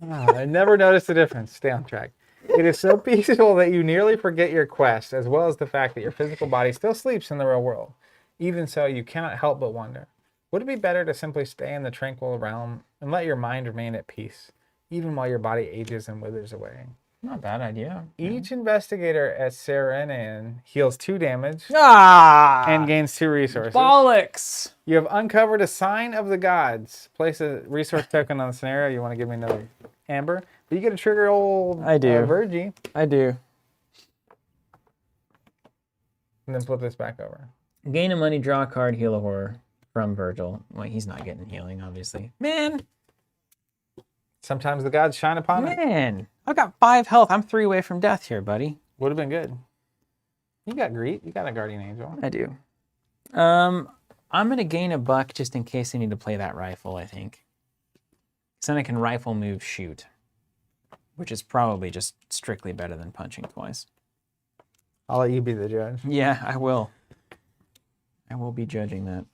I never noticed the difference. Stay on track. It is so peaceful that you nearly forget your quest, as well as the fact that your physical body still sleeps in the real world. Even so, you cannot help but wonder, would it be better to simply stay in the tranquil realm and let your mind remain at peace, even while your body ages and withers away? Not a bad idea. Each investigator at Sereninian heals 2 damage and gains 2 resources. Bollocks! You have uncovered a sign of the gods. Place a resource token on the scenario. You want to give me another amber? But you get to trigger old I do. Virgie. I do. And then flip this back over. Gain a money, draw a card, heal a horror from Virgil. Well, he's not getting healing, obviously. Man, Sometimes the gods shine upon it. man, I've got 5 health. I'm 3 away from death here, buddy. Would have been good. You got greet. You got a guardian angel. I do. I'm gonna gain a buck just in case I need to play that rifle, I think. So then I can rifle, move, shoot. Which is probably just strictly better than punching twice. I'll let you be the judge. Yeah, I will. I will be judging that.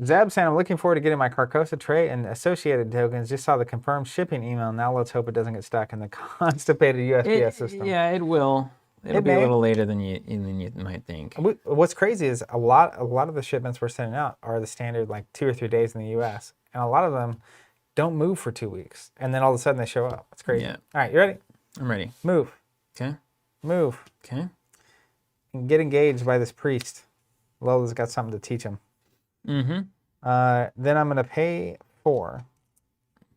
Zeb saying, I'm looking forward to getting my Carcosa tray and associated tokens. Just saw the confirmed shipping email. Now let's hope it doesn't get stuck in the constipated USPS system. Yeah, it will. It'll be a little later than you might think. What's crazy is a lot of the shipments we're sending out are the standard like 2 or 3 days in the U.S. And a lot of them don't move for 2 weeks. And then all of a sudden they show up. It's crazy. Yeah. All right, you ready? I'm ready. Move. Okay. Move. Okay. And get engaged by this priest. Lola's got something to teach him. Mm-hmm. Then I'm going to pay 4.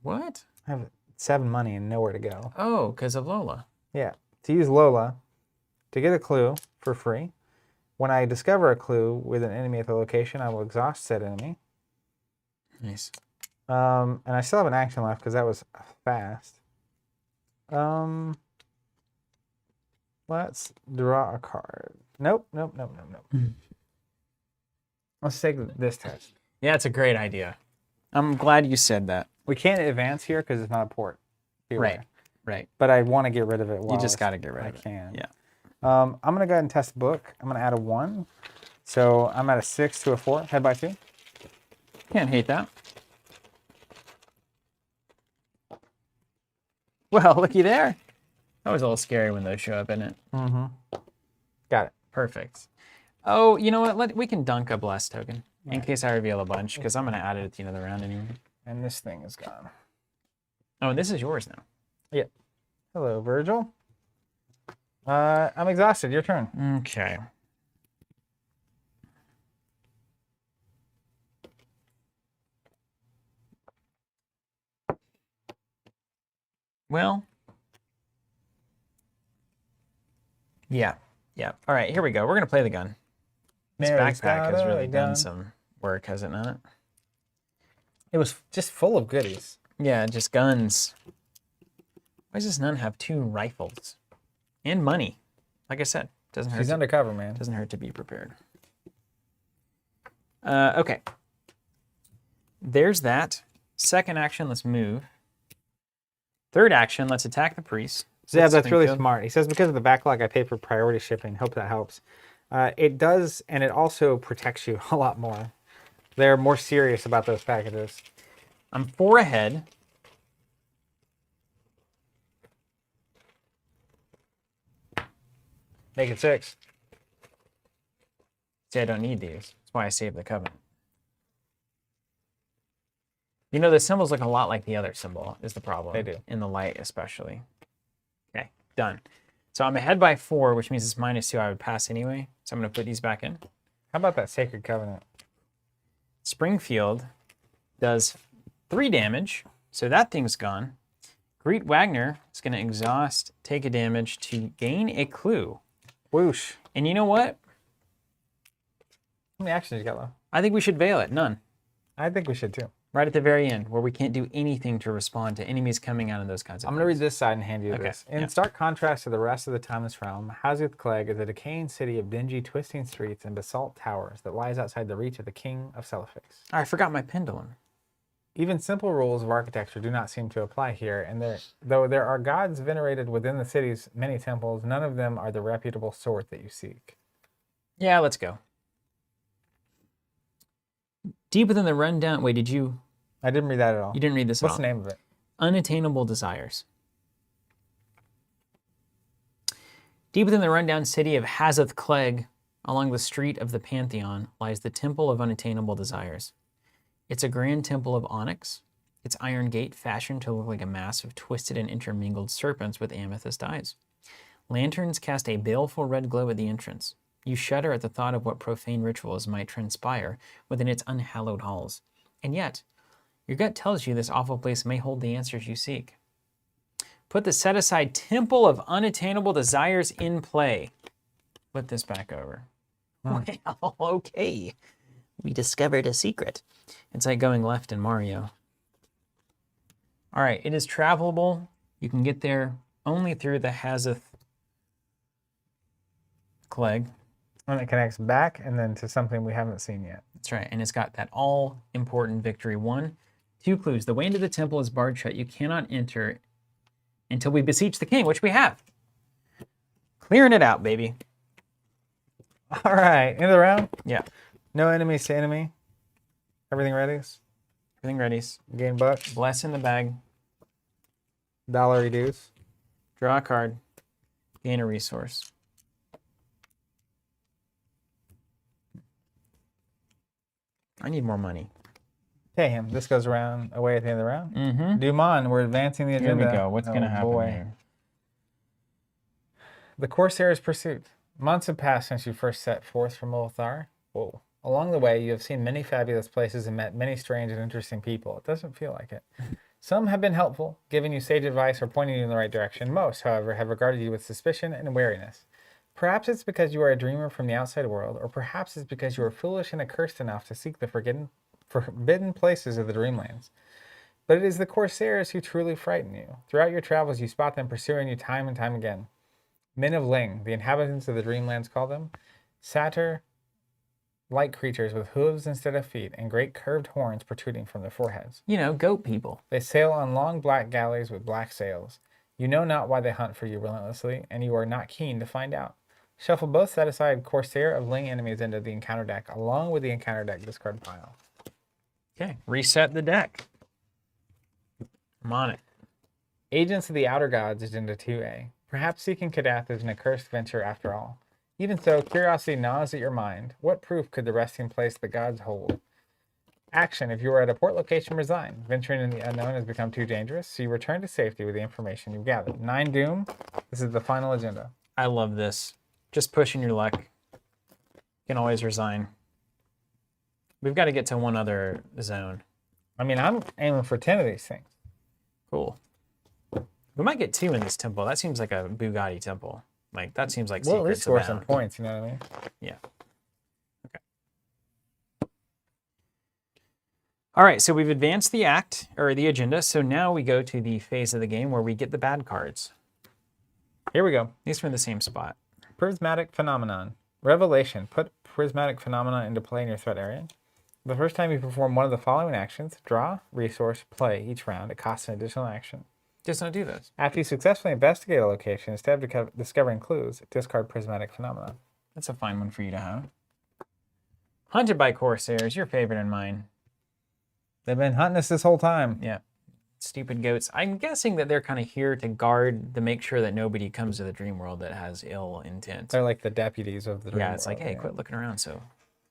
What? I have 7 money and nowhere to go. Oh, because of Lola. Yeah. To use Lola to get a clue for free. When I discover a clue with an enemy at the location, I will exhaust said enemy. Nice. And I still have an action left because that was fast. Let's draw a card. Nope. Let's take this test. Yeah, it's a great idea. I'm glad you said that. We can't advance here because it's not a port. Right. Right. But I want to get rid of it. You just got to get rid of it. I can. Yeah. I'm going to go ahead and test book. I'm going to add a 1. So I'm at a 6 to a 4. Head by 2. Can't hate that. Well, looky there. That was a little scary when those show up, isn't it? Mm-hmm. Got it. Perfect. Oh, you know what? We can dunk a blessed token in case I reveal a bunch, because I'm going to add it at the end of the round anyway. And this thing is gone. Oh, and this is yours now. Yeah. Hello, Virgil. I'm exhausted. Your turn. Okay. Well. Yeah. All right, here we go. We're going to play the gun. This backpack has really done some work, has it not? It was just full of goodies. Yeah, just guns. Why does this nun have 2 rifles? And money. Like I said, doesn't hurt. She's undercover, man. Doesn't hurt to be prepared. Okay. There's that. Second action, let's move. Third action, let's attack the priest. Yeah, that's really smart. He says, because of the backlog, I pay for priority shipping. Hope that helps. It does, and it also protects you a lot more. They're more serious about those packages. I'm 4 ahead. Make it 6. See, I don't need these. That's why I saved the covenant. You know, the symbols look a lot like the other symbol, is the problem. They do. In the light, especially. Okay, done. So I'm ahead by 4, which means it's -2. I would pass anyway. So I'm going to put these back in. How about that Sacred Covenant? Springfield does 3 damage. So that thing's gone. Greet Wagner is going to exhaust, take a damage to gain a clue. Whoosh. And you know what? How many actions you got left? I think we should veil it. None. I think we should too. Right at the very end, where we can't do anything to respond to enemies coming out of those kinds of I'm going to read this side and hand you this. In stark contrast to the rest of the Timeless Realm, Hazuth Clegg is a decaying city of dingy, twisting streets and basalt towers that lies outside the reach of the King of Celeface. I forgot my pendulum. Even simple rules of architecture do not seem to apply here, and though there are gods venerated within the city's many temples, none of them are the reputable sort that you seek. Yeah, let's go. Deep within the rundown... Wait, did you... I didn't read that at all. You didn't read this at all. What's the name of it? Unattainable Desires. Deep within the rundown city of Hazuth Clegg, along the street of the Pantheon, lies the Temple of Unattainable Desires. It's a grand temple of onyx, its iron gate fashioned to look like a mass of twisted and intermingled serpents with amethyst eyes. Lanterns cast a baleful red glow at the entrance. You shudder at the thought of what profane rituals might transpire within its unhallowed halls. And yet, your gut tells you this awful place may hold the answers you seek. Put the set-aside Temple of Unattainable Desires in play. flip this back over. Well, okay. We discovered a secret. It's like going left in Mario. All right, it is travelable. You can get there only through the Hazeth Clegg. And it connects back and then to something we haven't seen yet. That's right, and it's got that all-important victory. 1, 2 clues. The way into the temple is barred shut. You cannot enter until we beseech the king, which we have. Clearing it out, baby. All right, end of the round. Yeah. No enemies to enemy. Everything ready? Everything ready. Gain bucks. Bless in the bag. Dollar reduce. Draw a card. Gain a resource. I need more money. Pay him. This goes around away at the end of the round. Mm-hmm. Dumont, we're advancing the Here agenda. we go. What's going to happen here? The Corsair's Pursuit. Months have passed since you first set forth from Ulthar. Whoa. Along the way, you have seen many fabulous places and met many strange and interesting people. It doesn't feel like it. Some have been helpful, giving you sage advice or pointing you in the right direction. Most, however, have regarded you with suspicion and wariness. Perhaps it's because you are a dreamer from the outside world, or perhaps it's because you are foolish and accursed enough to seek the forbidden places of the Dreamlands. But it is the Corsairs who truly frighten you. Throughout your travels, you spot them pursuing you time and time again. Men of Ling, the inhabitants of the Dreamlands call them, satyr-like creatures with hooves instead of feet and great curved horns protruding from their foreheads. You know, goat people. They sail on long black galleys with black sails. You know not why they hunt for you relentlessly, and you are not keen to find out. Shuffle both set-aside Corsair of Ling enemies into the encounter deck, along with the encounter deck discard pile. Okay, reset the deck. I'm on it. Agents of the Outer Gods is into 2A. Perhaps seeking Kadath is an accursed venture after all. Even so, curiosity gnaws at your mind. What proof could the resting place the gods hold? Action. If you are at a port location, resign. Venturing in the unknown has become too dangerous, so you return to safety with the information you've gathered. 9 Doom. This is the final agenda. I love this. Just pushing your luck. You can always resign. We've got to get to one other zone. I mean, I'm aiming for 10 of these things. Cool. We might get 2 in this temple. That seems like a Bugatti temple. Like, that seems like Well, at least score abound. some points, you know what I mean? Yeah. Okay. All right, so we've advanced the act, or the agenda, so now we go to the phase of the game where we get the bad cards. Here we go. These are in the same spot. Prismatic Phenomenon. Revelation. Put Prismatic Phenomenon into play in your threat area. The first time you perform one of the following actions, draw, resource, play each round. It costs an additional action. Just don't do those. After you successfully investigate a location, instead of discovering clues, discard Prismatic Phenomenon. That's a fine one for you to have. Hunted by Corsairs, your favorite and mine. They've been hunting us this whole time. Yeah. Stupid goats. I'm guessing that they're kind of here to guard, to make sure that nobody comes to the dream world that has ill intent. They're like the deputies of the dream Yeah, it's world, like, hey, quit looking around. So,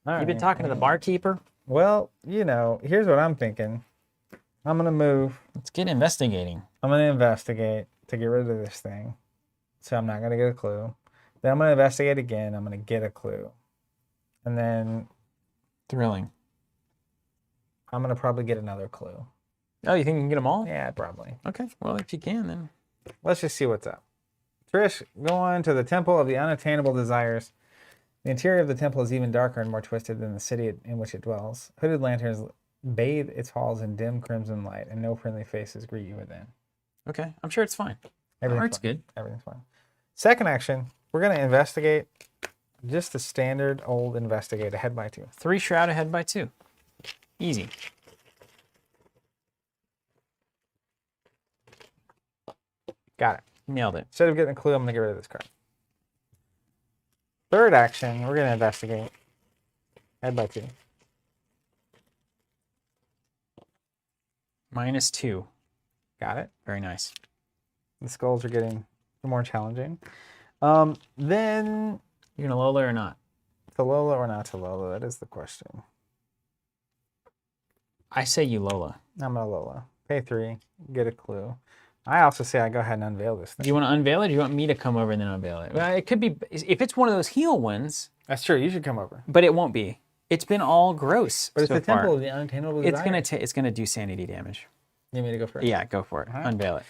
All you've been right. talking to the barkeeper? Well, you know, here's what I'm thinking. I'm going to move. Let's get investigating. I'm going to investigate to get rid of this thing. So I'm not going to get a clue. Then I'm going to investigate again. I'm going to get a clue. And then Thrilling. I'm going to probably get another clue. Oh, you think you can get them all? Yeah, probably. Okay. Well, if you can, then. Let's just see what's up. Trish, go on to the Temple of the Unattainable Desires. The interior of the temple is even darker and more twisted than the city in which it dwells. Hooded lanterns bathe its halls in dim crimson light, and no friendly faces greet you within. Okay. I'm sure it's fine. Everything's Art's fine. good. Everything's fine. Second action, we're going to investigate just the standard old investigate ahead by 2. 3 shroud ahead by 2. Easy. Got it. Nailed it. Instead of getting a clue, I'm going to get rid of this card. Third action, we're going to investigate head by 2. -2. Got it. Very nice. The skulls are getting more challenging. Then You gonna Lola or not? Talola or not Talola? That is the question. I say you Lola. I'm going to Lola. Pay 3. Get a clue. I also say I go ahead and unveil this thing. Do you want to unveil it or do you want me to come over and then unveil it? Well, it could be, if it's one of those heal ones, That's true. You should come over. but it won't be. It's been all gross But it's so the far. Temple of the Unattainable Desires. It's gonna do sanity damage. You want me to go first? Yeah, go for it. Alright. Unveil it.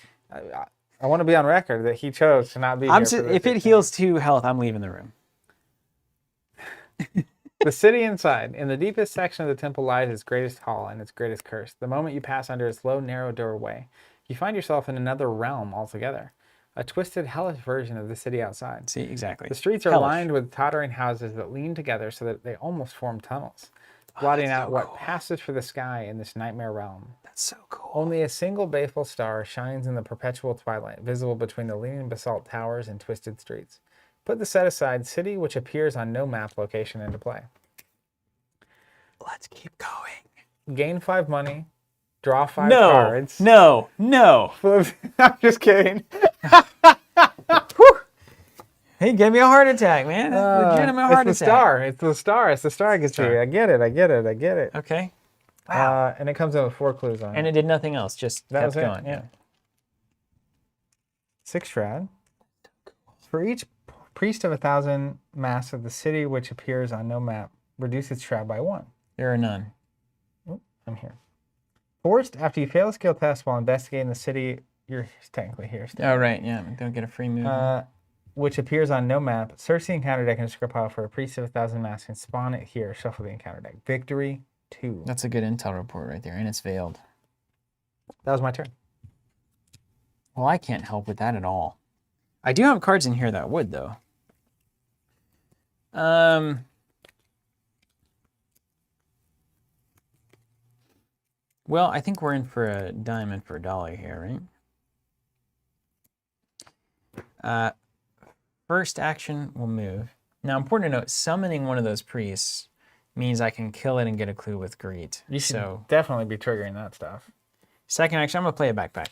I want to be on record that he chose to not be here. If it heals 2 health, I'm leaving the room. The city inside. In the deepest section of the temple lies its greatest hall and its greatest curse. The moment you pass under its low, narrow doorway, you find yourself in another realm altogether. A twisted, hellish version of the city outside. See, exactly. The streets are Hellish. lined with tottering houses that lean together so that they almost form tunnels, blotting out what passes for the sky in this nightmare realm. That's so cool. Only a single baleful star shines in the perpetual twilight, visible between the leaning basalt towers and twisted streets. Put the set-aside city which appears on no map location into play. Let's keep going. Gain 5 money, draw 5 No, cards. no. I'm just kidding. He gave me a heart attack, man. Legitimate heart it's the attack. star. It's the star. It's the star I get you. I get it. Okay. Wow. And it comes in with 4 clues on it. And it did nothing else, just That kept was it, going. yeah. 6 shroud. For each priest of 1,000 masks of the city which appears on no map, reduce its shroud by 1. There are none. Oh, I'm here. Forced, after you fail a skill test while investigating the city, you're technically here still. Oh, right, yeah. Don't get a free move. Which appears on no map, search the encounter deck in the script pile for a priest of 1,000 masks and spawn it here. Shuffle the encounter deck. Victory 2. That's a good intel report right there, and it's veiled. That was my turn. Well, I can't help with that at all. I do have cards in here that would, though. Well, I think we're in for a diamond for a dollar here, right? First action will move. Now, important to note, summoning one of those priests means I can kill it and get a clue with greed. You should definitely be triggering that stuff. Second action, I'm going to play a backpack.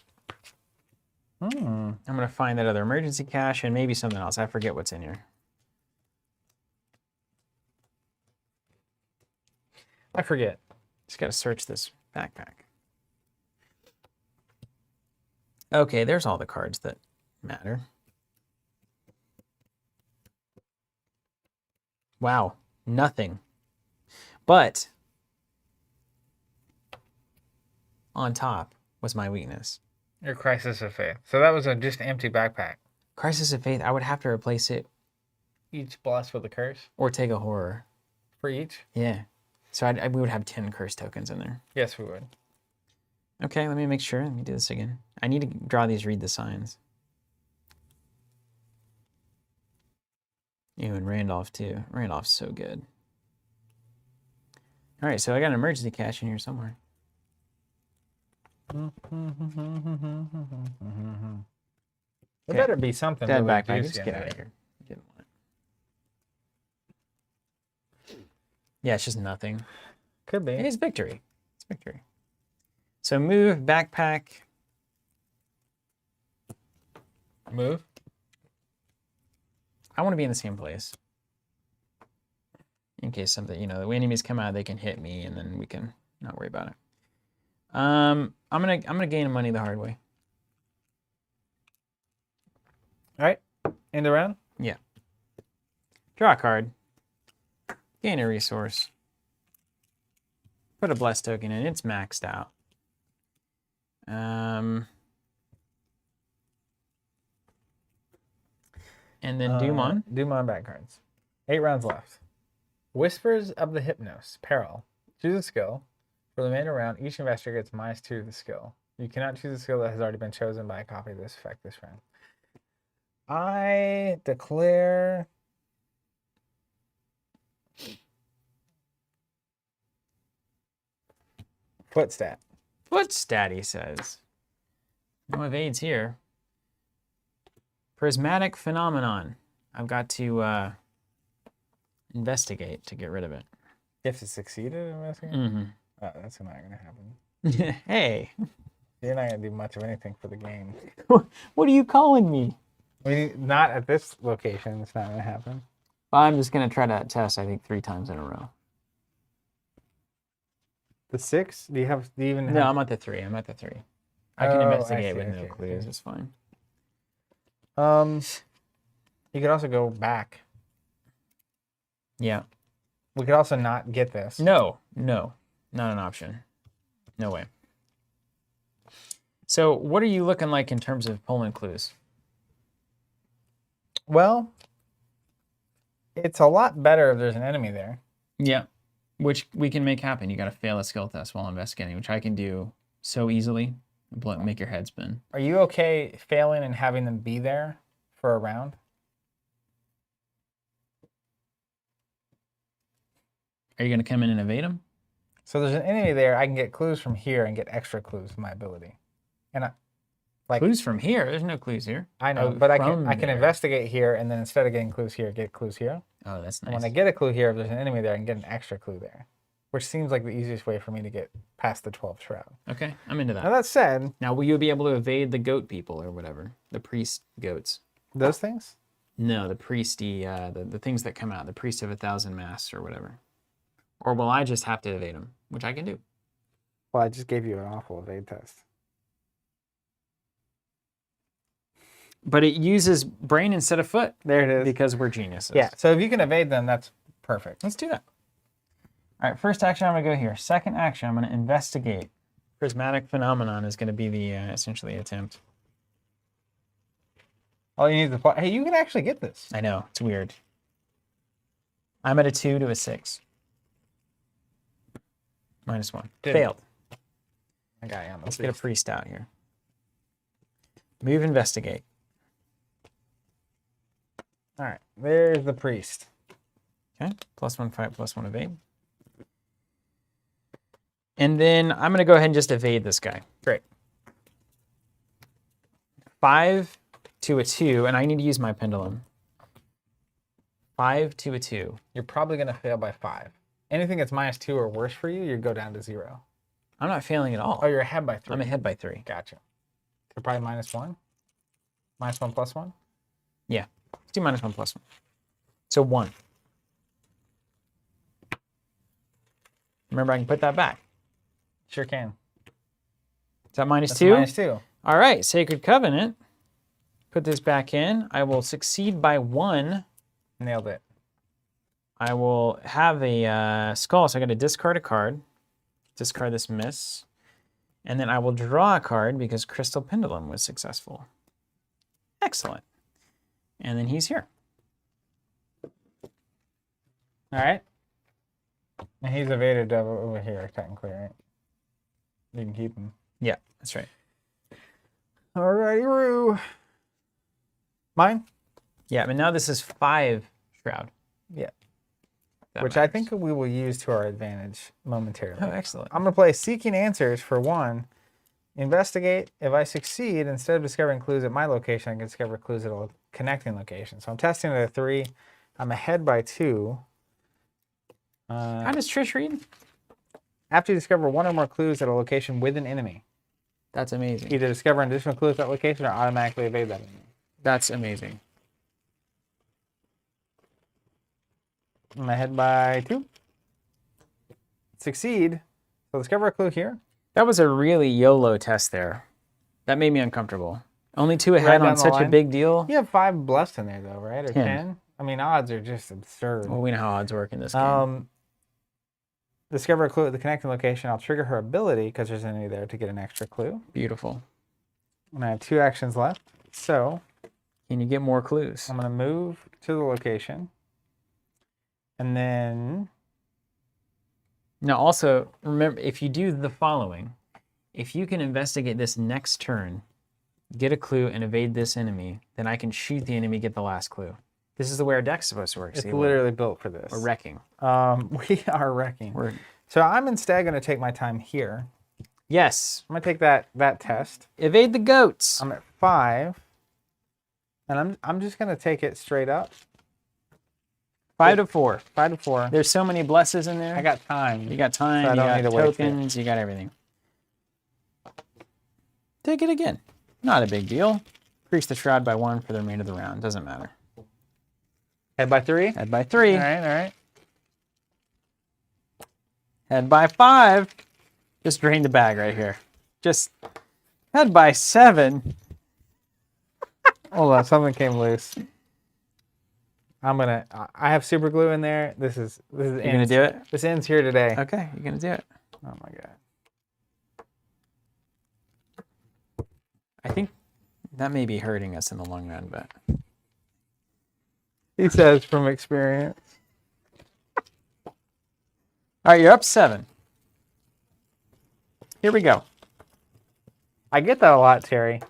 Hmm. I'm going to find that other emergency cache and maybe something else. I forget what's in here. I forget. Just got to search this backpack. Okay, there's all the cards that matter. Wow, nothing. But on top was my weakness. Your Crisis of Faith. So that was a just empty backpack. Crisis of Faith, I would have to replace it Each blessed with a curse or take a horror. for each? Yeah. So we would have 10 curse tokens in there. Yes, we would. Okay, let me make sure. Let me do this again. I need to draw these, read the signs. Ew, and Randolph too. Randolph's so good. All right, so I got an emergency cache in here somewhere. There better be something. Dead really backpack. juicy Just in get there. out of here. Didn't want it. Yeah, it's just nothing. Could be. It's victory. It's victory. So move, backpack. Move. I want to be in the same place. In case something, the enemies come out, they can hit me, and then we can not worry about it. I'm gonna gain money the hard way. All right. End the round. Yeah. Draw a card. Gain a resource. Put a blessed token in. It's maxed out. And then Doom on. Doom on back cards. 8 rounds left. Whispers of the Hypnos. Peril. Choose a skill. For the remainder round, each investor gets -2 to the skill. You cannot choose a skill that has already been chosen by a copy of this effect this round. I declare Footstat. Footstat, he says. No evades here. Prismatic phenomenon. I've got to investigate to get rid of it. You have to succeed at investigating? Mm-hmm. Oh, that's not going to happen. Hey. You're not going to do much of anything for the game. What are you calling me? I mean, not at this location. It's not going to happen. I'm just going to try to test, I think, 3 times in a row. The 6? Do you even have... No, I'm at the 3. I'm at the 3. I can investigate with no okay, clues. okay. It's fine. You could also go back. Yeah. We could also not get this. No. Not an option. No way. So what are you looking like in terms of Poland clues? Well, It's a lot better if there's an enemy there. Yeah, which we can make happen. You got to fail a skill test while investigating, which I can do so easily. Make your head spin. Are you okay failing and having them be there for a round? Are you going to come in and evade them? So there's an enemy there. I can get clues from here and get extra clues with my ability. And clues from here? There's no clues here. I know, but I can investigate here, and then instead of getting clues here, get clues here. Oh, that's nice. And when I get a clue here, if there's an enemy there, I can get an extra clue there, which seems like the easiest way for me to get past the 12th shroud. Okay, I'm into that. Now that said, now will you be able to evade the goat people or whatever, the priest goats? Those things? No, the priesty, the things that come out, the priest of 1,000 masks or whatever. Or will I just have to evade them, which I can do? Well, I just gave you an awful evade test. But it uses brain instead of foot. There it is. Because we're geniuses. Yeah, so if you can evade them, that's perfect. Let's do that. All right, first action, I'm going to go here. Second action, I'm going to investigate. Prismatic phenomenon is going to be the essentially attempt. All you need is the... Hey, you can actually get this. I know, it's weird. I'm at a 2 to a 6. -1. Failed. I got you on the Let's get a priest out here. Move investigate. All right, there's the priest. Okay, +1 fight, +1 evade. And then I'm going to go ahead and just evade this guy. Great. 5 to a 2, and I need to use my pendulum. 5 to a 2. You're probably going to fail by 5. Anything that's -2 or worse for you, you go down to 0. I'm not failing at all. Oh, you're ahead by 3. I'm ahead by 3. Gotcha. So probably -1? -1 +1? Yeah. Let's do -1 +1. So 1. Remember, I can put that back. Sure can. Is that -2? That's -2. All right, Sacred Covenant. Put this back in. I will succeed by 1. Nailed it. I will have a skull, so I got to discard a card. Discard this miss. And then I will draw a card because Crystal Pendulum was successful. Excellent. And then he's here. All right. And he's evaded over here, technically, right? You can keep him. Yeah, that's right. All righty, Roo. Mine? Yeah, but now this is 5 Shroud. Yeah. That Which matters. I think we will use to our advantage momentarily. Oh, excellent. I'm going to play Seeking Answers for 1. Investigate. If I succeed, instead of discovering clues at my location, I can discover clues at a connecting location. So I'm testing at a 3. I'm ahead by 2. How does Trish read? After you discover 1 or more clues at a location with an enemy, That's amazing. either discover an additional clue at that location or automatically evade that enemy. That's amazing. I'm ahead by 2. Succeed. So discover a clue here. That was a really YOLO test there. That made me uncomfortable. Only 2 ahead Right on down the such a line. big deal. You have 5 blessed in there, though, right? Or 10. 10? I mean, odds are just absurd. Well, we know how odds work in this game. Discover a clue at the connecting location. I'll trigger her ability, because there's an enemy there, to get an extra clue. Beautiful. And I have 2 actions left. So Can you get more clues? I'm going to move to the location. And then... Now, also, remember, if you do the following, if you can investigate this next turn, get a clue, and evade this enemy, then I can shoot the enemy, get the last clue. This is the way our deck's supposed to work. It's See, literally built for this. we're wrecking. We are wrecking. So I'm instead going to take my time here. Yes. I'm going to take that test. Evade the goats. I'm at 5. And I'm just going to take it straight up. 5 to 4. 5 to 4. There's so many blesses in there. I got time. You got time, So I you don't got need to waste it. tokens, you got everything. Take it again. Not a big deal. Increase the shroud by 1 for the remainder of the round. Doesn't matter. Head by 3? Head by 3. All right. Head by 5. Just drain the bag right here. Just head by 7. Hold on, something came loose. I have super glue in there. This is You gonna do it? This ends here today. Okay, you're gonna do it. Oh my god. I think that may be hurting us in the long run, but He says from experience. All right, you're up 7. Here we go. I get that a lot, Terry.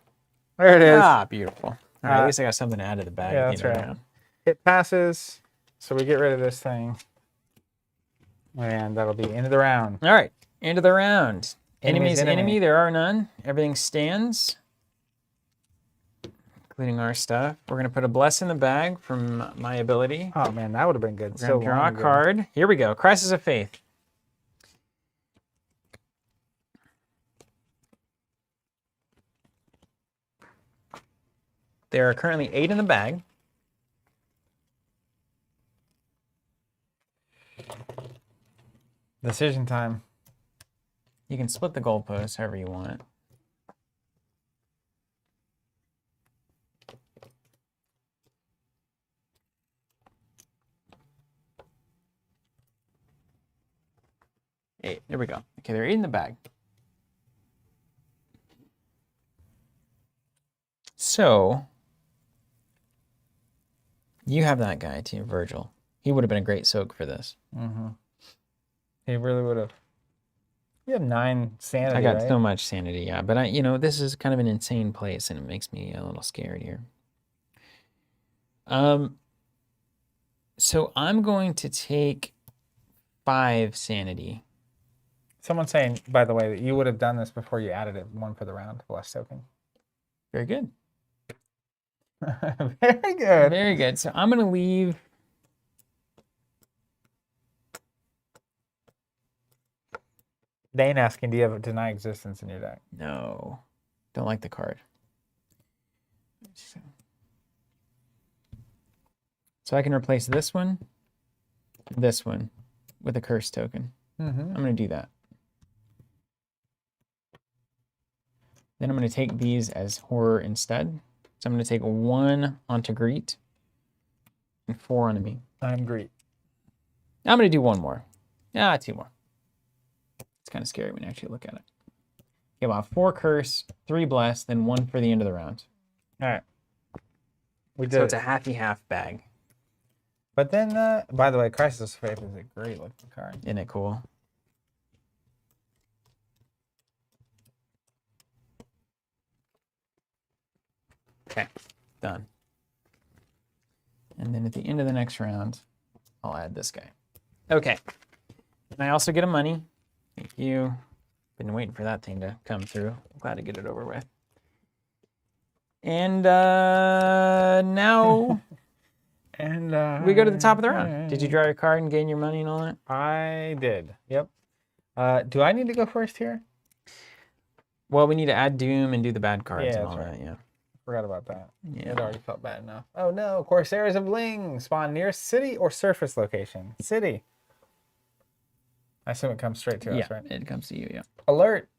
There it is. Ah, beautiful. All right, at least I got something to add to the bag. Yeah, at that's the end of the right. round. It passes, so we get rid of this thing. And that'll be end of the round. All right, end of the round. Enemy's Enemy's enemy, enemy. there are none. Everything stands, including our stuff. We're going to put a bless in the bag from my ability. Oh, man, that would have been good. We're going to draw a card. Here we go. Crisis of Faith. There are currently 8 in the bag. Decision time. You can split the goalposts however you want. Eight. There we go. Okay, they're 8 in the bag. So, you have that guy too, Virgil. He would have been a great soak for this. Mm-hmm. He really would have. You have 9 sanity, I got right? so much sanity, yeah. But this is kind of an insane place, and it makes me a little scared here. So I'm going to take 5 sanity. Someone's saying, by the way, that you would have done this before you added it 1 for the round, bless token. Very good. Very good. Very good. So I'm going to leave. Dane asking, do you have a deny existence in your deck? No, don't like the card. So I can replace this one with a curse token. Mm-hmm. I'm going to do that. Then I'm going to take these as horror instead. So I'm going to take 1 onto Greet and 4 onto me. I'm Greet. I'm going to do 1 more. 2 more. It's kind of scary when you actually look at it. Okay, well, 4 curse, 3 bless, then 1 for the end of the round. All right. We did So it's it. a half bag. But then, by the way, Crisis of Faith is a great looking card. Isn't it cool? Okay, done. And then at the end of the next round, I'll add this guy. Okay. And I also get a money. Thank you. Been waiting for that thing to come through. I'm glad to get it over with. And now And we go to the top of the round. Did you draw your card and gain your money and all that? I did. Yep. Do I need to go first here? Well, we need to add Doom and do the bad cards Yeah, and all that's that, yeah. Forgot about that. Yeah. It already felt bad enough. Oh no, Corsairs of Ling spawn near city or surface location. City. I assume it comes straight to us, right? It comes to you, yeah. Alert.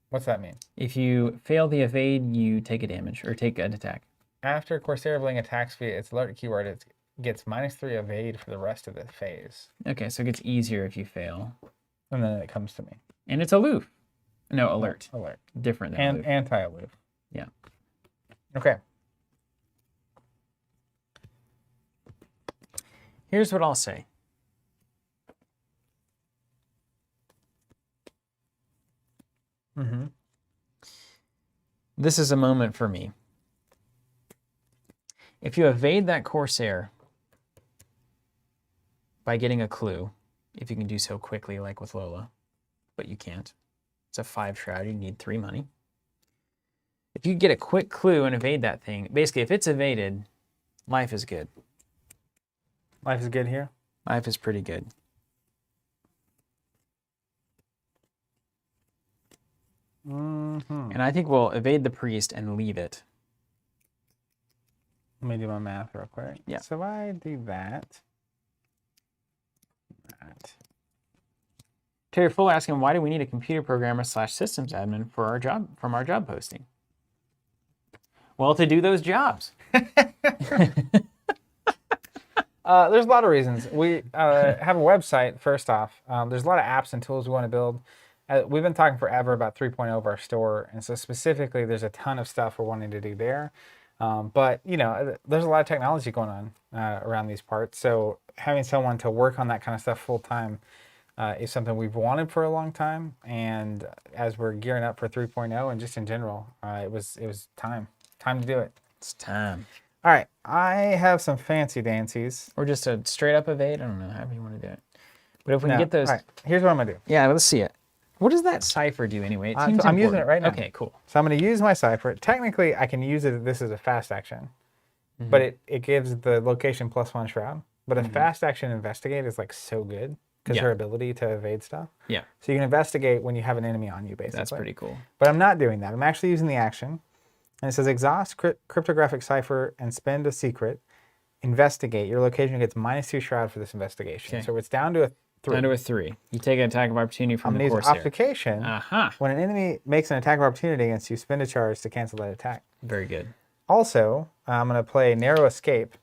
What's that mean? If you fail the evade, you take a damage or take an attack. After Corsair of Ling attacks via its alert keyword, it gets -3 evade for the rest of the phase. Okay, so it gets easier if you fail. And then it comes to me. And it's aloof. No, alert. Alert. Different than And aloof. anti-aloof. Yeah. Okay. Here's what I'll say. Mm-hmm. This is a moment for me. If you evade that Corsair by getting a clue, if you can do so quickly like with Lola, but you can't. It's a 5 shroud, you need 3 money. If you get a quick clue and evade that thing, basically if it's evaded, life is good. Life is good here. Life is pretty good. Mm-hmm. And I think we'll evade the priest and leave it. Let me do my math real quick. Yeah. So if I do that. Terry Fuller asking, why do we need a computer programmer / systems admin for our job from our job posting? Well, to do those jobs. There's a lot of reasons. We have a website, first off. There's a lot of apps and tools we want to build. We've been talking forever about 3.0 of our store. And so specifically, there's a ton of stuff we're wanting to do there. But you know, there's a lot of technology going on around these parts. So having someone to work on that kind of stuff full time is something we've wanted for a long time. And as we're gearing up for 3.0 and just in general, it was time to do it. It's time. All right, I have some fancy dancies. Or just a straight up evade. I don't know, however you want to do it. But if we can get those. All right, here's what I'm gonna do. Yeah, let's see it. What does that cipher do anyway? It seems I'm using it important. right now. Okay, cool. So I'm going to use my cipher. Technically, I can use this as a fast action, but it gives the location +1 shroud. But a fast action investigate is like so good because her ability to evade stuff. Yeah. So you can investigate when you have an enemy on you, basically. That's pretty cool. But I'm not doing that. I'm actually using the action. And it says exhaust cryptographic cipher and spend a secret. Investigate. Your location gets -2 shroud for this investigation. Okay. So it's down to a 3. Down to a 3. You take an attack of opportunity from the I'm Corsair. obfuscation. Uh-huh. When an enemy makes an attack of opportunity against you, spend a charge to cancel that attack. Very good. Also, I'm going to play Narrow Escape.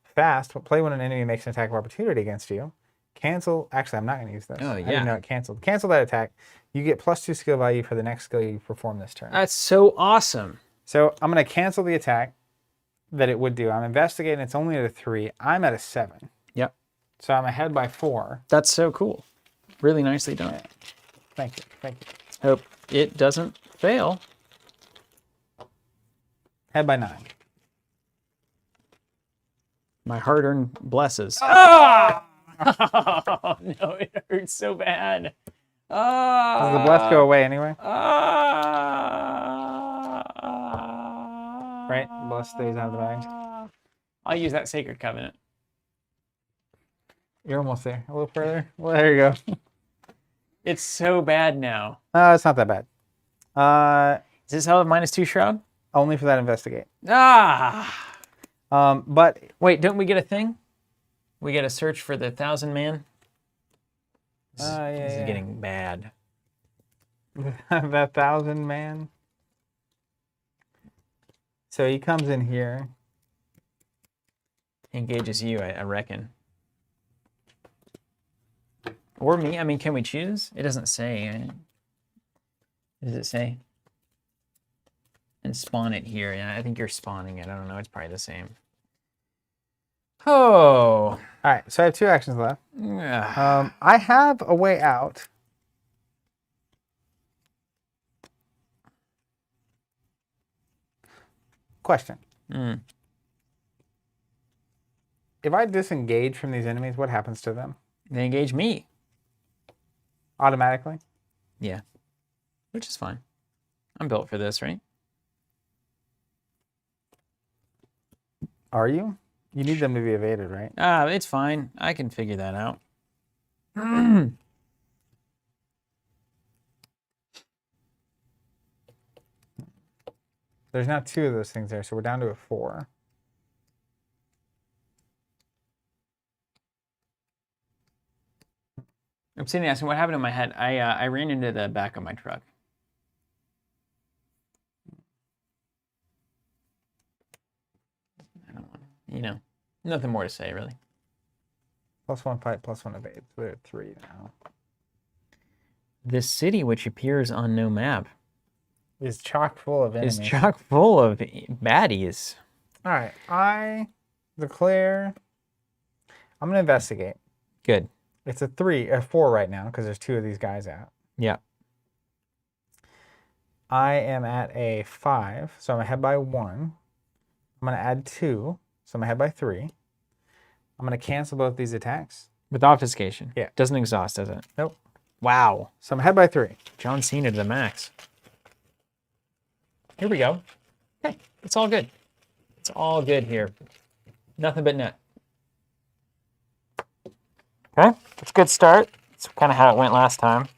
Fast, play when an enemy makes an attack of opportunity against you. Cancel. Actually, I'm not going to use this. Oh, I yeah. didn't know it canceled. Cancel that attack. You get +2 skill value for the next skill you perform this turn. That's so awesome. So I'm going to cancel the attack that it would do. I'm investigating. It's only at a 3. I'm at a 7. Yep. So I'm ahead by 4. That's so cool. Really nicely done. Thank you. Thank you. Hope it doesn't fail. Ahead by 9. My hard-earned blesses. Ah! Oh, no, it hurts so bad. Ah! Does the bless go away anyway? Ah! Right? The bless stays out of the bag. I'll use that Sacred Covenant. You're almost there. A little further. Well, there you go. It's so bad now. It's not that bad. Is this how -2 shroud? Only for that investigate. Ah! But Wait, don't we get a thing? We get a search for the 1,000 man? This is getting bad. that 1,000 man. So he comes in here. Engages you, I reckon. Or me. I mean, can we choose? It doesn't say. Does it say? And spawn it here. Yeah, I think you're spawning it. I don't know. It's probably the same. Oh. All right. So I have 2 actions left. Ugh. I have a way out. Question. If I disengage from these enemies, what happens to them? They engage me. Automatically? Yeah. Which is fine. I'm built for this, right? Are you? You need them to be evaded, right? It's fine. I can figure that out. There's now 2 of those things there, so we're down to a 4. I'm sitting there asking what happened in my head. I ran into the back of my truck. I don't want to, nothing more to say, really. +1 fight, +1 evade. So we're at 3 now. This city, which appears on no map, Is chock full of enemies. is chock full of baddies. All right. I declare I'm going to investigate. Good. It's a 4 right now because there's 2 of these guys out. Yeah. I am at a 5, so I'm ahead by 1. I'm going to add 2, so I'm ahead by 3. I'm going to cancel both these attacks. With obfuscation. Yeah. Doesn't exhaust, does it? Nope. Wow. So I'm ahead by 3. John Cena to the max. Here we go. Okay. It's all good. It's all good here. Nothing but net. Okay. That's a good start. That's kind of how it went last time.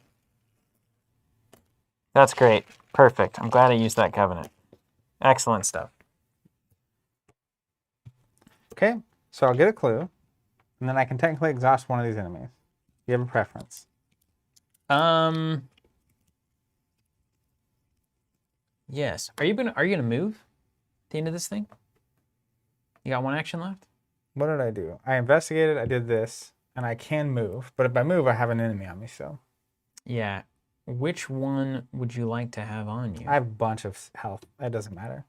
That's great. Perfect. I'm glad I used that covenant. Excellent stuff. Okay. So I'll get a clue, and then I can technically exhaust one of these enemies. Do you have a preference? Yes. Are you gonna move at the end of this thing? You got 1 action left? What did I do? I investigated, I did this, and I can move. But if I move, I have an enemy on me, so. Yeah. Which one would you like to have on you? I have a bunch of health. That doesn't matter.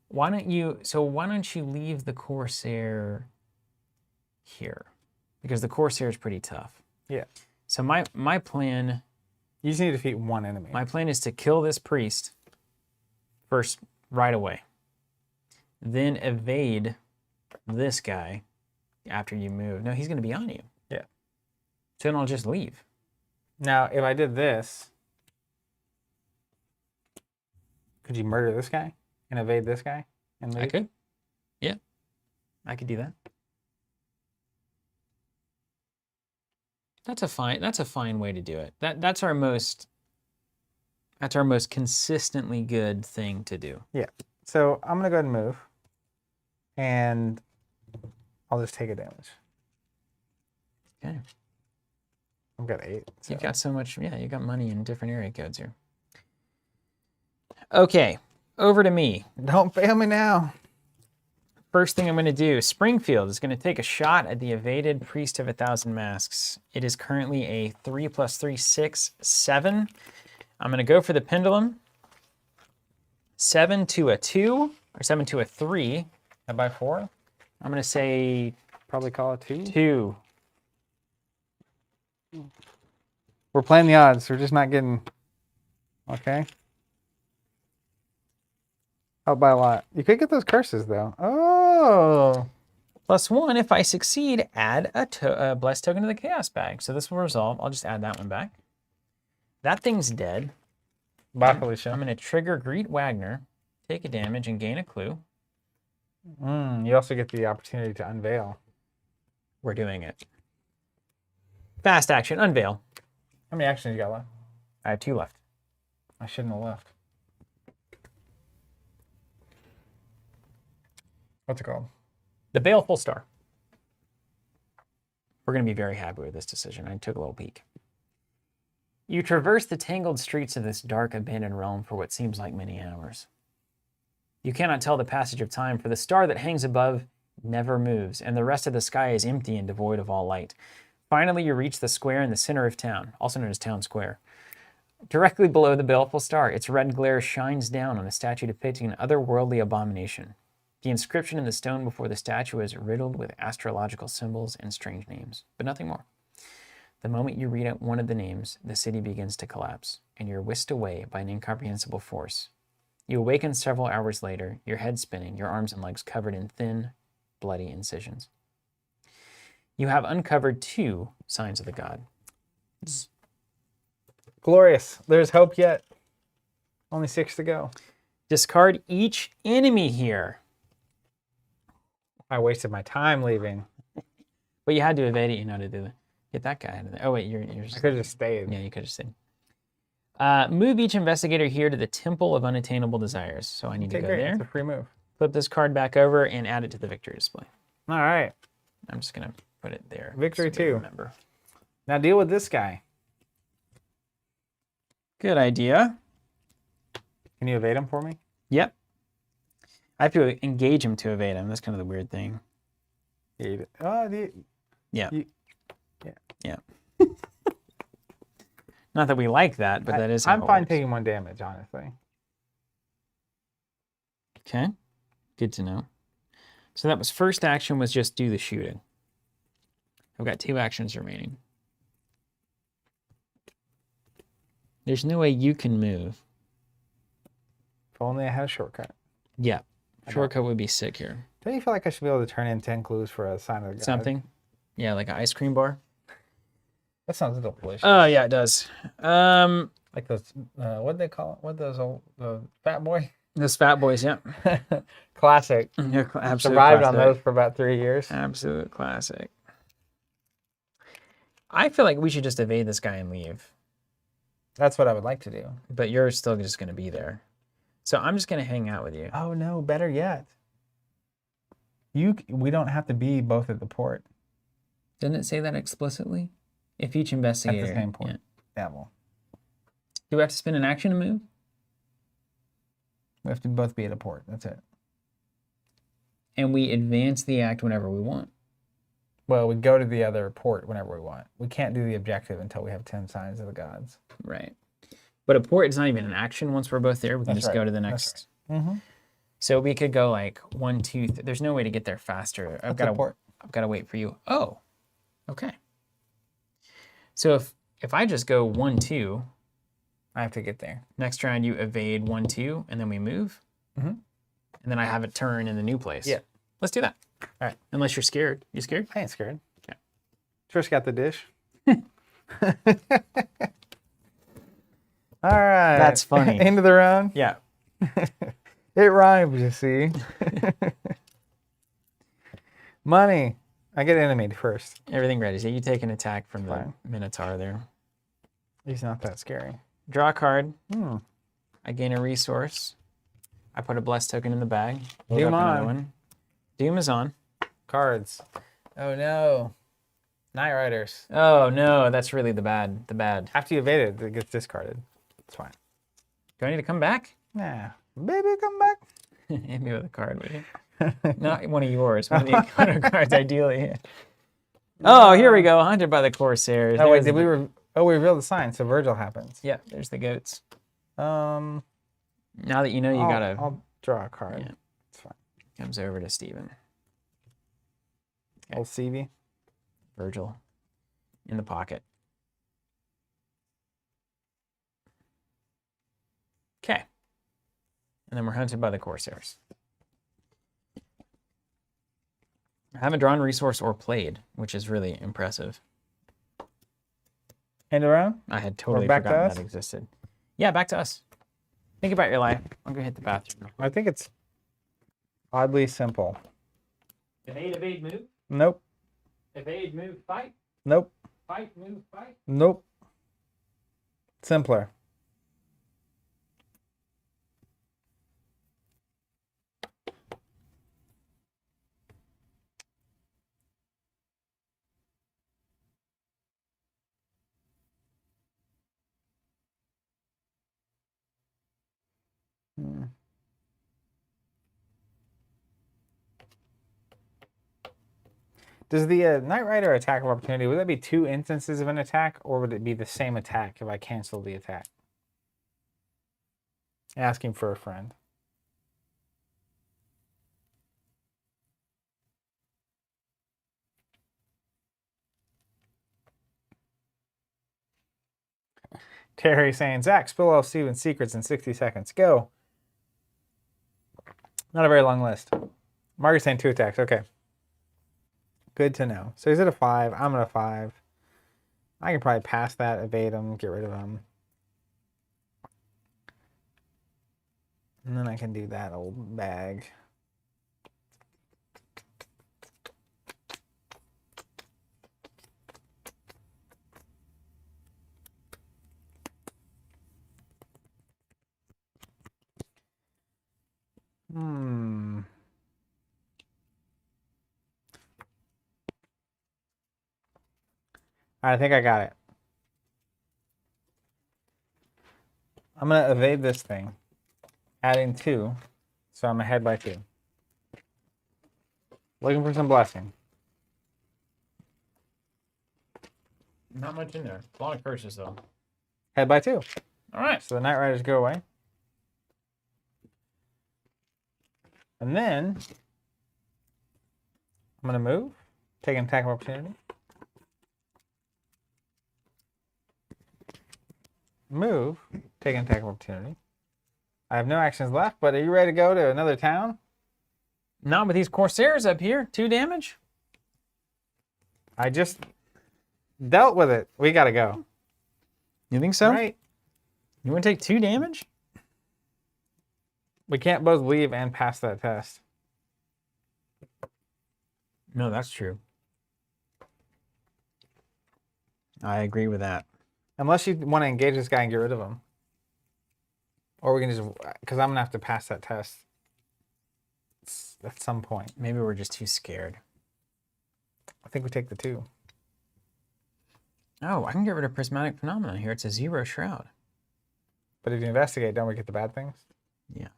why don't you leave the Corsair here? Because the Corsair is pretty tough. Yeah. So my plan... You just need to defeat one enemy. My plan is to kill this priest first right away. Then evade this guy after you move. No, he's going to be on you. Yeah. So then I'll just leave. Now, if I did this, could you murder this guy and evade this guy and leave? I could. Yeah. I could do that. That's a fine way to do it. That's our most consistently good thing to do. Yeah. So I'm gonna go ahead and move, and I'll just take a damage. Okay. I've got 8. So. You've got so much. Yeah, you got money in different area codes here. Okay, over to me. Don't fail me now. First thing I'm going to do, Springfield is going to take a shot at the evaded Priest of 1,000 Masks. It is currently a 3 + 3, 6, 7. I'm going to go for the Pendulum. 7 to a 2, or 7 to a 3. And by 4? I'm going to say... Probably call it 2. 2. We're playing the odds. We're just not getting... Okay. Oh, by a lot. You could get those curses, though. Oh! +1, if I succeed, add a Blessed token to the Chaos bag. So this will resolve. I'll just add that one back. That thing's dead. Bye, Felicia. I'm going to trigger Greet Wagner, take a damage, and gain a clue. You also get the opportunity to unveil. We're doing it. Fast action, unveil. How many actions you got left? I have 2 left. I shouldn't have left. What's it called? The Baleful Star. We're going to be very happy with this decision. I took a little peek. You traverse the tangled streets of this dark, abandoned realm for what seems like many hours. You cannot tell the passage of time, for the star that hangs above never moves, and the rest of the sky is empty and devoid of all light. Finally, you reach the square in the center of town, also known as Town Square. Directly below the Baleful Star, its red glare shines down on a statue depicting an otherworldly abomination. The inscription in the stone before the statue is riddled with astrological symbols and strange names, but nothing more. The moment you read out one of the names, the city begins to collapse, and you're whisked away by an incomprehensible force. You awaken several hours later, your head spinning, your arms and legs covered in thin, bloody incisions. You have uncovered 2 signs of the god. Glorious. There's hope yet. Only 6 to go. Discard each enemy here. I wasted my time leaving. But you had to evade it, you know, to do get that guy out of there. Oh, wait, you're just... I could have just stayed. Yeah, you could have stayed. Move each investigator here to the Temple of Unattainable Desires. So I need to go there. It's a free move. Flip this card back over and add it to the victory display. All right. I'm just going to put it there. Victory so 2. Remember. Now deal with this guy. Good idea. Can you evade him for me? Yep. I have to engage him to evade him. That's kind of the weird thing. Yeah. Yeah. Yeah. Yeah. Not that we like that, but that is how I'm it fine works. taking 1 damage, honestly. Okay. Good to know. So that was first action was just do the shooting. I've got 2 actions remaining. There's no way you can move. If only I had a shortcut. Yeah. Shortcut would be sick here. Don't you feel like I should be able to turn in 10 clues for a sign of the god? Something? Yeah, like an ice cream bar? That sounds delicious. Oh, yeah, it does. Like those, what they call it? What those old, the Fat Boy? Those Fat Boys, yeah. Classic. Yeah, absolute Survived classic. on those for about 3 years. Absolute classic. I feel like we should just evade this guy and leave. That's what I would like to do. But you're still just going to be there. So I'm just going to hang out with you. Oh, no, better yet. We don't have to be both at the port. Didn't it say that explicitly? If each investigator... At the same port. Yeah. Yeah, well. Do we have to spend an action to move? We have to both be at a port. That's it. And we advance the act whenever we want. Well, we go to the other port whenever we want. We can't do the objective until we have 10 signs of the gods. Right. But a port is not even an action once we're both there. We can That's just right. go to the That's next. right. Mm-hmm. So we could go like 1, 2. There's no way to get there faster. I've got to wait for you. Oh, okay. So if I just go 1, 2, I have to get there. next round you evade 1, 2, and then we move. Mm-hmm. And then I have it turn in the new place. Yeah. Let's do that. All right. Unless you're scared. You scared? I ain't scared. Okay. Trish got the dish. All right. That's funny. End of the round. Yeah. It rhymes, you see. Money. I get enemy first. Everything ready. So you take an attack from Fine. the Minotaur there. He's not that scary. Draw a card. Hmm. I gain a resource. I put a blessed token in the bag. Load Doom up another on. one. Doom is on. Cards. Oh no. Night Riders. Oh no, that's really the bad. After you evade it, it gets discarded. It's fine. Do I need to come back? Nah. Baby, come back. Hit me with a card, would you? Not one of yours. One of the encounter cards, ideally. Oh, here we go. Hunted by the Corsairs. Oh wait, There's did we revealed the sign, so Virgil happens. Yeah, there's the goats. Um Now that you know, I'll draw a card. Yeah. It's fine. Comes over to Steven. Old Stevie. Virgil. In the pocket. Okay. And then we're hunted by the Corsairs. I haven't drawn resource or played, which is really impressive. End around? I had totally back to forgotten us? that existed. Yeah, back to us. Think about your life. I'll go hit the bathroom. I think it's oddly simple. Evade, move. Nope. Evade, move, fight. Nope. Fight, move, fight. Nope. Simpler. Does the Knight Rider attack of opportunity, would that be 2 instances of an attack, or would it be the same attack if I cancel the attack? Asking for a friend. Terry saying, Zach, spill all Steven's secrets in 60 seconds. Go. Not a very long list. Margaret's saying 2 attacks. Okay. Good to know. So he's at a 5. I'm at a 5. I can probably pass that, evade him, get rid of him. And then I can do that old bag. I think I got it. I'm going to evade this thing, adding 2, so I'm ahead by 2. Looking for some blessing. Not much in there. A lot of curses, though. Head by 2. All right. So the Knight Riders go away. And then I'm going to move, take an attack of opportunity. Move, take an attack of opportunity. I have no actions left, but are you ready to go to another town? Not with these Corsairs up here. 2 damage. I just dealt with it. We got to go. You think so? Right. You want to take 2 damage? We can't both leave and pass that test. No, that's true. I agree with that. Unless you want to engage this guy and get rid of him. Or we can just, because I'm going to have to pass that test at some point. Maybe we're just too scared. I think we take the 2. Oh, I can get rid of prismatic phenomena here. It's a 0 shroud. But if you investigate, don't we get the bad things? Yeah.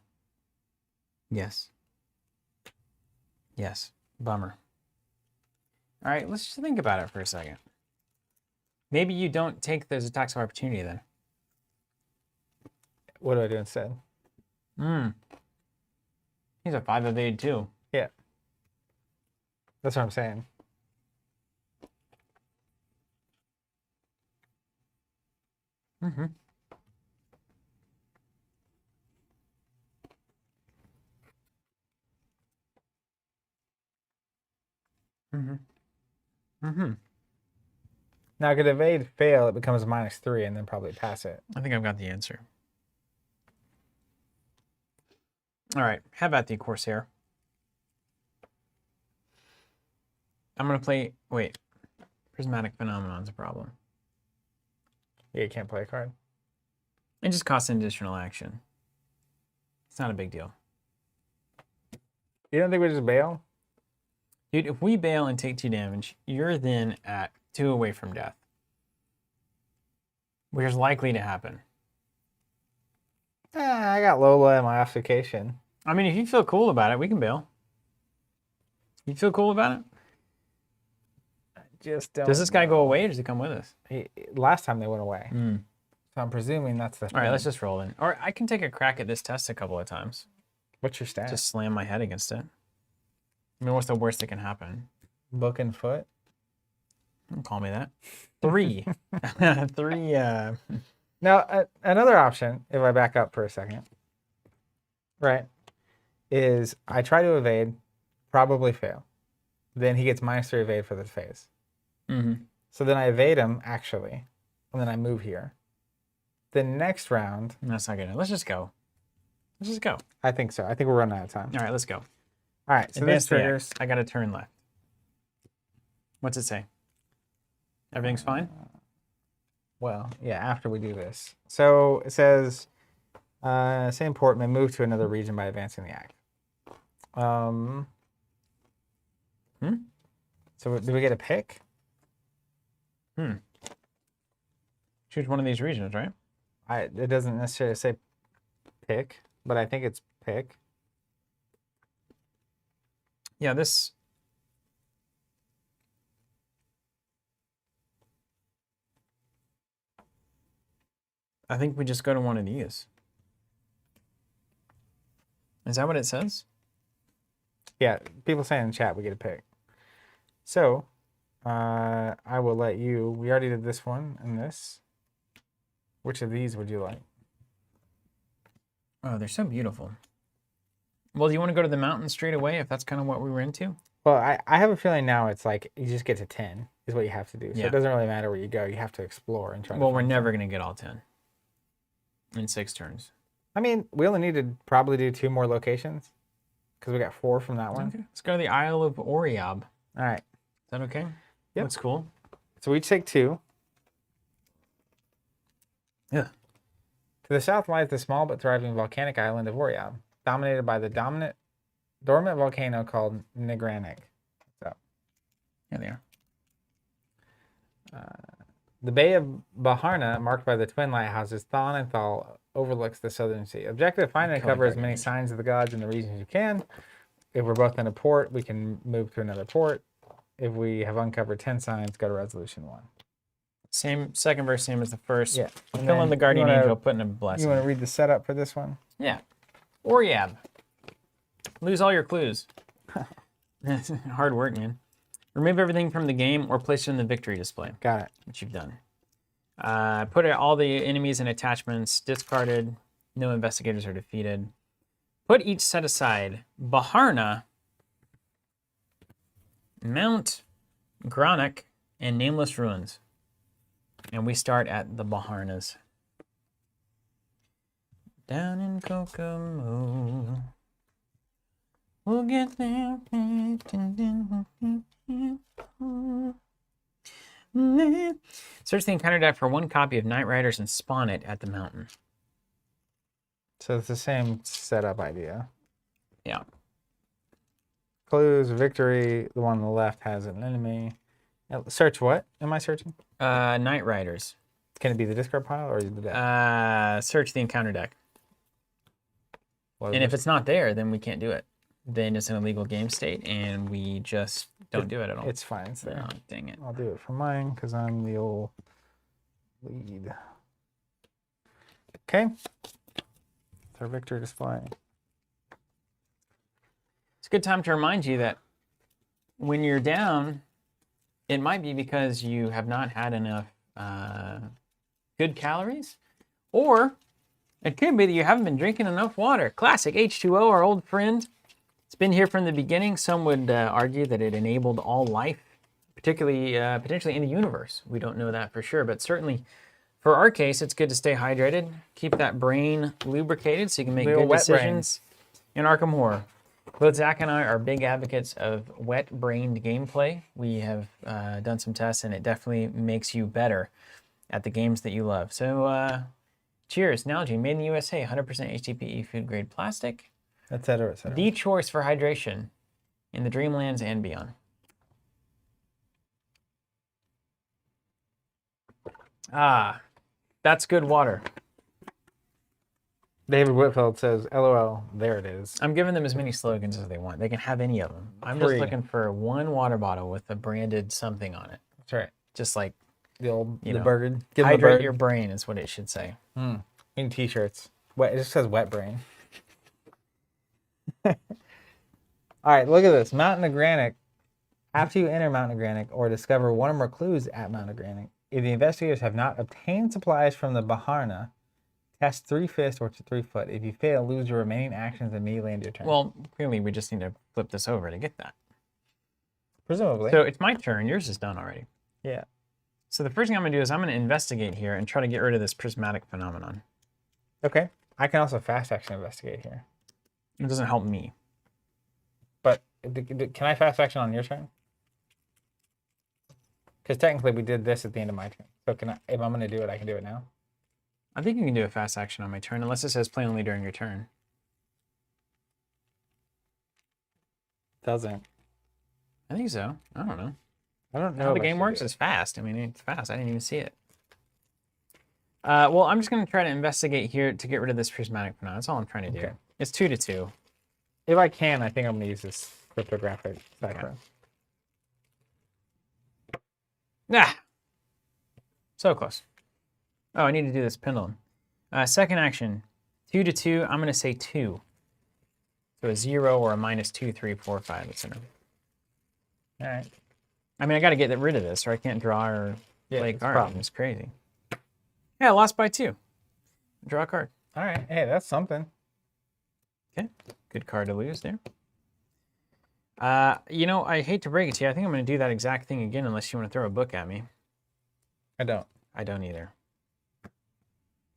Yes. Yes. Bummer. All right, let's just think about it for a second. Maybe you don't take those attacks of opportunity then. What do I do instead? He's a 5 evade too. Yeah. That's what I'm saying. Mm-hmm. Mm-hmm. Mm-hmm. Now, could evade fail, it becomes -3 and then probably pass it. I think I've got the answer. All right, have at the Corsair. I'm going to play... Wait. Prismatic Phenomenon's a problem. Yeah, you can't play a card. It just costs an additional action. It's not a big deal. You don't think we just bail? Dude, if we bail and take 2 damage, you're then at 2 away from death. Which is likely to happen. I got Lola in my application. I mean, if you feel cool about it, we can bail. You feel cool about it? Just don't. Does this guy go away or does he come with us? Last time they went away. Mm. So I'm presuming that's the thing. All right, let's just roll in. Or I can take a crack at this test a couple of times. What's your stat? Just slam my head against it. I mean, what's the worst that can happen? Book and foot? Don't call me that. 3. 3, Now, another option, if I back up for a second, right, is I try to evade, probably fail. Then he gets -3 evade for the phase. Mm-hmm. So then I evade him, actually, and then I move here. The next round... That's not good. Let's just go. Let's just go. I think so. I think we're running out of time. All right, let's go. All right, so Advance this triggers... I got a turn left. What's it say? Everything's fine? Well, yeah, after we do this. So it says, same port may move to another region by advancing the act. So do we get a pick? Choose one of these regions, right? It doesn't necessarily say pick, but I think it's pick. Yeah, this... I think we just go to one of these. Is that what it says? Yeah, people say in the chat we get a pick. So, I will let you... We already did this one and this. Which of these would you like? Oh, they're so beautiful. Well, do you want to go to the mountain straight away if that's kind of what we were into? Well, I have a feeling now it's like you just get to 10 is what you have to do. So Yeah. it doesn't really matter where you go. You have to explore and try to Well, we're find never going to get all 10 in 6 turns. I mean, we only need to probably do 2 more locations because we got 4 from that one. Okay. Let's go to the Isle of Oriab. All right. Is that okay? Yep. That's cool. So we each take 2. Yeah. To the south lies the small but thriving volcanic island of Oriab, dominated by the dormant volcano called Negranic. So, Yeah, they are. the Bay of Baharna, marked by the twin lighthouses Thon and Thal, overlooks the southern sea. Objective: find and cover as many signs of the gods in the region as you can. If we're both in a port, we can move to another port. If we have uncovered 10 signs, go to resolution 1. Same second verse, same as the first. Yeah. Fill in then the guardian you wanna- angel, put in a blessing. You want to read the setup for this one? Yeah. Oriab. Lose all your clues. Hard work, man. Remove everything from the game or place it in the victory display, Got it. which you've done. Put all the enemies and attachments discarded. No investigators are defeated. Put each set aside. Baharna, Mount Granic, and Nameless Ruins. And we start at the Baharnas. Down in Kokomo. We'll get there. Search the encounter deck for 1 copy of Night Riders and spawn it at the mountain. So it's the same setup idea. Yeah. Clues, victory. The one on the left has an enemy. Search what? Am I searching? Night Riders. Can it be the discard pile or the deck? Search the encounter deck. What And is if it's not there, then we can't do it. Then it's an illegal game state, and we just don't do it at all. It's fine. It's there. Oh, dang it. I'll do it for mine because I'm the old lead. Okay. It's our victory display. a good time to remind you that when you're down, it might be because you have not had enough good calories, or it could be that you haven't been drinking enough water. Classic H2O, our old friend. It's been here from the beginning. Some would argue that it enabled all life, particularly potentially in the universe. We don't know that for sure, but certainly for our case, it's good to stay hydrated, keep that brain lubricated so you can make good decisions in Arkham Horror. Both Zach and I are big advocates of wet-brained gameplay. We have done some tests, and it definitely makes you better at the games that you love. So, cheers. Nalgene, made in the USA, 100% HDPE food-grade plastic. Et cetera, et cetera. The choice for hydration in the Dreamlands and beyond. Ah, that's good water. David Whitfield says, LOL, there it is. I'm giving them as many slogans as they want. They can have any of them. I'm just looking for one water bottle with a branded something on it. That's right. Just like the old you know, bird. Hydrate your brain is what it should say. In t-shirts. Wet. It just says wet brain. All right, look at this. Mountain of Granic. After you enter Mountain of Granic or discover one or more clues at Mountain of Granic, if the investigators have not obtained supplies from the Baharna, test 3 fist or 3 foot. If you fail, lose your remaining actions immediately into your turn. Well, clearly we just need to flip this over to get that. Presumably. So it's my turn. Yours is done already. Yeah. So the first thing I'm going to do is I'm going to investigate here and try to get rid of this prismatic phenomenon. Okay. I can also fast action investigate here. It doesn't help me. But can I fast action on your turn? Because technically we did this at the end of my turn. So can I, if I'm going to do it, I can do it now? I think you can do a fast action on my turn, unless it says play only during your turn. Doesn't. I think so. I don't know. I don't know How the game works is fast. I mean, it's fast. I didn't even see it. Well, I'm just going to try to investigate here to get rid of this prismatic phenomenon. That's all I'm trying to do. Okay. It's 2 to 2. If I can, I think I'm going to use this cryptographic cipher. Ah! So close. Oh, I need to do this pendulum. Second action, 2 to 2. I'm going to say 2. So a 0 or a -2, 3, 4, 5, etc. All right. I mean, I got to get rid of this, or I can't draw or play a card. Problem. It's crazy. Yeah, I lost by 2. Draw a card. All right. Hey, that's something. Okay. Good card to lose there. You know, I hate to break it to you. I think I'm going to do that exact thing again unless you want to throw a book at me. I don't. I don't either.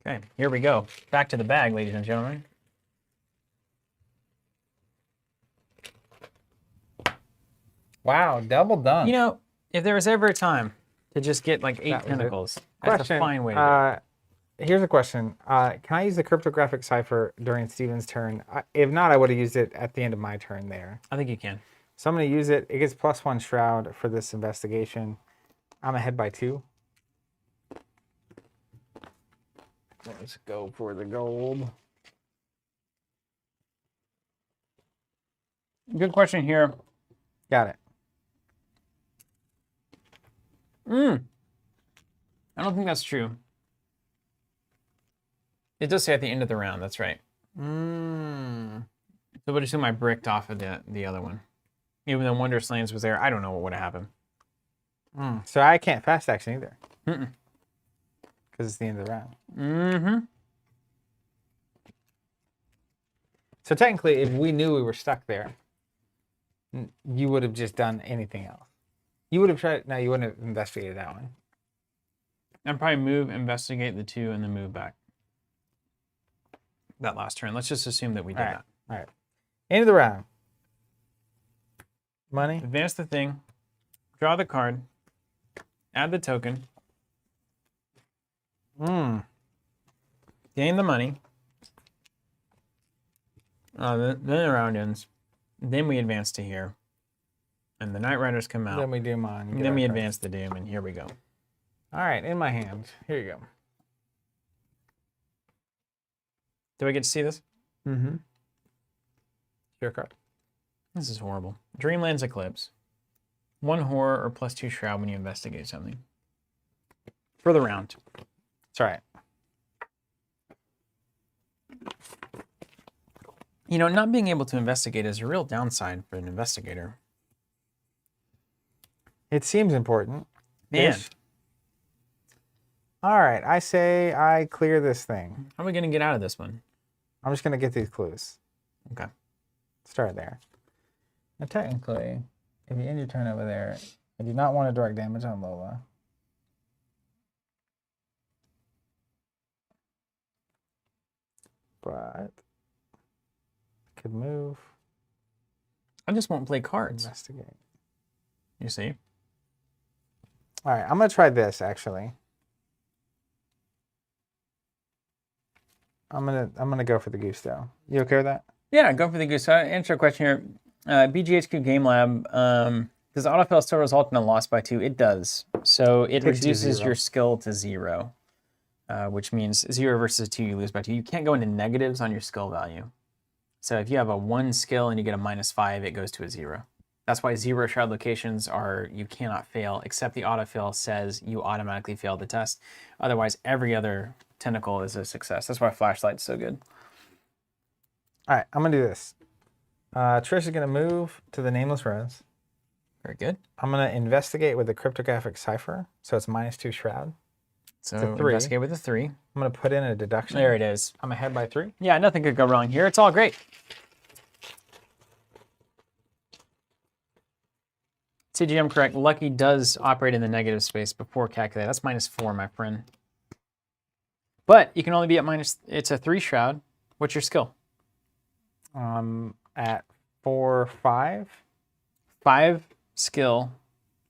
Okay, here we go. Back to the bag, ladies and gentlemen. Wow, double done. You know, if there was ever a time to just get like 8 pentacles, that's a fine way to do it. Here's a question. Can I use the cryptographic cipher during Steven's turn? If not, I would have used it at the end of my turn there. I think you can. So I'm going to use it. It gets +1 shroud for this investigation. I'm ahead by 2. Let's go for the gold. Good question here. Got it. I don't think that's true. It does say at the end of the round. That's right. So we'll assume I bricked off of the other one. Even though Wondrous Lands was there, I don't know what would have happened. So I can't fast action either. Because it's the end of the round. So technically, if we knew we were stuck there, you would have just done anything else. You would have tried. No, you wouldn't have investigated that one. I'd probably move, investigate the 2, and then move back. That last turn. Let's just assume that we did that. All right. End of the round. Money. Advance the thing. Draw the card. Add the token. Gain the money. Then the round ends. Then we advance to here. And the Night Riders come out. Then we do mine. And then we advance the Doom, and here we go. All right, in my hand. Here you go. Do I get to see this? Your card. This is horrible. Dreamlands Eclipse. 1 horror or +2 shroud when you investigate something. For the round. That's right. You know, not being able to investigate is a real downside for an investigator. It seems important. Man. All right, I say I clear this thing. How are we going to get out of this one? I'm just going to get these clues. Okay. Start there. Now, technically, if you end your turn over there, I do not want to direct damage on Lola. But I could move. I just won't play cards. Investigate. You see? All right, I'm going to try this, actually. I'm gonna go for the Gusto. You okay with that? Yeah, go for the goose. Answer a question here. BGHQ Game Lab. Does autofill still result in a loss by 2? It does. So it reduces your skill to 0, which means 0 versus 2, you lose by 2. You can't go into negatives on your skill value. So if you have a 1 skill and you get a -5, it goes to a 0. That's why 0 shroud locations are, you cannot fail, except the autofill says you automatically fail the test. Otherwise, every other tentacle is a success. That's why Flashlight's so good. All right, I'm gonna do this. Trish is gonna move to the Nameless Rose. Very good. I'm gonna investigate with the cryptographic cipher, so it's -2 shroud. So investigate with a 3. I'm gonna put in a deduction. There it is. I'm ahead by 3. Yeah, nothing could go wrong here. It's all great. CGM correct. Lucky does operate in the negative space before calculate. That's -4, my friend. But you can only be at it's a 3 shroud. What's your skill? At 4, 5. 5 skill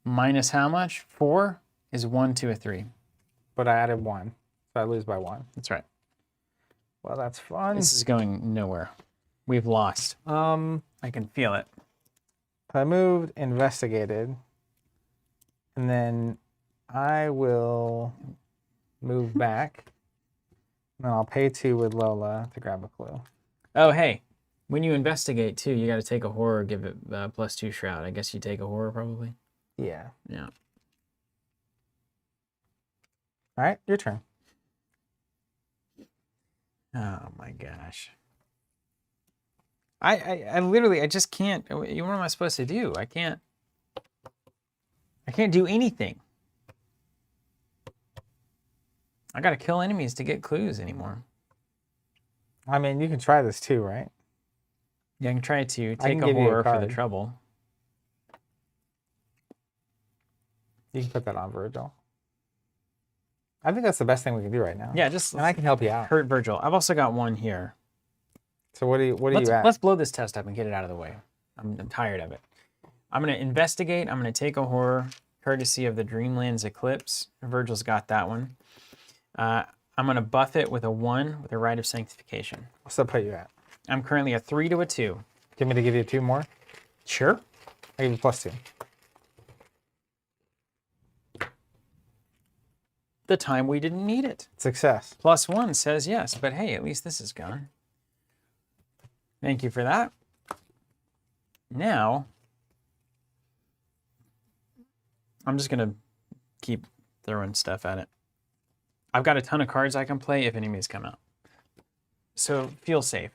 minus how much? 4 is 1 to a 3. But I added 1, so I lose by 1. That's right. Well, that's fun. This is going nowhere. We've lost. I can feel it. I moved, investigated, and then I will move back. And then I'll pay 2 with Lola to grab a clue. Oh, hey. When you investigate, too, you got to take a horror, give it +2 shroud. I guess you take a horror, probably? Yeah. Yeah. All right, your turn. Oh, my gosh. I literally, I just can't. What am I supposed to do? I can't do anything. I got to kill enemies to get clues anymore. I mean, you can try this too, right? Yeah, I can try to take a horror for the trouble. You can put that on Virgil. I think that's the best thing we can do right now. Yeah, just and I can help you out. Hurt Virgil. I've also got one here. So what are you at? Let's blow this test up and get it out of the way. I'm tired of it. I'm going to investigate. I'm going to take a horror, courtesy of the Dreamlands Eclipse. Virgil's got that one. I'm going to buff it with a 1 with a Rite of Sanctification. What's that put you at? I'm currently a 3 to a 2. Give me to give you 2 more? Sure. I'll give you +2. The time we didn't need it. Success. +1 says yes, but hey, at least this is gone. Thank you for that. Now, I'm just going to keep throwing stuff at it. I've got a ton of cards I can play if enemies come out. So feel safe.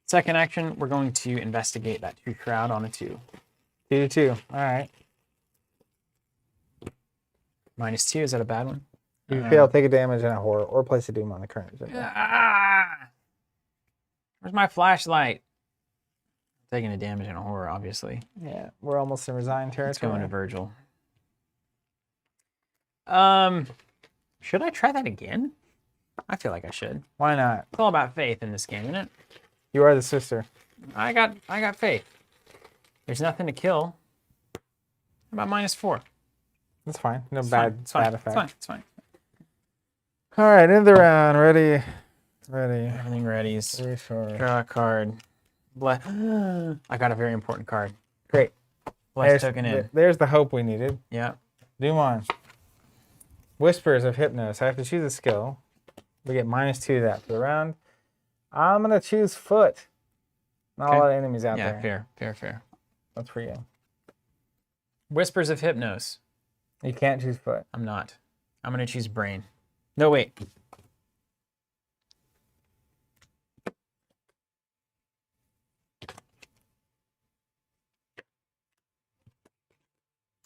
Second action, we're going to investigate that 2 shroud on a 2. 2 to 2. All right. -2, is that a bad one? You fail, take a damage and a horror, or place a doom on the current agenda. Where's my flashlight? Taking a damage and a horror, obviously. Yeah, we're almost in resigned territory. Let's go into Virgil. Should I try that again? I feel like I should. Why not? It's all about faith in this game, isn't it? You are the sister. I got faith. There's nothing to kill. How about -4? That's fine. No It's bad fine. effect. It's fine. All right, end of the round. Ready. Everything ready. Sure. Draw a card. I got a very important card. Great. Bless token in. There's the hope we needed. Yeah. Doom on. Whispers of Hypnos. I have to choose a skill. We get -2 to that for the round. I'm going to choose Foot. Not a lot of enemies out there. Yeah, fair. That's for you. Whispers of Hypnos. You can't choose Foot. I'm not. I'm going to choose Brain. No, wait.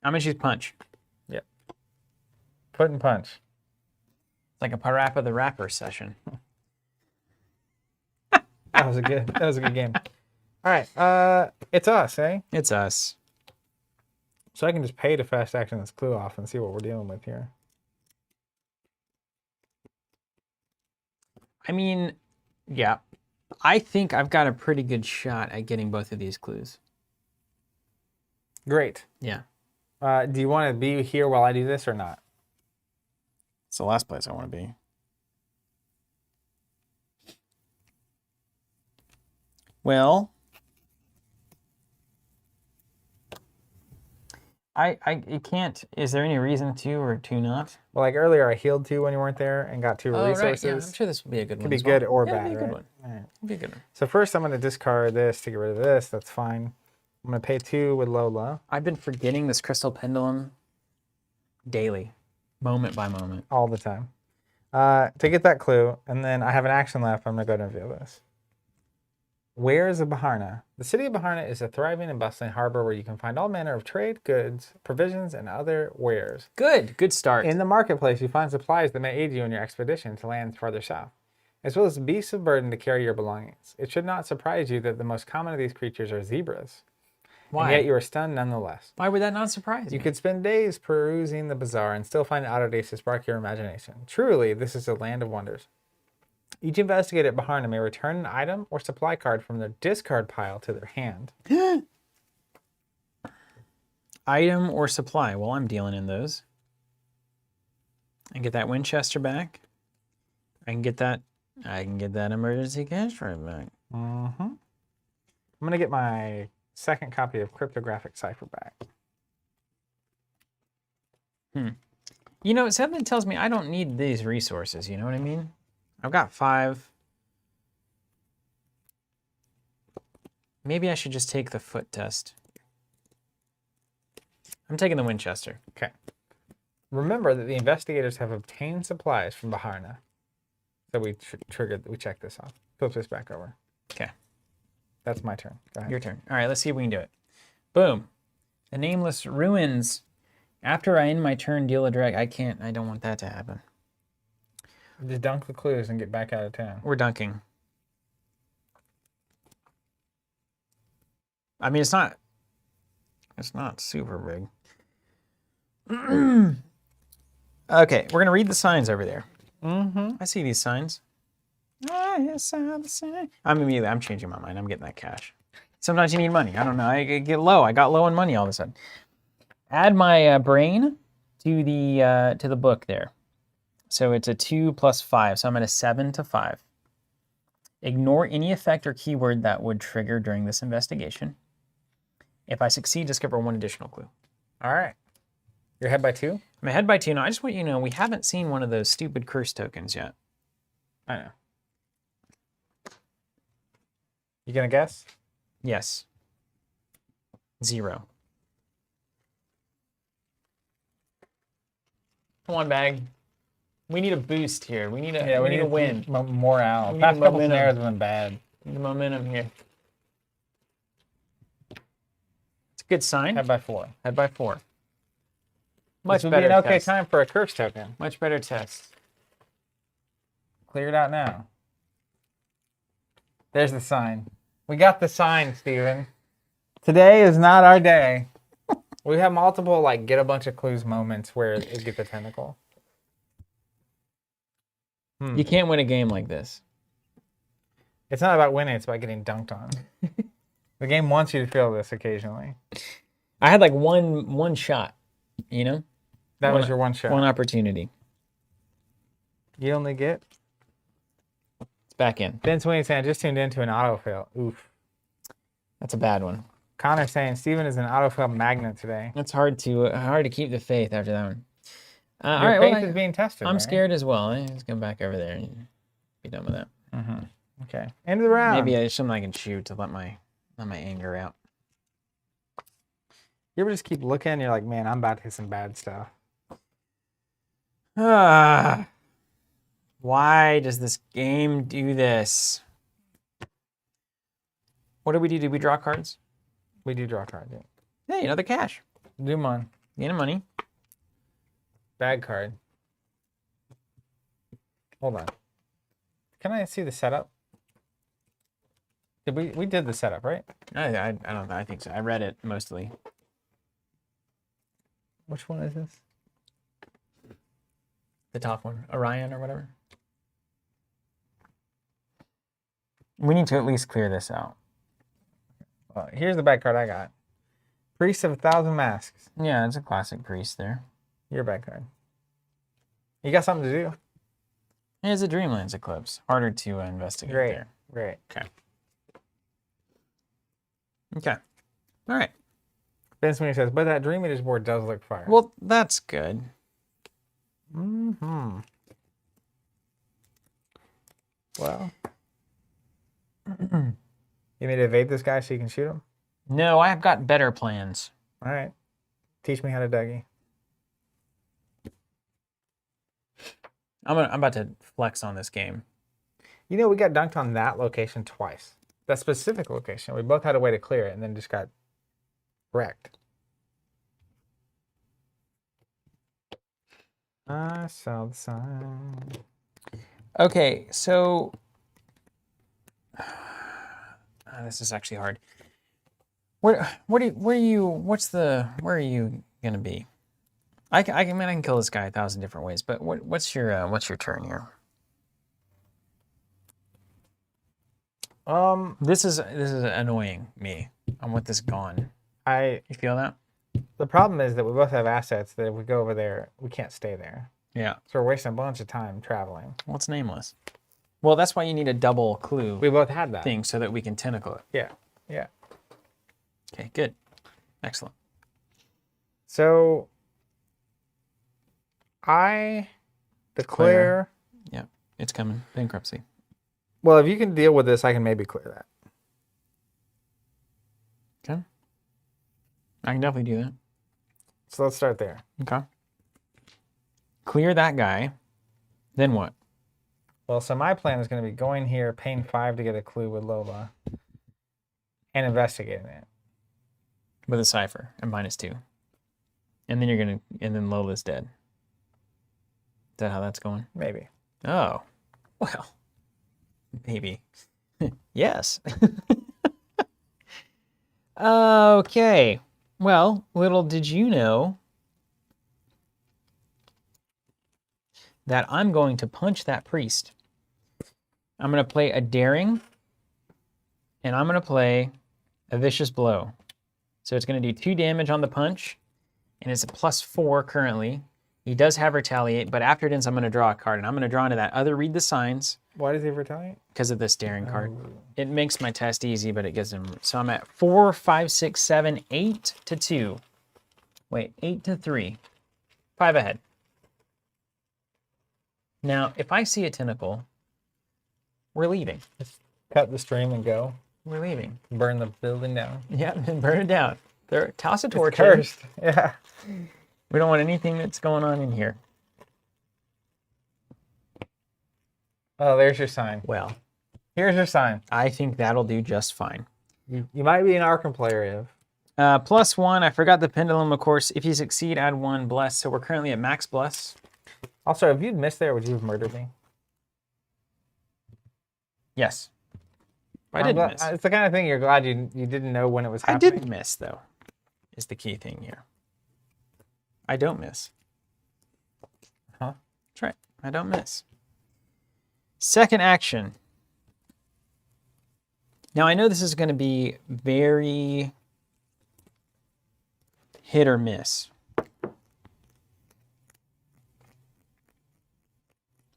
I'm gonna choose punch. Yep. Put and punch. It's like a Parappa the Rapper session. That was a good game. All right, it's us, eh? It's us. So I can just pay to fast action this clue off and see what we're dealing with here. I mean, yeah. I think I've got a pretty good shot at getting both of these clues. Great. Yeah. Do you want to be here while I do this or not? It's the last place I want to be. Well, it can't. Is there any reason to or to not? Well, like earlier, I healed 2 when you weren't there and got 2 resources. Right. Yeah, I'm sure this will be a good one. Could be as well. good or Yeah, bad, it'll be a good right? one. All right. It'll be a good one. So first, I'm going to discard this to get rid of this. That's fine. I'm going to pay 2 with Lola. I've been forgetting this crystal pendulum daily, moment by moment. All the time. To get that clue, and then I have an action left, I'm going to go ahead and reveal this. Where is Baharna? The city of Baharna is a thriving and bustling harbor where you can find all manner of trade, goods, provisions, and other wares. Good start. In the marketplace, you find supplies that may aid you in your expedition to lands farther south, as well as beasts of burden to carry your belongings. It should not surprise you that the most common of these creatures are zebras. Why? And yet you are stunned nonetheless. Why would that not surprise you? You could spend days perusing the bazaar and still find oddities to spark your imagination. Truly, this is a land of wonders. Each investigator at Baharna may return an item or supply card from their discard pile to their hand. Item or supply. Well, I'm dealing in those. I get that Winchester back. I can get that emergency cash right back. I'm going to get my second copy of Cryptographic Cipher back. You know, something tells me I don't need these resources. You know what I mean? I've got 5. Maybe I should just take the foot test. I'm taking the Winchester. Okay. Remember that the investigators have obtained supplies from Baharna. So we checked this off. Flip this back over. Okay. That's my turn. Go ahead. Your turn. All right, let's see if we can do it. Boom. The nameless ruins. After I end my turn, deal a direct. I don't want that to happen. Just dunk the clues and get back out of town. We're dunking. I mean, it's not super big. Okay, we're gonna read the signs over there. I see these signs. I saw the sign. I'm changing my mind. I'm getting that cash. Sometimes you need money. I don't know. I get low. I got low on money all of a sudden. Add my brain to the book there. So it's a 2 + 5. So I'm at a 7 to 5. Ignore any effect or keyword that would trigger during this investigation. If I succeed, discover 1 additional clue. All right. You're ahead by 2? I'm ahead by 2 now. I just want you to know we haven't seen one of those stupid curse tokens yet. I know. You gonna guess? Yes. 0. Come on, bag. We need a boost here. We need a win. Morale. We need Past couple momentum. snares have been bad. The momentum here. It's a good sign. Head by 4. Head by 4. Much better. An okay time for a curse token. Much better test. Clear it out now. There's the sign. We got the sign, Steven. Today is not our day. We have multiple get a bunch of clues moments where it gets the tentacle. You can't win a game like this. It's not about winning, it's about getting dunked on. The game wants you to feel this occasionally. I had one shot, you know? That was your one shot. One opportunity. You only get? It's back in. Ben Sweeney saying, just tuned into an autofill. Oof. That's a bad one. Connor saying, Steven is an autofill magnet today. It's hard to keep the faith after that one. Your all right, faith is being tested. I'm right? scared as well. Let's go back over there and be done with that. Okay. End of the round. Maybe there's something I can shoot to let my anger out. You ever just keep looking and you're like, man, I'm about to hit some bad stuff. Why does this game do this? What do we do? Do we draw cards? We do draw cards. Yeah. Hey, another cash. Do mine. Gaining money. Bad card. Hold on. Can I see the setup? Did we did the setup, right? I don't know. I think so. I read it mostly. Which one is this? The top one. Orion or whatever. We need to at least clear this out. Well, here's the bad card I got. Priest of 1,000 Masks. Yeah, it's a classic priest there. Your bad card. You got something to do? It's a Dreamlands Eclipse. Harder to investigate Great. there. Great. Okay. Okay. All right. Ben Sweeney says, but that Dream Eaters board does look fire. Well, that's good. Mm-hmm. Well. You need to evade this guy so you can shoot him? No, I have got better plans. All right. Teach me how to Dougie. I'm about to flex on this game. You know, we got dunked on that location twice. That specific location. We both had a way to clear it and then just got wrecked. I saw the sign. Okay, so this is actually hard. Where are you gonna be? I can kill this guy 1,000 different ways, but what's your turn here? This is annoying me. I want this gone. You feel that? The problem is that we both have assets that if we go over there, we can't stay there. Yeah. So we're wasting a bunch of time traveling. Well, it's nameless. Well, that's why you need a double clue We both had that thing so that we can tentacle it. Yeah. Yeah. Okay, good. Excellent. So I declare. Yeah, it's coming. Bankruptcy. Well, if you can deal with this, I can maybe clear that. Okay. I can definitely do that. So let's start there. Okay. Clear that guy. Then what? Well, so my plan is going to be going here, paying 5 to get a clue with Lola, and investigating it. With a cipher and -2. And then Lola's dead. Is that how that's going? Maybe. Oh. Well. Maybe. Yes. Okay. Well, little did you know that I'm going to punch that priest. I'm going to play a daring, and I'm going to play a vicious blow. So it's going to do 2 damage on the punch, and it's a +4 currently. He does have retaliate, but after it ends, I'm going to draw a card, and I'm going to draw into that other read the signs. Why does he retaliate? Because of this daring card. It makes my test easy, but it gives him... So I'm at 4, 5, 6, 7, 8 to 2. Wait, 8 to 3. 5 ahead. Now, if I see a tentacle, we're leaving. Just cut the stream and go. We're leaving. Burn the building down. Yeah, and burn it down. Toss a torch. Cursed. Yeah. We don't want anything that's going on in here. Oh, there's your sign. Well, here's your sign. I think that'll do just fine. You might be an Arkham player, Ev. +1. I forgot the pendulum, of course. If you succeed, add 1 bless. So we're currently at max bless. Also, if you'd missed there, would you have murdered me? Yes. I didn't miss. It's the kind of thing you're glad you didn't know when it was I happening. didn't miss, though, is the key thing here. I don't miss. Huh? That's right. I don't miss. Second action. Now, I know this is going to be very hit or miss.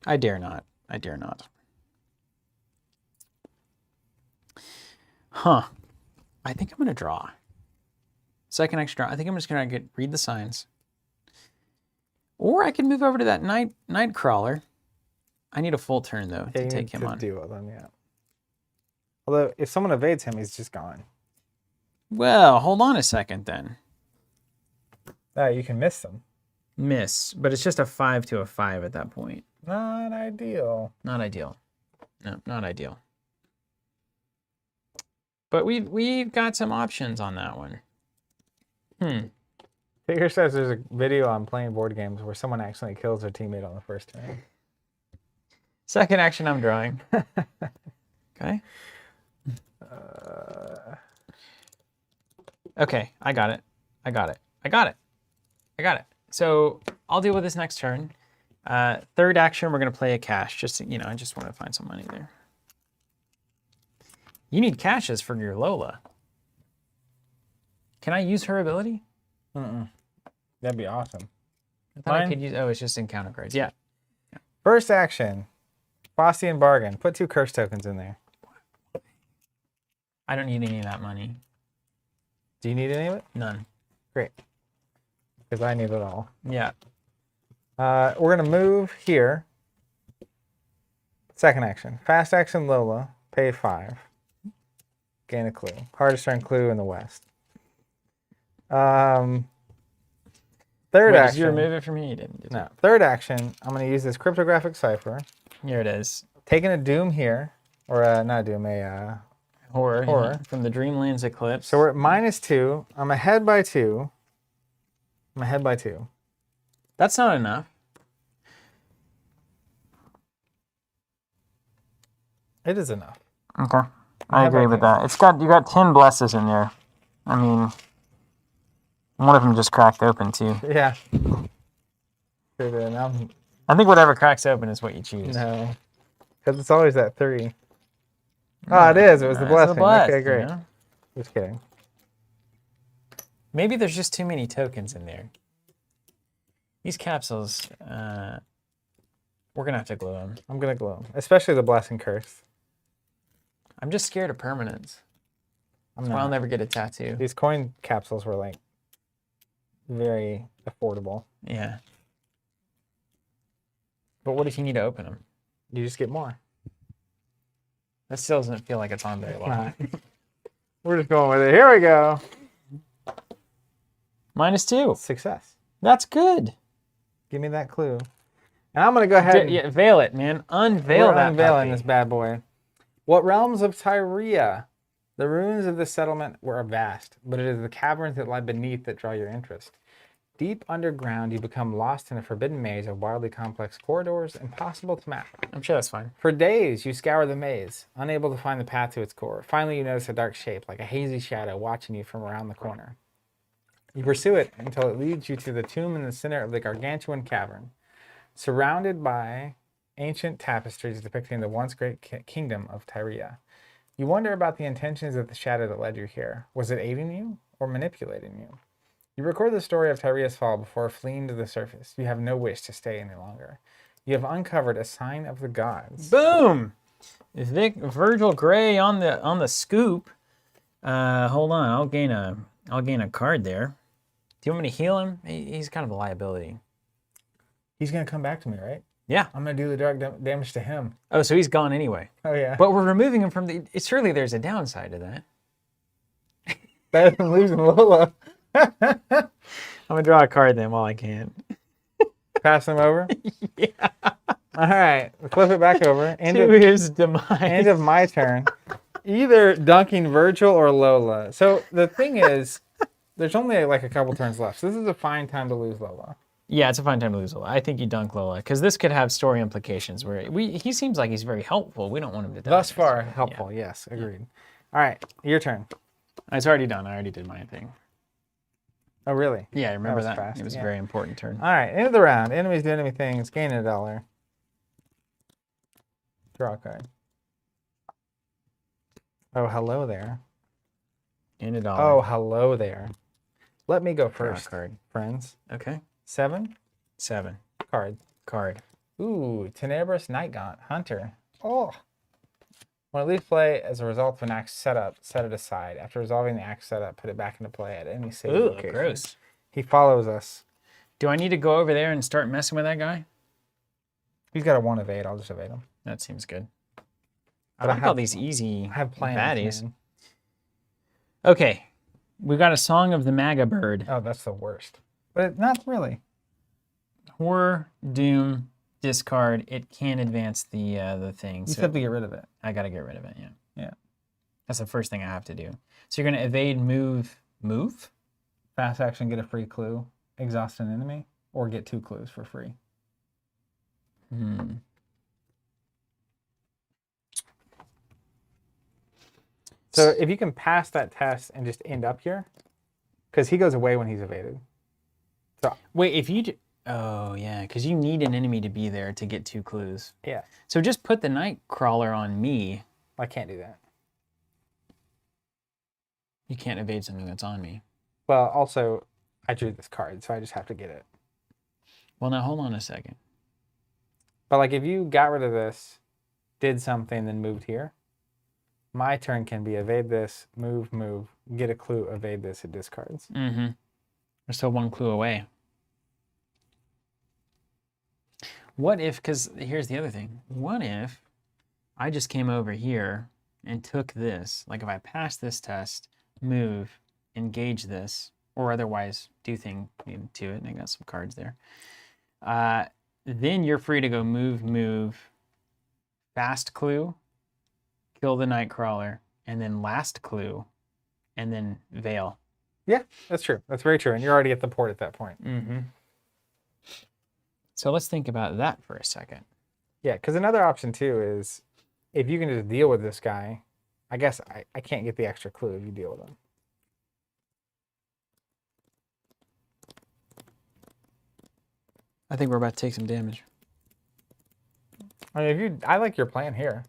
I dare not. I dare not. Huh. I think I'm going to draw. Second extra draw. I think I'm just going to read the signs. Or I can move over to that night crawler. I need a full turn, though, to take him on. Deal with him, yeah. Although, if someone evades him, he's just gone. Well, hold on a second, then. You can miss them. Miss, but it's just a 5 to a 5 at that point. Not ideal. Not ideal. No, not ideal. But we've got some options on that one. Tigger says there's a video on playing board games where someone accidentally kills their teammate on the first turn. Second action, I'm drawing. Okay. Okay, I got it. I got it. I got it. I got it. So I'll deal with this next turn. Third action, we're going to play a cash. Just, you know, I just want to find some money there. You need cashes for your Lola. Can I use her ability? That'd be awesome. I thought I could use... Oh, it's just encounter cards. Yeah. First action. Faustian Bargain. Put 2 curse tokens in there. I don't need any of that money. Do you need any of it? None. Great. Because I need it all. Yeah. We're going to move here. Second action. Fast action Lola. Pay 5. Gain a clue. Hardest turn clue in the West. Third action. Did you remove it from here? You didn't. No. Third action. I'm going to use this cryptographic cipher. Here it is. Taking a Doom here. Or not a Doom, a... Horror. Horror. From the Dreamlands Eclipse. So we're at -2. I'm ahead by 2. I'm ahead by 2. That's not enough. It is enough. Okay. I agree with that. You got 10 blesses in there. I mean, one of them just cracked open too. Yeah. Sure did. I think whatever cracks open is what you choose. No. Because it's always that 3. Oh, it is. It was the blessing. Okay, great. You know? Just kidding. Maybe there's just too many tokens in there. These capsules, we're going to have to glue them. I'm going to glue them. Especially the blessing curse. I'm just scared of permanence. That's why I'll never get a tattoo. These coin capsules were like very affordable. Yeah. But what if you need to open them? You just get more. That still doesn't feel like it's on very long. We're just going with it. Here we go. -2. Success. That's good. Give me that clue. And I'm going to go ahead and... veil it, man. Unveil that unveiling puppy. this bad boy. What realms of Tyria? The ruins of this settlement were vast, but it is the caverns that lie beneath that draw your interest. Deep underground, you become lost in a forbidden maze of wildly complex corridors, impossible to map. I'm sure that's fine. For days, you scour the maze, unable to find the path to its core. Finally, you notice a dark shape, like a hazy shadow, watching you from around the corner. You pursue it until it leads you to the tomb in the center of the gargantuan cavern, surrounded by ancient tapestries depicting the once great kingdom of Tyria. You wonder about the intentions of the shadow that led you here. Was it aiding you or manipulating you? You record the story of Tyria's fall before fleeing to the surface. You have no wish to stay any longer. You have uncovered a sign of the gods. Boom! Virgil Gray on the scoop. Hold on, I'll gain a card there. Do you want me to heal him? He's kind of a liability. He's gonna come back to me, right? Yeah. I'm gonna do the dark damage to him. Oh, so he's gone anyway. Oh yeah. But we're removing him from the. Surely there's a downside to that. Better than losing Lola. I'm gonna draw a card then while I can. Pass him over. Yeah. All right. We'll flip it back over. To his demise. End of my turn. Either dunking Virgil or Lola. So the thing is, there's only like a couple turns left. So this is a fine time to lose Lola. Yeah, it's a fine time to lose Lola. I think you dunk Lola because this could have story implications where he seems like he's very helpful. We don't want him to die. Thus far, helpful. Yeah. Yes, agreed. Yeah. All right, your turn. It's already done. I already did my thing. Oh, really? Yeah, I remember that. Fast. It was a very important turn. All right, end of the round. Enemies do enemy things. Gain $1. Draw a card. Oh, hello there. Gain $1. Oh, hello there. Let me go first, card. friends. Okay. 7. 7. Card. Ooh, Tenebrous Nightgaunt. Hunter. Oh. When at least play as a result of an axe setup, set it aside. After resolving the axe setup, put it back into play at any save location. Gross. He follows us. Do I need to go over there and start messing with that guy? He's got a 1 evade. I'll just evade him. That seems good. But I like all these easy I have plans, baddies. man. Okay. We've got a Song of the Maga Bird. Oh, that's the worst. But not really. Horror, Doom, discard. It can advance the thing. You so have to get rid of it. I got to get rid of it, yeah. Yeah. That's the first thing I have to do. So you're going to evade, move? Fast action, get a free clue. exhaust an enemy or get 2 clues for free. So if you can pass that test and just end up here, because he goes away when he's evaded. So wait, if you do, oh yeah, because you need an enemy to be there to get 2 clues. Yeah. So just put the Nightcrawler on me. I can't do that. You can't evade something that's on me. Well, also, I drew this card, so I just have to get it. Well, now hold on a second. But like, if you got rid of this, did something, then moved here, my turn can be evade this, move, get a clue, evade this, it discards. Mm-hmm. We're still 1 clue away. What if, because here's the other thing. What if I just came over here and took this, like if I pass this test, move, engage this, or otherwise do thing to it, and I got some cards there. Then you're free to go move, fast clue, kill the Nightcrawler, and then last clue, and then veil. Yeah, that's true. That's very true. And you're already at the port at that point. Mm-hmm. So let's think about that for a second. Yeah, because another option too is if you can just deal with this guy, I guess I can't get the extra clue if you deal with him. I think we're about to take some damage. I mean, I like your plan here.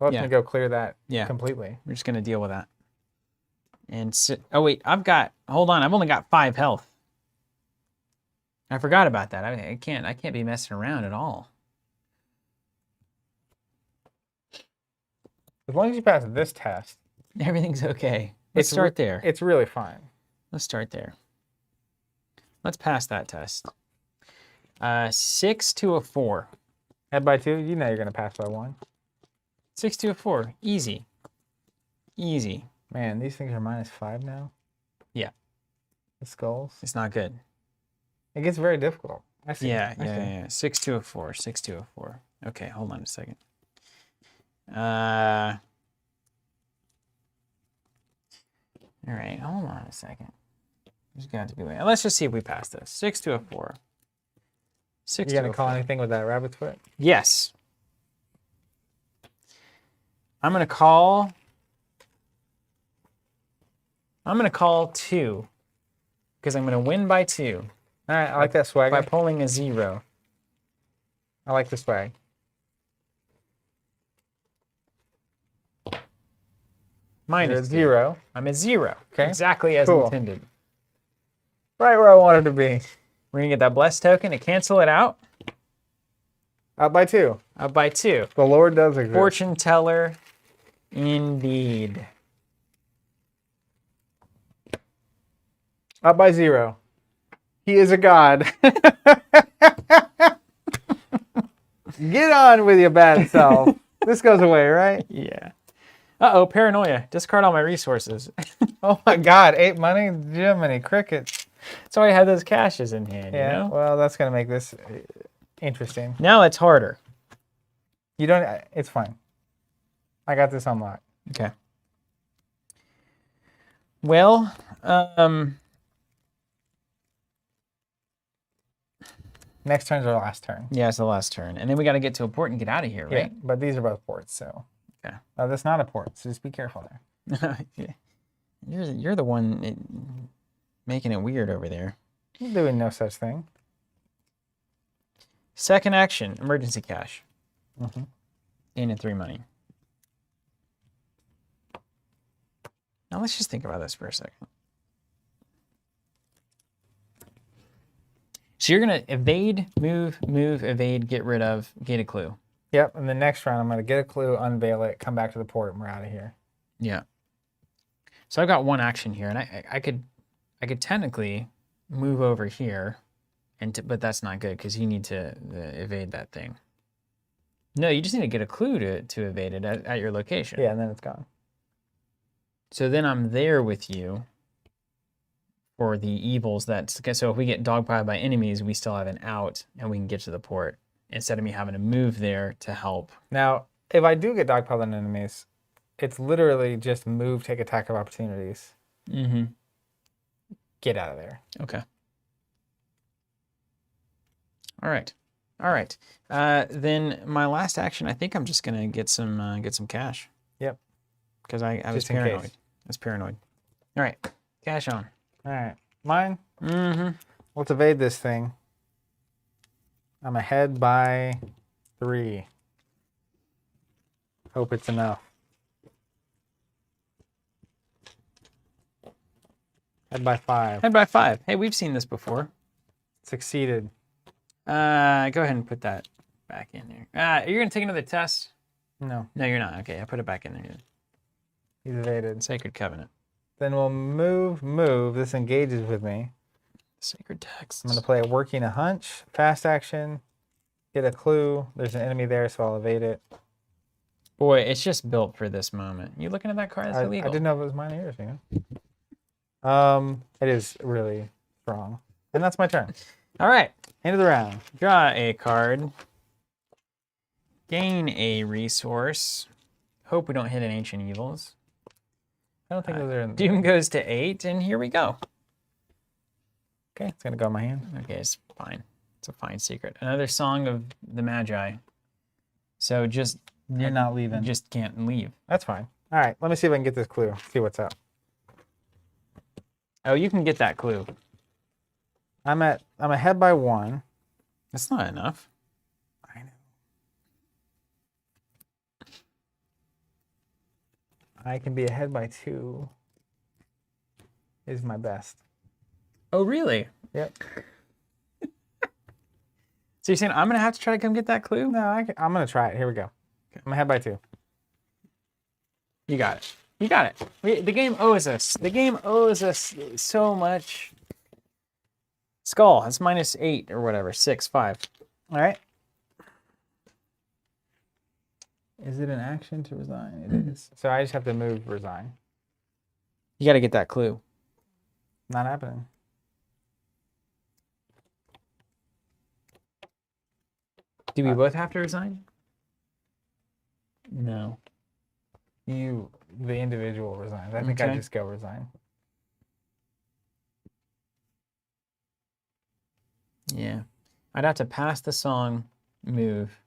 Let me go clear that completely. We're just going to deal with that. And oh, wait, hold on. I've only got 5 health. I forgot about that. I can't be messing around at all. As long as you pass this test, everything's okay. Let's start there. It's really fine. Let's start there. Let's pass that test. 6 to a 4. Head by 2, you know you're going to pass by 1. 6 to a 4. Easy. Easy. Man, these things are -5 now. Yeah. The skulls. It's not good. It gets very difficult. I see. Yeah. 6 to a 4. 6 to a 4. Okay, hold on a second. All right, hold on a second. There's got to be a way. Let's just see if we pass this. 6 to a 4. 6 you gonna call anything with that rabbit's foot? Yes. I'm gonna call 2 because I'm gonna win by 2. All right, I like that swag. By pulling a 0. I like the swag. Minus 0. I'm at 0. Okay. Exactly as intended. Right where I wanted to be. We're gonna get that blessed token to cancel it out. Up by 2. Up by 2. The Lord does exist. Fortune teller, indeed. Up by 0. He is a god. Get on with your bad self. This goes away, right? Yeah. Uh-oh, paranoia. Discard all my resources. Oh my god, 8 money? Jiminy crickets. So I have those caches in hand, yeah, you know? Well, that's going to make this interesting. Now it's harder. You don't, it's fine. I got this unlocked. Okay. Well, next turn's our last turn. yeah, it's the last turn. And then we got to get to a port and get out of here, right? Yeah, but these are both ports, so. Okay. That's not a port, so just be careful there. Yeah. You're the one making it weird over there. I'm doing no such thing. Second action, emergency cash. Mm-hmm. Gain in 3 money. Now let's just think about this for a second. So you're going to evade, move, evade, get rid of, get a clue. Yep, and the next round I'm going to get a clue, unveil it, come back to the port, and we're out of here. Yeah. So I've got 1 action here, and I could technically move over here, but that's not good because you need to evade that thing. No, you just need to get a clue to evade it at your location. Yeah, and then it's gone. So then I'm there with you for the evils so if we get dogpiled by enemies, we still have an out and we can get to the port instead of me having to move there to help. Now, if I do get dogpiled on enemies, it's literally just move, take attack of opportunities. Mm-hmm. Get out of there. Okay. All right. All right. Then my last action, I think I'm just gonna get some cash. Yep. Because I was Just in paranoid. case. I was paranoid. All right. Cash on. All right. Mine? Mm-hmm. Let's evade this thing. I'm ahead by 3. Hope it's enough. Head by 5. Head by 5. Hey, we've seen this before. Succeeded. Go ahead and put that back in there. You're gonna take another test? No. No, you're not. Okay, I put it back in there. He's evaded. Sacred Covenant. Then we'll move. This engages with me. Sacred Text. I'm going to play a working a hunch. Fast action. Get a clue. There's an enemy there, so I'll evade it. Boy, it's just built for this moment. You looking at that card? That's I illegal. didn't know if it was mine or yours, you know? It is really strong. And that's my turn. All right. End of the round. Draw a card. Gain a resource. Hope we don't hit an Ancient Evils. I don't think those are in Doom goes to 8, and here we go. Okay, it's going to go in my hand. Okay, it's fine. It's a fine secret. Another Song of the Magi. So just... You're not leaving. Just can't leave. That's fine. All right, let me see if I can get this clue. See what's up. Oh, you can get that clue. I'm ahead by 1. That's not enough. I know. I can be ahead by 2. Is my best. Oh, really? Yep. So you're saying I'm going to have to try to come get that clue? No, I'm going to try it. Here we go. Okay. I'm ahead by 2. You got it. You got it. The game owes us. The game owes us so much. Skull. That's -8 or whatever. 6, 5. All right. Is it an action to resign? It is. So I just have to move resign. You got to get that clue. Not happening. Do we both have to resign? No. The individual resigns. I think I just go resign. Yeah. I'd have to pass the song, move,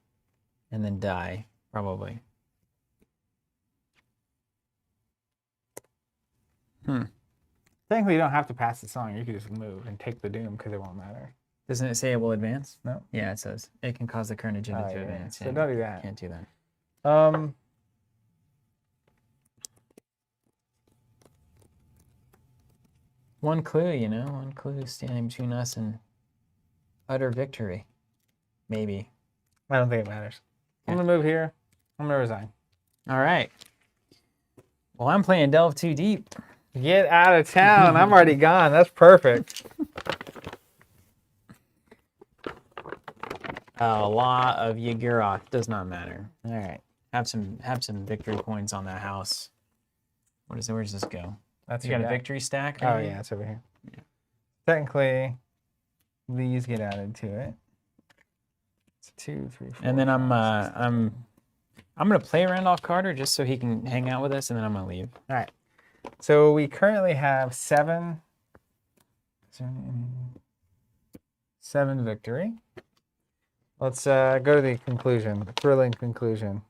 and then die, probably. Technically, you don't have to pass the song. You could just move and take the doom because it won't matter. Doesn't it say it will advance? No. Yeah, it says. It can cause the current agenda to Yeah. advance. So Yeah, don't do that. can't do that. One clue, you know, one clue standing between us and utter victory. Maybe. I don't think it matters. I'm going to move here. I'm going to resign. All right. Well, I'm playing Delve Too Deep. Get out of town. I'm already gone. That's perfect. A lot of Yagurath does not matter. All right. Have some victory points on that house. What is it? Where does this go? That's You got a victory stack? Oh, yeah. It's over here. Yeah. Technically, these get added to it. It's 2, 3, 4. And then 5, 6, I'm gonna play Randolph Carter just so he can hang out with us, and then I'm gonna leave. All right. So we currently have 7 victory. Let's go to the conclusion, the thrilling conclusion.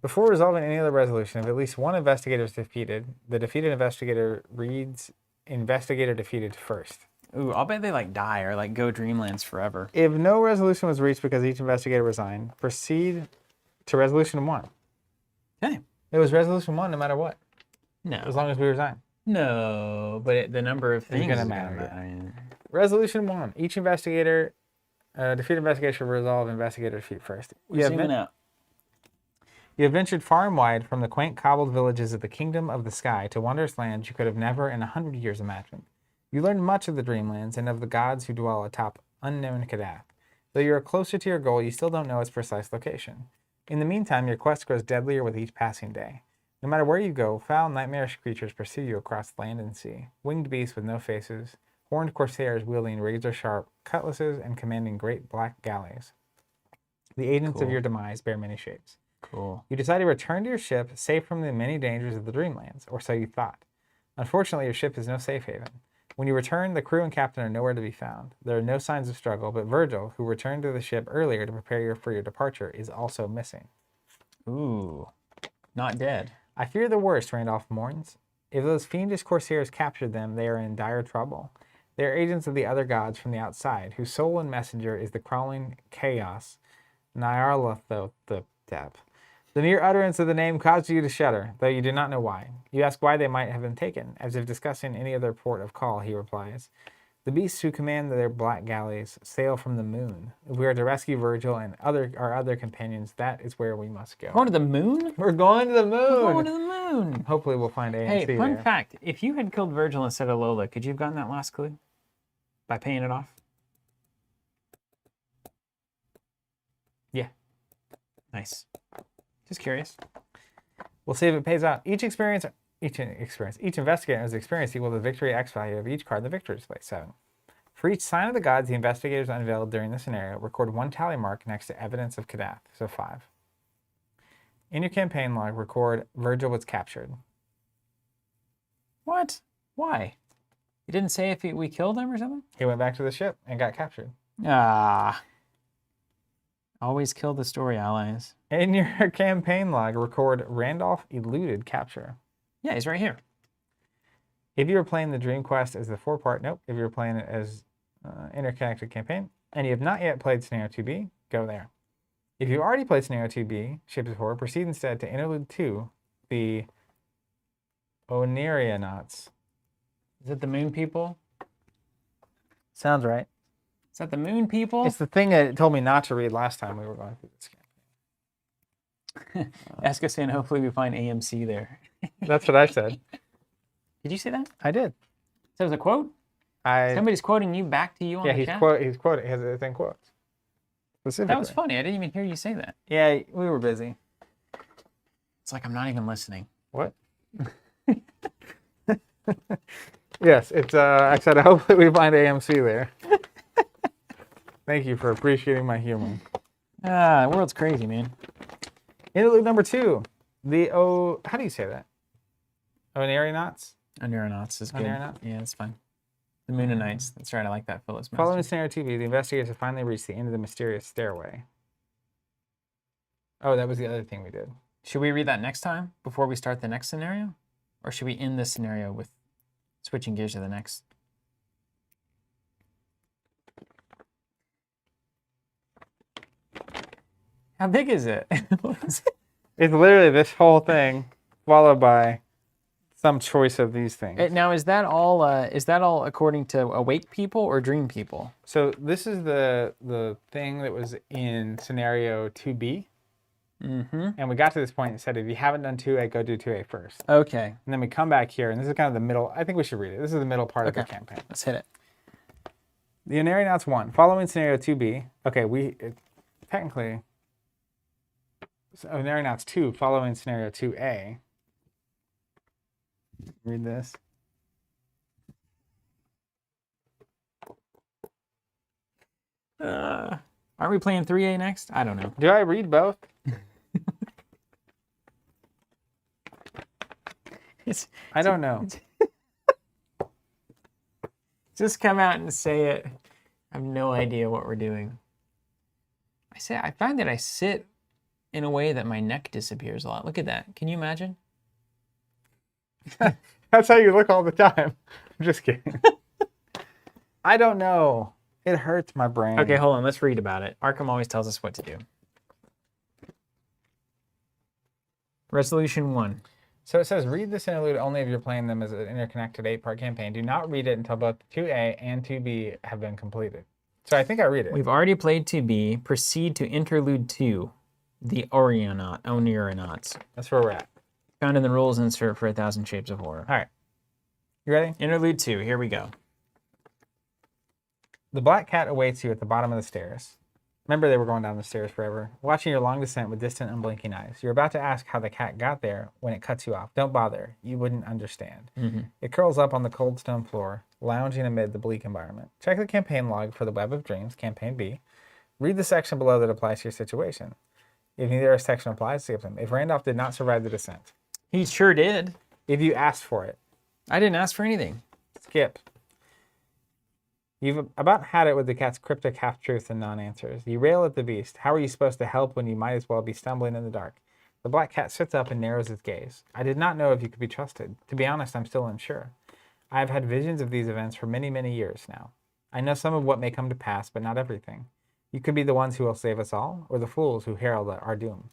Before resolving any other resolution, if at least one investigator is defeated, the defeated investigator reads investigator defeated first. Ooh, I'll bet they like die or like go Dreamlands forever. If no resolution was reached because each investigator resigned, proceed to resolution 1. Okay. It was resolution 1 no matter what, No. as long as we resign. No, but the number of things gonna is matter. Resolution 1. Each investigator, defeated investigator should resolve investigator defeat first. We're zooming out. You have ventured far and wide from the quaint cobbled villages of the kingdom of the sky to wondrous lands you could have never in 100 years imagined. You learned much of the Dreamlands and of the gods who dwell atop unknown Kadath. Though you are closer to your goal, you still don't know its precise location. In the meantime, your quest grows deadlier with each passing day. No matter where you go, foul, nightmarish creatures pursue you across land and sea. Winged beasts with no faces, horned corsairs wielding razor-sharp cutlasses and commanding great black galleys. The agents of your demise bear many shapes. Cool. You decide to return to your ship, safe from the many dangers of the Dreamlands, or so you thought. Unfortunately, your ship is no safe haven. When you return, the crew and captain are nowhere to be found. There are no signs of struggle, but Virgil, who returned to the ship earlier to prepare you for your departure, is also missing. Ooh, not dead. I fear the worst, Randolph mourns. If those fiendish corsairs captured them, they are in dire trouble. They are agents of the other gods from the outside, whose soul and messenger is the crawling chaos, Nyarlathotep. The mere utterance of the name causes you to shudder, though you do not know why. You ask why they might have been taken. As if discussing any other port of call, he replies, the beasts who command their black galleys sail from the moon. If we are to rescue Virgil and our other companions, that is where we must go. Going to the moon? We're going to the moon! We're going to the moon! Hopefully we'll find AMC Hey, fun there. fact. If you had killed Virgil instead of Lola, could you have gotten that last clue? By paying it off? Yeah. Nice. Just curious. We'll see if it pays out. Each investigator has experience equal to the victory X value of each card in the victory display, 7. For each sign of the gods the investigators unveiled during the scenario, record 1 tally mark next to evidence of Kadath, so 5. In your campaign log, record Virgil was captured. What? Why? You didn't say if we killed him or something? He went back to the ship and got captured. Ah. Always kill the story allies. In your campaign log, record Randolph eluded capture. Yeah, he's right here. If you were playing the Dream Quest as the 4-part, nope. If you were playing it as interconnected campaign, and you have not yet played Scenario 2B, go there. If you already played Scenario 2B, Ships of Horror, proceed instead to Interlude 2, the Onirionauts. Is it the moon people? Sounds right. Is that the moon people? It's the thing that it told me not to read last time we were going through this campaign. Ask us in, hopefully we find AMC there. That's what I said. Did you say that? I did. So it was a quote? Somebody's quoting you back to you on the chat? Yeah, he's quoting. He has it in quotes. Specifically. That was funny. I didn't even hear you say that. Yeah, we were busy. It's like I'm not even listening. What? Yes, it's I said hopefully we find AMC there. Thank you for appreciating my humor. The world's crazy, man. Interlude number 2. How do you say that? Onirionauts? Onirionauts is good. Onirionauts? Yeah, that's fine. The Moonanites. That's right. I like that, Phyllis. Following Scenario 2B, the investigators have finally reached the end of the mysterious stairway. Oh, that was the other thing we did. Should we read that next time before we start the next scenario? Or should we end this scenario with switching gears to the next? How big is it? It's literally this whole thing followed by some choice of these things. Now, is that all according to awake people or dream people? So this is the thing that was in Scenario 2B. Mm-hmm. And we got to this point and said, if you haven't done 2A, go do 2A first. Okay. And then we come back here, and this is kind of the middle. I think we should read it. This is the middle part of the campaign. Let's hit it. The Onirionauts 1. Following Scenario 2B. Okay, technically... So Onirionauts 2, following Scenario 2A. Read this. Aren't we playing 3A next? I don't know. Do I read both? I don't know. Just come out and say it. I have no idea what we're doing. I find that I sit in a way that my neck disappears a lot. Look at that. Can you imagine? That's how you look all the time. I'm just kidding. I don't know. It hurts my brain. Okay, hold on. Let's read about it. Arkham always tells us what to do. Resolution 1. So it says, read this interlude only if you're playing them as an interconnected 8-part campaign. Do not read it until both 2A and 2B have been completed. So I think I read it. We've already played 2B. Proceed to Interlude 2, the Onirionauts. That's where we're at. Found in the rules insert for 1,000 Shapes of Horror. All right. You ready? Interlude 2. Here we go. The black cat awaits you at the bottom of the stairs. Remember, they were going down the stairs forever, watching your long descent with distant, unblinking eyes. You're about to ask how the cat got there when it cuts you off. Don't bother. You wouldn't understand. Mm-hmm. It curls up on the cold stone floor, lounging amid the bleak environment. Check the campaign log for the Web of Dreams, Campaign B. Read the section below that applies to your situation. If neither section applies, skip them. If Randolph did not survive the descent. He sure did. If you asked for it. I didn't ask for anything. Skip. You've about had it with the cat's cryptic half-truths and non-answers. You rail at the beast. How are you supposed to help when you might as well be stumbling in the dark? The black cat sits up and narrows its gaze. I did not know if you could be trusted. To be honest, I'm still unsure. I have had visions of these events for many, many years now. I know some of what may come to pass, but not everything. You could be the ones who will save us all, or the fools who herald our doom.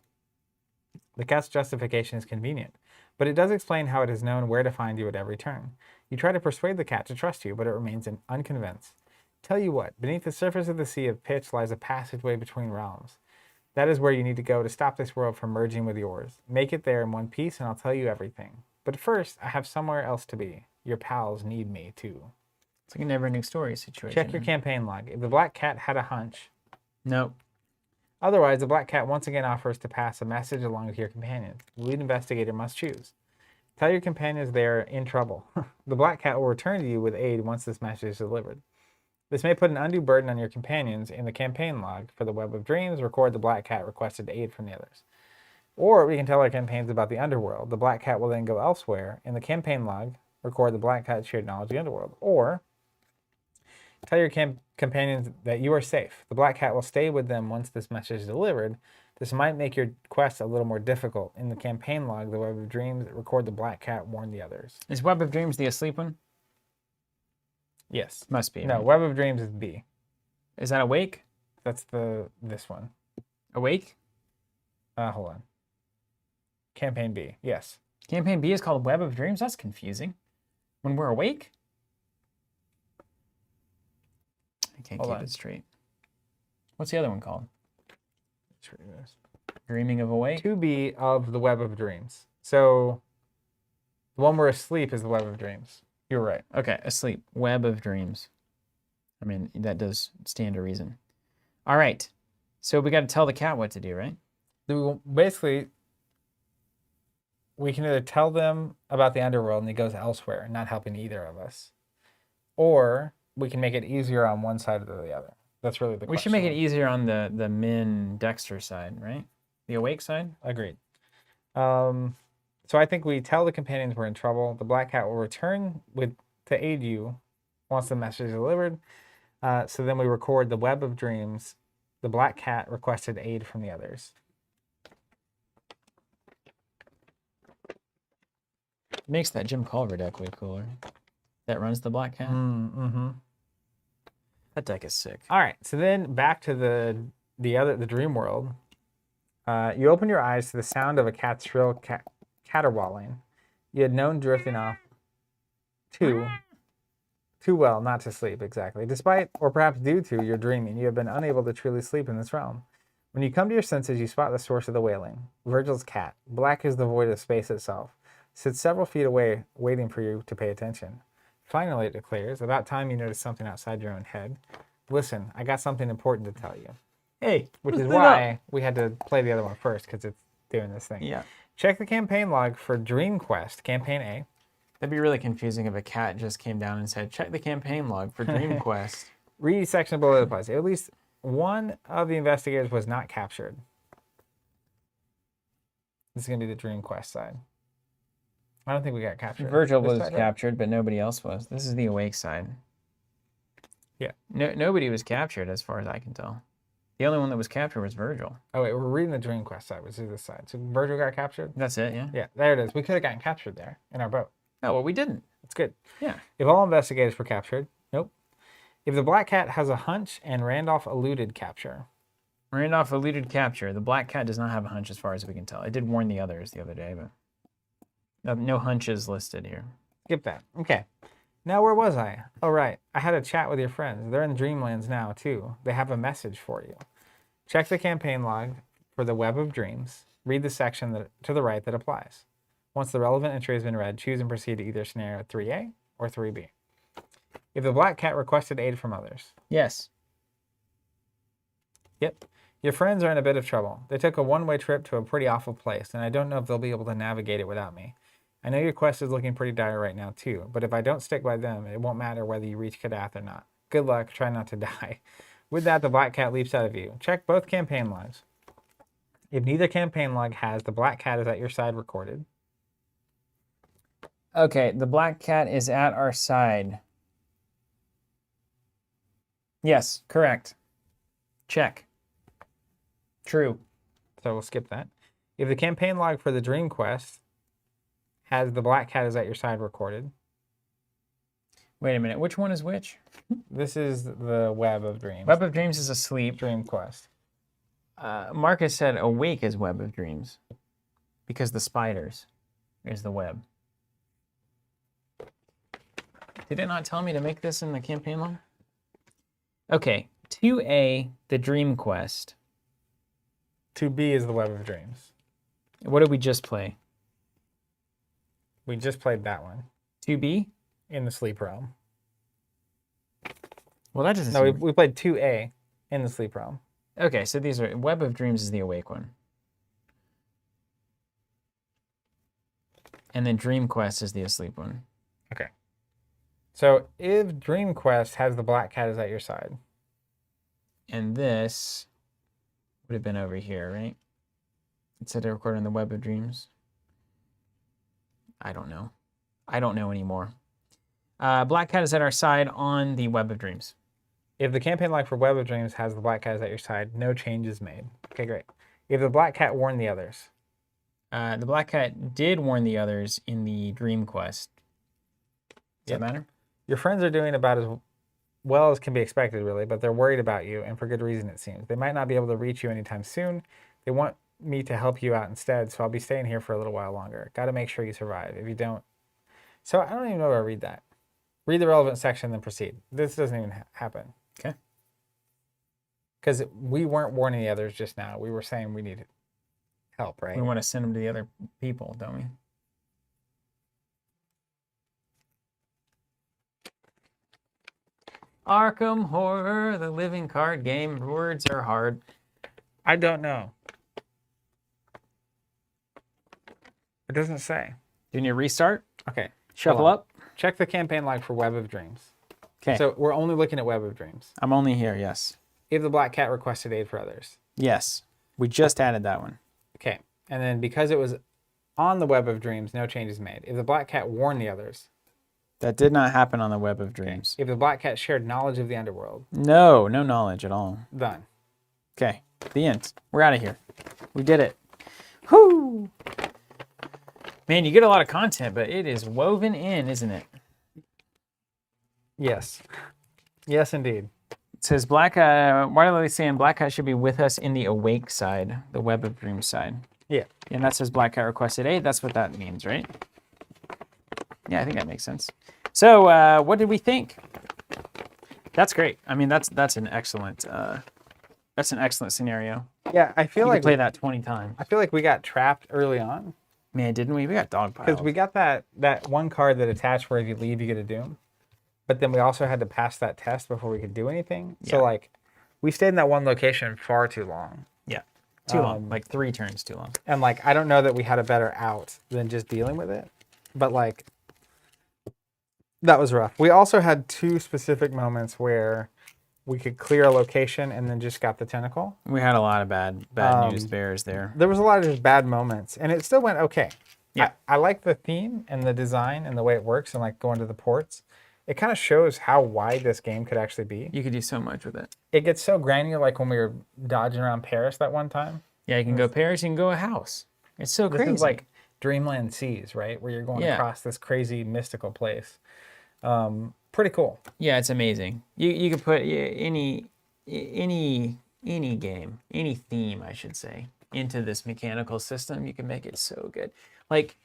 The cat's justification is convenient, but it does explain how it has known where to find you at every turn. You try to persuade the cat to trust you, but it remains unconvinced. Tell you what, beneath the surface of the sea of pitch lies a passageway between realms. That is where you need to go to stop this world from merging with yours. Make it there in one piece, and I'll tell you everything. But first, I have somewhere else to be. Your pals need me, too. It's like a never-ending story situation. Check your campaign log. If the black cat had a hunch... Nope. Otherwise, the black cat once again offers to pass a message along to your companions. The lead investigator must choose. Tell your companions they are in trouble. The black cat will return to you with aid once this message is delivered. This may put an undue burden on your companions. In the campaign log for the Web of Dreams, record the black cat requested aid from the others. Or we can tell our campaigns about the underworld. The black cat will then go elsewhere. In the campaign log, record the black cat shared knowledge of the underworld. Or tell your companions that you are safe. The black cat will stay with them once this message is delivered. This might make your quest a little more difficult. In the campaign log, the Web of Dreams, record the black cat warn the others. Is Web of Dreams the asleep one? Yes. Must be. No, Right? Web of Dreams is B. Is that awake? That's this one. Awake? Hold on. Campaign B. Yes. Campaign B is called Web of Dreams? That's confusing. When we're awake? I can't Hold keep on. it straight. What's the other one called? Let's read this. Dreaming of Awake? 2B of the Web of Dreams. So the one we're asleep is the Web of Dreams. You're right. Okay, asleep. Web of Dreams. I mean, that does stand to reason. All right. So we got to tell the cat what to do, right? Basically, we can either tell them about the underworld and it goes elsewhere, not helping either of us. Or we can make it easier on one side or the other. That's really the question. We should make it easier on the Min Dexter side, right? The awake side? Agreed. So I think we tell the companions we're in trouble. The black cat will return to aid you once the message is delivered. So then we record the Web of Dreams. The black cat requested aid from the others. Makes that Jim Culver deck way cooler. That runs the black cat? Mm-hmm. That deck is sick. All right. So then back to the dream world. You open your eyes to the sound of a cat's shrill caterwauling. You had known drifting off too well not to sleep, exactly. Despite, or perhaps due to, your dreaming, you have been unable to truly sleep in this realm. When you come to your senses, you spot the source of the wailing. Virgil's cat, black as the void of space itself, sits several feet away, waiting for you to pay attention. Finally, it declares, about time you notice something outside your own head. Listen, I got something important to tell you. Hey, Which is why we had to play the other one first, because it's doing this thing. Yeah. Check the campaign log for Dream Quest, Campaign A. That'd be really confusing if a cat just came down and said, check the campaign log for Dream Quest. Read section below the place. At least one of the investigators was not captured. This is going to be the Dream Quest side. I don't think we got captured. Virgil This was side, right? captured, but nobody else was. This is the awake side. Yeah. Nobody was captured as far as I can tell. The only one that was captured was Virgil. Oh, wait, we're reading the Dream Quest side, which is this side. So Virgil got captured? That's it, yeah? Yeah, there it is. We could have gotten captured there in our boat. Oh, well, we didn't. That's good. Yeah. If all investigators were captured, nope. If the black cat has a hunch and Randolph eluded capture. Randolph eluded capture. The black cat does not have a hunch as far as we can tell. I did warn the others the other day, but no hunches listed here. Skip that. Okay. Now, where was I? Oh, right. I had a chat with your friends. They're in Dreamlands now, too. They have a message for you. Check the campaign log for the Web of Dreams. Read the section to the right that applies. Once the relevant entry has been read, choose and proceed to either scenario 3A or 3B. If the black cat requested aid from others. Yes. Yep. Your friends are in a bit of trouble. They took a one-way trip to a pretty awful place, and I don't know if they'll be able to navigate it without me. I know your quest is looking pretty dire right now, too, but if I don't stick by them, it won't matter whether you reach Kadath or not. Good luck. Try not to die. With that, the black cat leaps out of view. Check both campaign logs. If neither campaign log has the black cat is at your side recorded. Okay, the black cat is at our side. Yes, correct. Check. True. So we'll skip that. If the campaign log for the Dream Quest has the Black Cat is at your side recorded. Wait a minute. Which one is which? This is the Web of Dreams. Web of Dreams is asleep. Dream Quest. Marcus said awake is Web of Dreams because the spiders is the web. Did it not tell me to make this in the campaign log? Okay, 2A, the Dream Quest. 2B is the Web of Dreams. What did we just play? We just played that one. 2B? In the Sleep Realm. Well, that doesn't No, seem... we played 2A in the Sleep Realm. Okay, so these are... Web of Dreams is the awake one. And then Dream Quest is the asleep one. Okay. So if Dream Quest has the Black Cat is at your side. And this would have been over here, right? It said to record on the Web of Dreams. I don't know. I don't know anymore. Black Cat is at our side on the Web of Dreams. If the campaign log for Web of Dreams has the Black Cat is at your side, no change is made. Okay, great. If the Black Cat warned the others. The Black Cat did warn the others in the Dream Quest. Does that matter? Your friends are doing about as well as can be expected, really, but they're worried about you, and for good reason, it seems. They might not be able to reach you anytime soon. They want me to help you out instead, so I'll be staying here for a little while longer. Got to make sure you survive. If you don't... So I don't even know where I read that. Read the relevant section, then proceed. This doesn't even happen. Okay. Because we weren't warning the others just now. We were saying we needed help, right? We want to send them to the other people, don't we? Arkham Horror, the living card game. Words are hard. I don't know. It doesn't say. Do you need to restart? Okay. Shuffle up? Check the campaign log for Web of Dreams. Okay. So we're only looking at Web of Dreams. I'm only here, yes. If the Black Cat requested aid for others. Yes. We just added that one. Okay. And then because it was on the Web of Dreams, no changes made. If the Black Cat warned the others. That did not happen on the Web of Dreams. If the Black Cat shared knowledge of the underworld. No knowledge at all. Done. Okay. The end. We're out of here. We did it. Whoo! Man, you get a lot of content, but it is woven in, isn't it? Yes. Yes, indeed. It says why are they saying Black Cat should be with us in the awake side, the Web of Dreams side? Yeah. And that says Black Cat requested aid. That's what that means, right? Yeah, I think that makes sense. So, what did we think? That's great. I mean, that's an excellent scenario. Yeah, I feel You like could play that 20 times. I feel like we got trapped early on. Man, didn't we? We got dogpiled. Because we got that one card that attached where if you leave, you get a doom. But then we also had to pass that test before we could do anything. Yeah. So, like, we stayed in that one location far too long. Yeah, too long. Like 3 turns too long. And, like, I don't know that we had a better out than just dealing with it. But, like, that was rough. We also had 2 specific moments where we could clear a location and then just got the tentacle. We had a lot of bad news bears there. There was a lot of just bad moments, and it still went okay. Yeah. I like the theme and the design and the way it works and, like, going to the ports. It kind of shows how wide this game could actually be. You could do so much with it. It gets so granular, like when we were dodging around Paris that one time. Yeah, you can go Paris, you can go a house. It's so crazy. This is like Dreamland Seas, right? Where you're going across this crazy mystical place. Pretty cool. Yeah, it's amazing. You could put any game, any theme, I should say, into this mechanical system. You can make it so good. Like,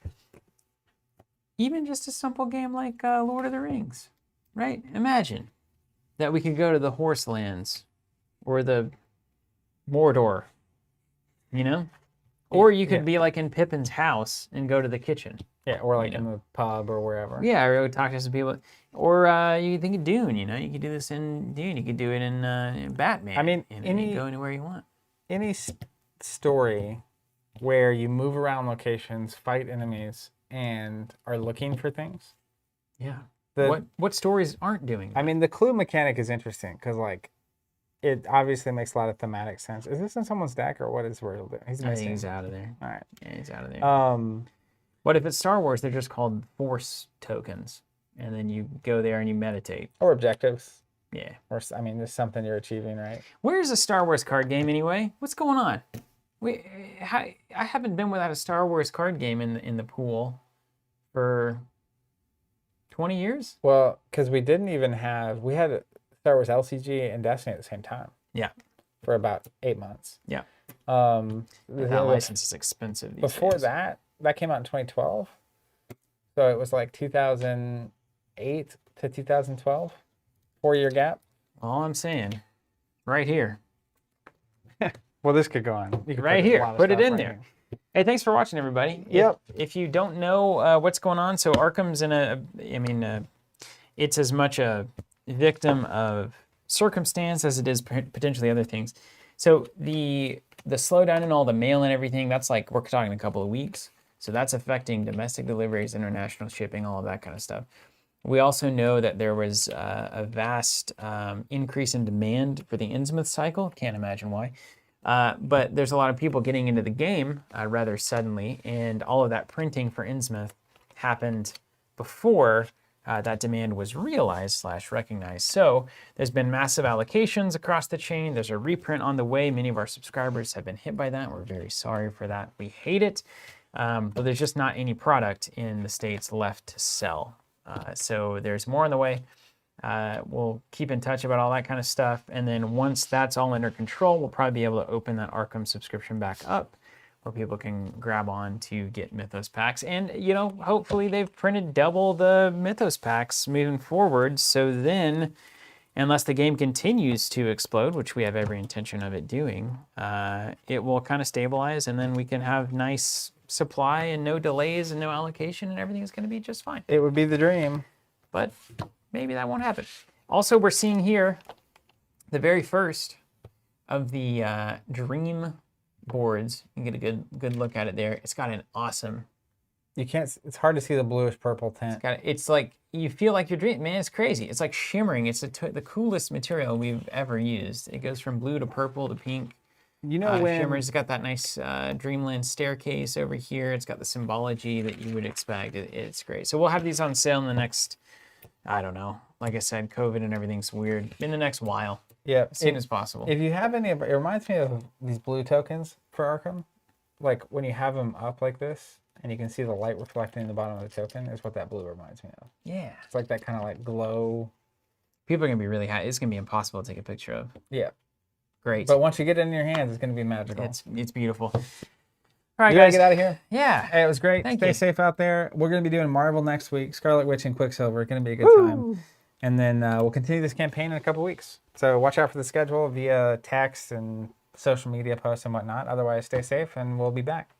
even just a simple game like Lord of the Rings, right? Imagine that we could go to the Horselands or the Mordor, you know? Or you could be like in Pippin's house and go to the kitchen. Yeah, or like in the pub or wherever. Yeah, or go talk to some people. Or you could think of Dune, you know? You could do this in Dune. You could do it in Batman. I mean, and you go anywhere you want. Any story where you move around locations, fight enemies, and are looking for things. Yeah. What stories aren't doing that? I mean, the clue mechanic is interesting because, like, it obviously makes a lot of thematic sense. Is this in someone's deck or what is Wordle doing? He's I missing. think he's out of there. All right. Yeah, he's out of there. What if it's Star Wars? They're just called Force tokens, and then you go there and you meditate. Or objectives. Yeah. Or I mean, there's something you're achieving, right? Where's a Star Wars card game anyway? What's going on? I haven't been without a Star Wars card game in the pool for 20 years. Well, because we didn't even have we had Star Wars LCG and Destiny at the same time. Yeah. For about 8 months. Yeah. That license is expensive these before days. that came out in 2012. So it was like 2008 to 2012, 4-year gap. All I'm saying, right here. Well, this could go on. You could Right here. Put it in there. Hey, thanks for watching, everybody. Yep. If you don't know what's going on, so Arkham's it's as much a victim of circumstance as it is potentially other things. So the slowdown in all the mail and everything, that's like, we're talking a couple of weeks. So that's affecting domestic deliveries, international shipping, all of that kind of stuff. We also know that there was a vast increase in demand for the Innsmouth cycle. Can't imagine why. But there's a lot of people getting into the game rather suddenly, and all of that printing for Innsmouth happened before that demand was realized / recognized. So there's been massive allocations across the chain. There's a reprint on the way. Many of our subscribers have been hit by that. We're very sorry for that. We hate it. But there's just not any product in the States left to sell. So there's more on the way. We'll keep in touch about all that kind of stuff. And then once that's all under control, we'll probably be able to open that Arkham subscription back up where people can grab on to get Mythos packs. And, hopefully they've printed double the Mythos packs moving forward. So then, unless the game continues to explode, which we have every intention of it doing, it will kind of stabilize, and then we can have nice supply and no delays and no allocation, and everything is going to be just fine. It would be the dream. But maybe that won't happen. Also, we're seeing here the very first of the Dream boards. You can get a good look at it there. It's got an awesome... You can't... It's hard to see the bluish purple tint. It's like... You feel like you're dreaming. Man, it's crazy. It's like shimmering. It's the coolest material we've ever used. It goes from blue to purple to pink. When... Shimmers. It's got that nice Dreamland staircase over here. It's got the symbology that you would expect. It's great. So we'll have these on sale in the next... I don't know. Like I said, COVID and everything's weird. In the next while. Yeah. As soon as possible. If you have any of it, reminds me of these blue tokens for Arkham. Like when you have them up like this and you can see the light reflecting in the bottom of the token is what that blue reminds me of. Yeah. It's like that kind of like glow. People are going to be really high. It's going to be impossible to take a picture of. Yeah. Great. But once you get it in your hands, it's going to be magical. It's beautiful. All right, you guys. Get out of here? Yeah. Hey, it was great. Thank Stay you. safe out there. We're going to be doing Marvel next week. Scarlet Witch and Quicksilver. It's going to be a good time. And then we'll continue this campaign in a couple weeks. So watch out for the schedule via text and social media posts and whatnot. Otherwise, stay safe, and we'll be back.